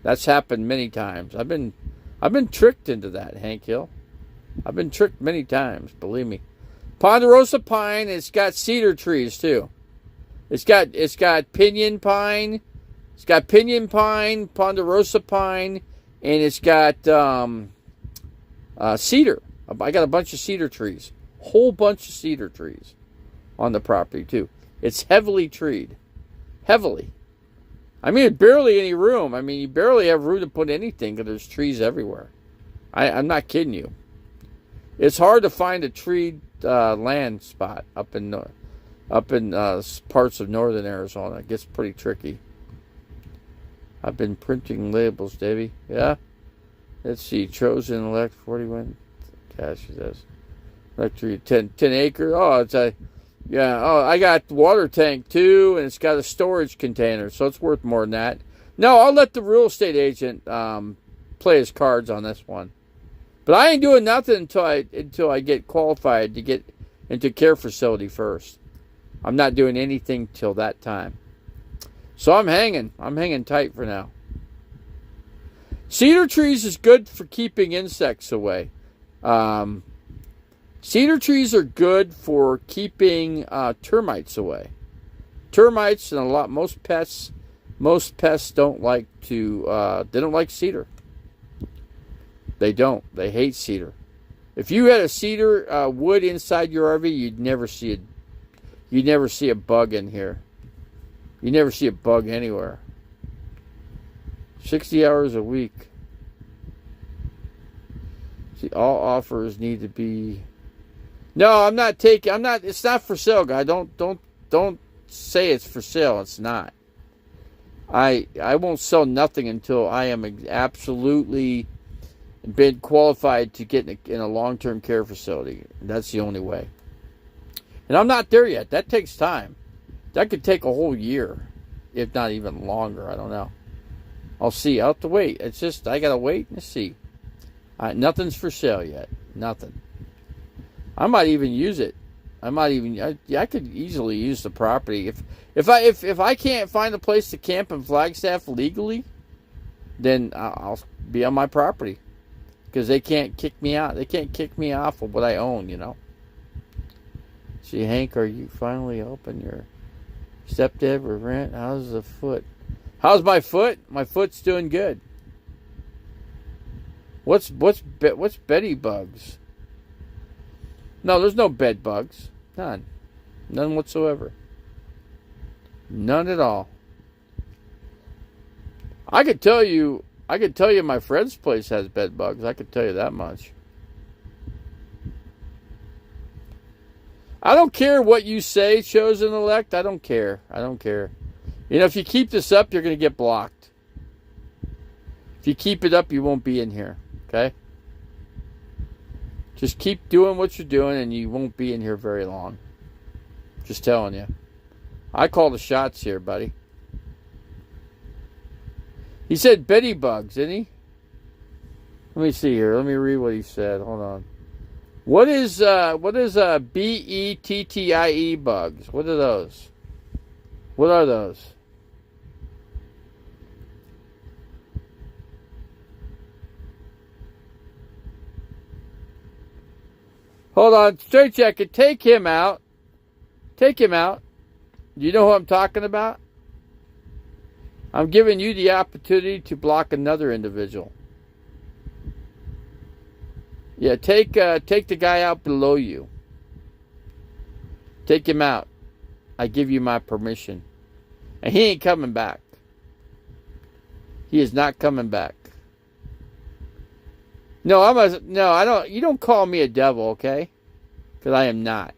That's happened many times. I've been tricked into that, Hank Hill. I've been tricked many times, believe me. Ponderosa pine, it's got cedar trees too. It's got pinyon pine. It's got pinyon pine, ponderosa pine, and it's got cedar. I got a bunch of cedar trees. Whole bunch of cedar trees on the property too. It's heavily treed. Heavily. I mean, barely any room. I mean, you barely have room to put anything because there's trees everywhere. I'm not kidding you. It's hard to find a treed land spot up in parts of northern Arizona. It gets pretty tricky. I've been printing labels, Debbie. Yeah? Let's see. Chosen elect 41. Gosh, it says. Electric 10 acres. Oh, it's a... Yeah, oh, I got the water tank too, and it's got a storage container, so it's worth more than that. No, I'll let the real estate agent play his cards on this one. But I ain't doing nothing until I get qualified to get into care facility first. I'm not doing anything till that time. So I'm hanging tight for now. Cedar trees is good for keeping insects away. Cedar trees are good for keeping termites away. Termites and most pests don't like they don't like cedar. They don't. They hate cedar. If you had a cedar wood inside your RV, you'd never see a bug in here. You never see a bug anywhere. 60 hours a week. See, all offers need to be No, I'm not taking. I'm not. It's not for sale, guy. Don't say it's for sale. It's not. I won't sell nothing until I am absolutely been qualified to get in a long-term care facility. That's the only way. And I'm not there yet. That takes time. That could take a whole year, if not even longer. I don't know. I'll see. I'll have to wait. It's just I gotta wait and see. Nothing's for sale yet. Nothing. I might even use it. I could easily use the property if I can't find a place to camp in Flagstaff legally, then I'll be on my property because they can't kick me out. They can't kick me off of what I own. See, Hank, are you finally open your stepdad for rent? How's the foot? How's my foot? My foot's doing good. What's Betty bugs? No, there's no bed bugs. None whatsoever. None at all. I could tell you my friend's place has bed bugs. I could tell you that much. I don't care what you say, chosen elect. I don't care. If you keep this up, you're going to get blocked. If you keep it up, you won't be in here. Okay? Just keep doing what you're doing and you won't be in here very long. Just telling you. I call the shots here, buddy. He said Betty bugs, didn't he? Let me see here. Let me read what he said. Hold on. What is BETTIE bugs? What are those? What are those? Hold on, Straight Jacket, take him out. Take him out. Do you know who I'm talking about? I'm giving you the opportunity to block another individual. Yeah, take the guy out below you. Take him out. I give you my permission. And he ain't coming back. He is not coming back. No, I don't. You don't call me a devil, okay? Because I am not.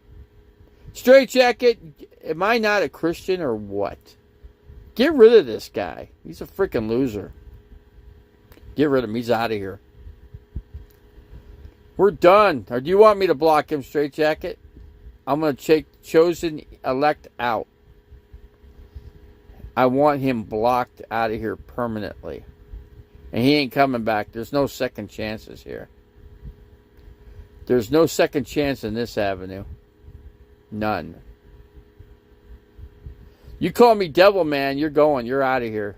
Straight Jacket, am I not a Christian or what? Get rid of this guy. He's a freaking loser. Get rid of him. He's out of here. We're done. Or do you want me to block him, Straight Jacket? I'm going to take chosen elect out. I want him blocked out of here permanently. And he ain't coming back. There's no second chances here. There's no second chance in this avenue. None. You call me devil, man, you're going. You're out of here.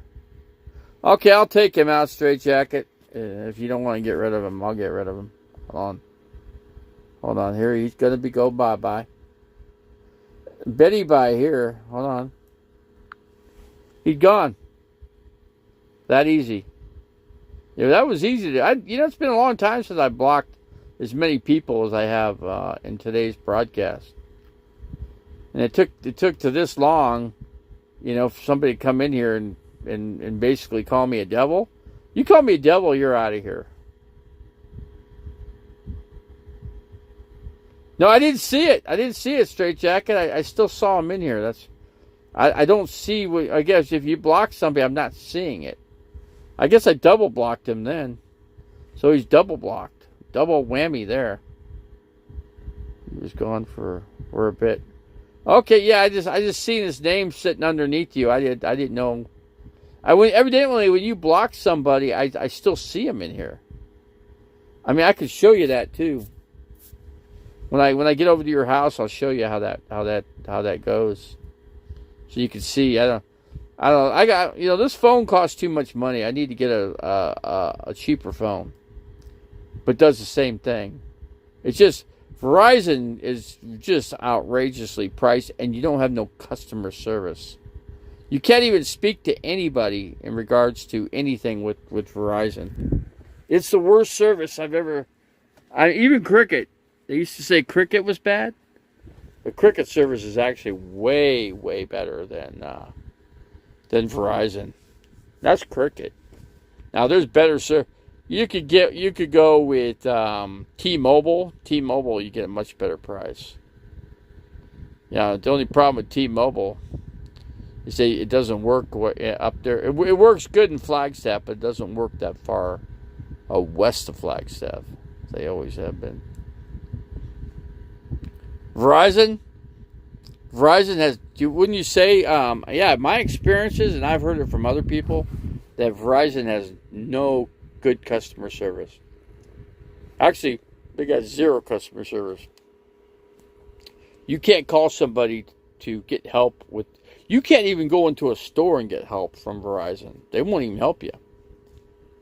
Okay, I'll take him out, Straight Jacket. If you don't want to get rid of him, I'll get rid of him. Hold on. Here, he's going to be go bye-bye. Betty bye here. Hold on. He's gone. That easy. Yeah, that was easy. It's been a long time since I blocked as many people as I have in today's broadcast. And it took to this long, for somebody to come in here and basically call me a devil. You call me a devil, you're out of here. No, I didn't see it. Straight Jacket. I still saw him in here. I don't see. I guess if you block somebody, I'm not seeing it. I guess I double blocked him then. So he's double blocked. Double whammy there. He was gone for a bit. Okay, yeah, I just seen his name sitting underneath you. I didn't know. Evidently when you block somebody, I still see him in here. I mean, I could show you that too. When I get over to your house, I'll show you how that goes. So you can see. I got this phone costs too much money. I need to get a cheaper phone. But does the same thing. It's just Verizon is just outrageously priced, and you don't have no customer service. You can't even speak to anybody in regards to anything with Verizon. It's the worst service I've ever. Even Cricket. They used to say Cricket was bad. The Cricket service is actually way, way better than Verizon. That's Cricket. Now there's better You could go with T-Mobile. T-Mobile, you get a much better price. Yeah, the only problem with T-Mobile is it doesn't work up there. It works good in Flagstaff, but it doesn't work that far west of Flagstaff. They always have been. Verizon has. Wouldn't you say? Yeah, my experiences, and I've heard it from other people, that Verizon has no good customer service. Actually, they got zero customer service. You can't call somebody to get help with. You can't even go into a store and get help from Verizon. They won't even help you.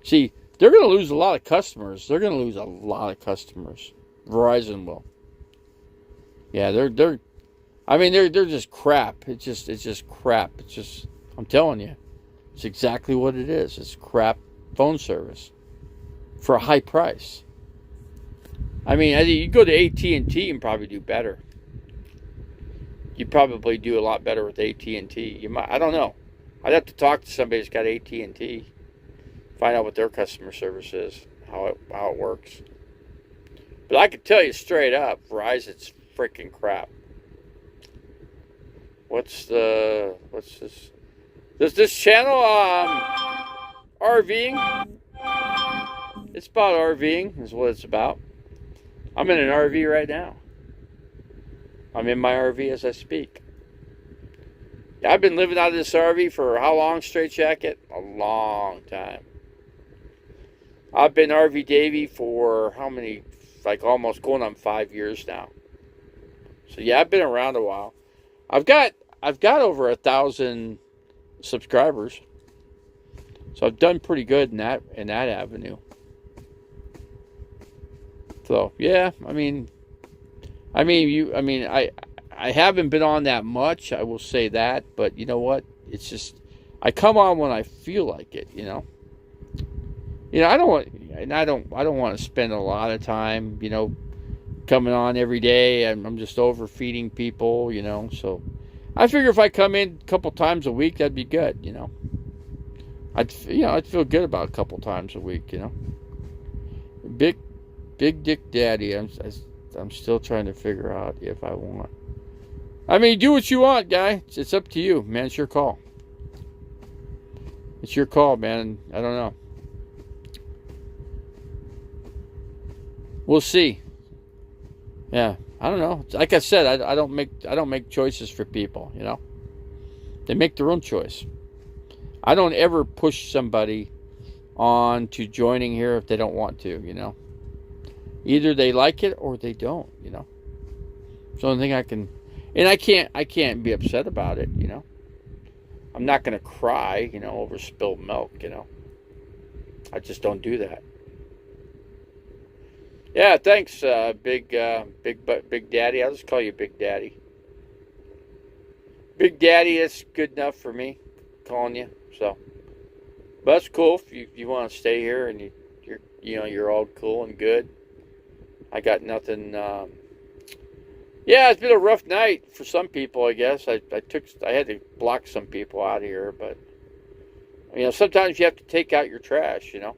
See, they're going to lose a lot of customers. They're going to lose a lot of customers. Verizon will. Yeah, they're. I mean, they're just crap. It's just crap. It's just. I'm telling you, it's exactly what it is. It's crap phone service for a high price. I mean, you go to AT&T and probably do better. You probably do a lot better with AT&T. You might. I don't know. I'd have to talk to somebody that's got AT&T. Find out what their customer service is, how it works. But I can tell you straight up, Verizon's freaking crap. What's this? This channel RVing? It's about RVing is what it's about. I'm in an RV right now. I'm in my RV as I speak. Yeah, I've been living out of this RV for how long, Straight Jacket? A long time. I've been RV Davy for how many? Like almost going on 5 years now. So yeah, I've been around a while. I've got over 1,000 subscribers. So I've done pretty good in that avenue. So yeah, I haven't been on that much, I will say that, but you know what? It's just I come on when I feel like it, you know. I don't want to spend a lot of time, coming on every day. I'm just overfeeding people, So I figure if I come in a couple times a week, that'd be good, I'd feel good about a couple times a week, Big Dick Daddy. I'm still trying to figure out if I want. I mean, do what you want, guy. It's up to you, man. It's your call. It's your call, man. I don't know. We'll see. Yeah, I don't know. Like I said, I don't make choices for people. They make their own choice. I don't ever push somebody on to joining here if they don't want to. Either they like it or they don't. It's the only thing I can, and I can't be upset about it. I'm not gonna cry. Over spilled milk. I just don't do that. Yeah, thanks, Big Daddy. I'll just call you Big Daddy. Big Daddy, that's good enough for me, calling you. So, but that's cool if you want to stay here and you're all cool and good. I got nothing. Yeah, it's been a rough night for some people, I guess. I had to block some people out of here, but sometimes you have to take out your trash. You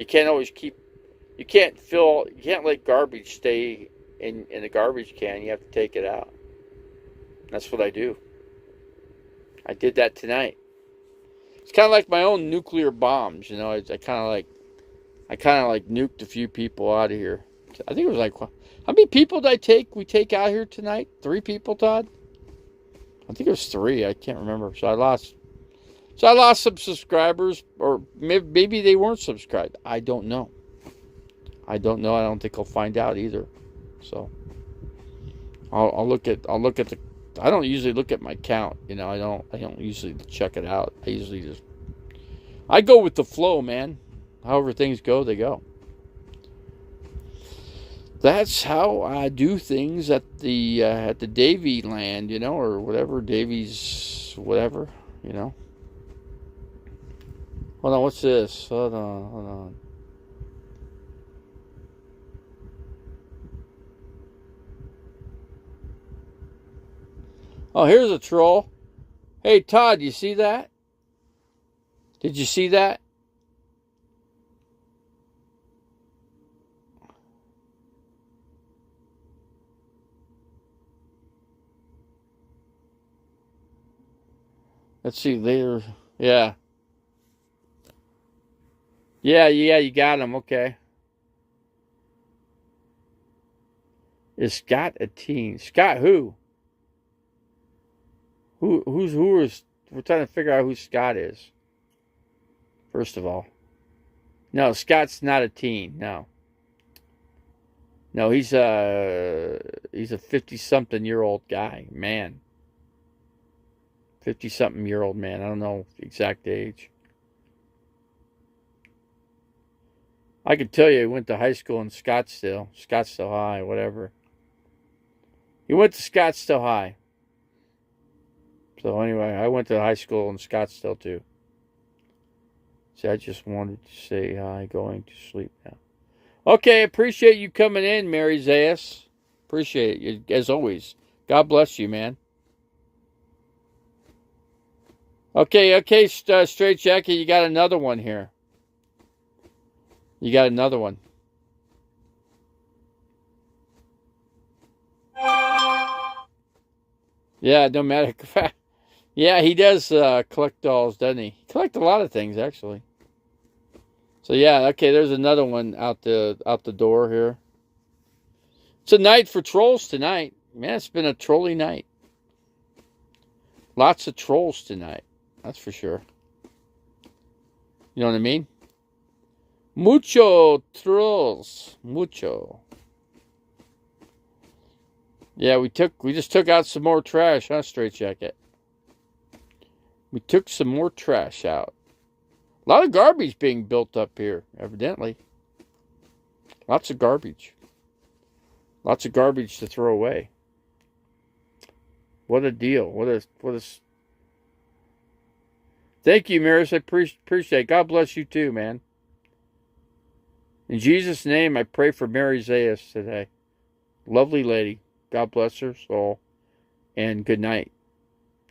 can't always you can't let garbage stay in the garbage can. You have to take it out. That's what I do. I did that tonight. It's kind of like my own nuclear bombs, I kind of like nuked a few people out of here. I think it was like, how many people did we take out here tonight? 3 people, Todd? I think it was 3. I can't remember. So I lost some subscribers, or maybe they weren't subscribed. I don't know. I don't think I'll find out either. So I'll look at the. I don't usually look at my count. I don't usually check it out. I go with the flow, man. However things go, they go. That's how I do things at the Davy land, or whatever, Davy's whatever, Hold on, what's this? Hold on. Oh, here's a troll. Hey, Todd, you see that? Did you see that? Let's see later. Yeah. Yeah, you got him. Okay. Is Scott a teen? Scott who? Who is we're trying to figure out who Scott is, first of all. No, Scott's not a teen. No. No, he's a 50-something-year-old guy, man. 50-something-year-old man. I don't know the exact age. I can tell you he went to high school in Scottsdale. Scottsdale High, whatever. He went to Scottsdale High. So anyway, I went to high school in Scottsdale too. See, I just wanted to say hi, going to sleep now. Okay, appreciate you coming in, Mary Zayas. Appreciate it, as always. God bless you, man. Okay, Straight Jacket, you got another one here. You got another one. Yeah, no matter. Yeah, he does collect dolls, doesn't he? Collect a lot of things, actually. So yeah, okay. There's another one out the door here. It's a night for trolls tonight. Man, it's been a trolly night. Lots of trolls tonight. That's for sure. You know what I mean? Mucho trolls. Mucho. Yeah, we just took out some more trash, huh, Straight Jacket? We took some more trash out. A lot of garbage being built up here, evidently. Lots of garbage. Lots of garbage to throw away. What a deal. What a... Thank you, Maris. I appreciate it. God bless you too, man. In Jesus' name, I pray for Mary Zayas today. Lovely lady. God bless her soul. And good night.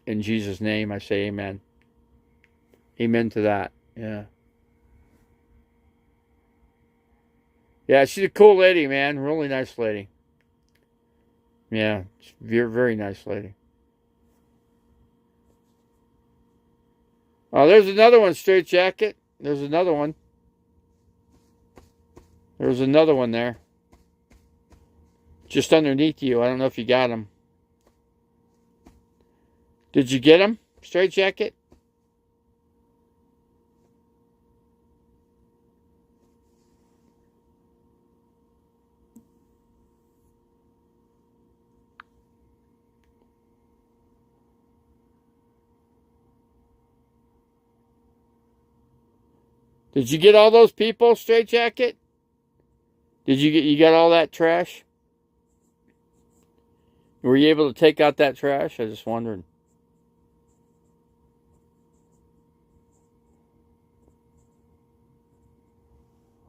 In Jesus' name, I say amen. Amen to that. Yeah. Yeah, she's a cool lady, man. Really nice lady. Yeah, very, very nice lady. Oh, there's another one, Straight Jacket. There's another one. There's another one there. Just underneath you. I don't know if you got him. Did you get him, Straight Jacket? Did you get all those people, Straight Jacket? Did you got all that trash? Were you able to take out that trash? I was just wondering.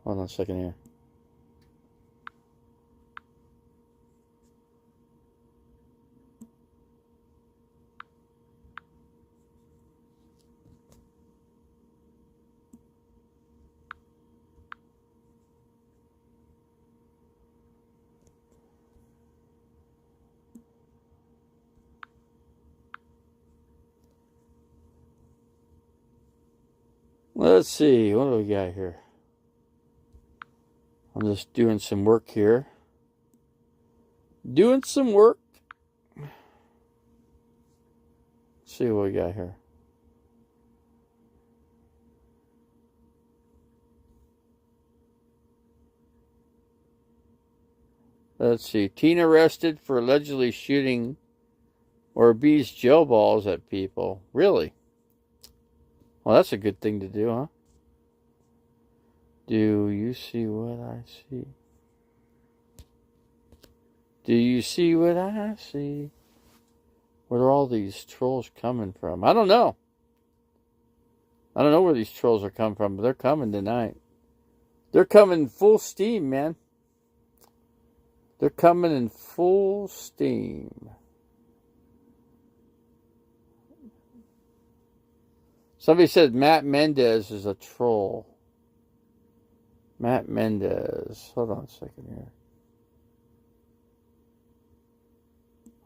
Hold on a second here. Let's see. What do we got here? I'm just doing some work here. Doing some work. Let's see what we got here. Let's see. Teen arrested for allegedly shooting or abused gel balls at people. Really? Well, that's a good thing to do, huh? Do you see what I see? Do you see what I see? Where are all these trolls coming from? I don't know. I don't know where these trolls are coming from, but they're coming tonight. They're coming full steam, man. They're coming in full steam. Somebody said Matt Mendez is a troll. Matt Mendez. Hold on a second here.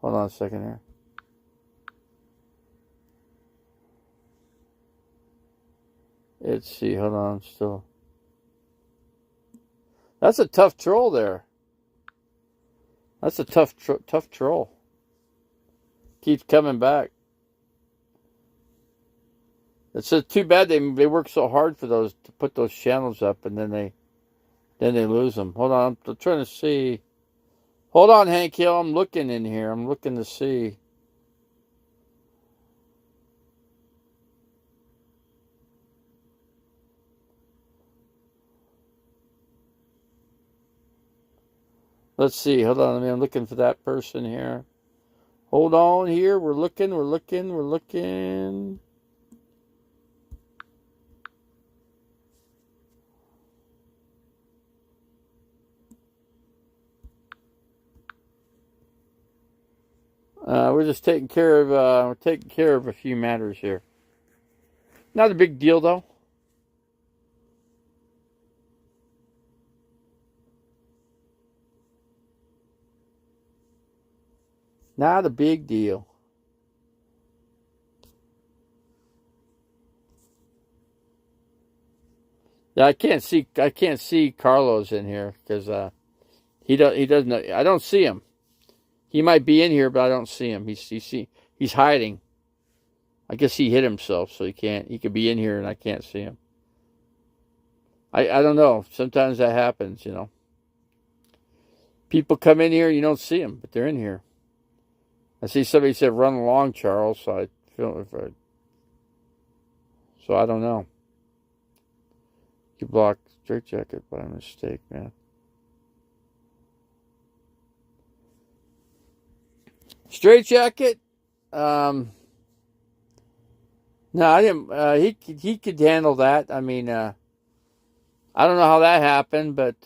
Hold on a second here. Let's see. Hold on. Still. That's a tough troll there. That's a tough troll. Keeps coming back. It's just too bad they work so hard for those to put those channels up, and then they lose them. Hold on. I'm trying to see. Hold on, Hank Hill. I'm looking in here. I'm looking to see. Let's see. Hold on. I'm looking for that person here. Hold on here. We're looking. We're looking. We're looking. We're just taking care of a few matters here. Not a big deal though. Not a big deal. Yeah, I can't see Carlos in here because he doesn't. I don't see him. He might be in here, but I don't see him. He's hiding. I guess he hit himself, so he can't. He could be in here, and I can't see him. I don't know. Sometimes that happens, you know. People come in here, you don't see them, but they're in here. I see somebody said run along, Charles. So I feel so I don't know. You blocked straight jacket by mistake, man. Straight jacket. No, I didn't. He could handle that. I mean, I don't know how that happened, but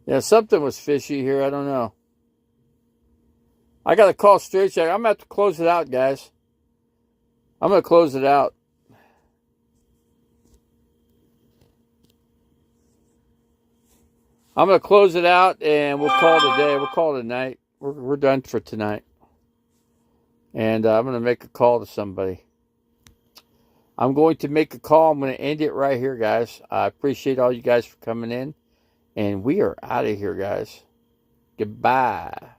yeah, something was fishy here. I don't know. I got to call straight jacket. I'm gonna have to close it out, guys. I'm gonna close it out. I'm gonna close it out, and we'll call it a day. We'll call it a night. We're done for tonight. And I'm gonna make a call to somebody. I'm going to make a call. I'm gonna end it right here, guys. I appreciate all you guys for coming in, and we are out of here, guys. Goodbye.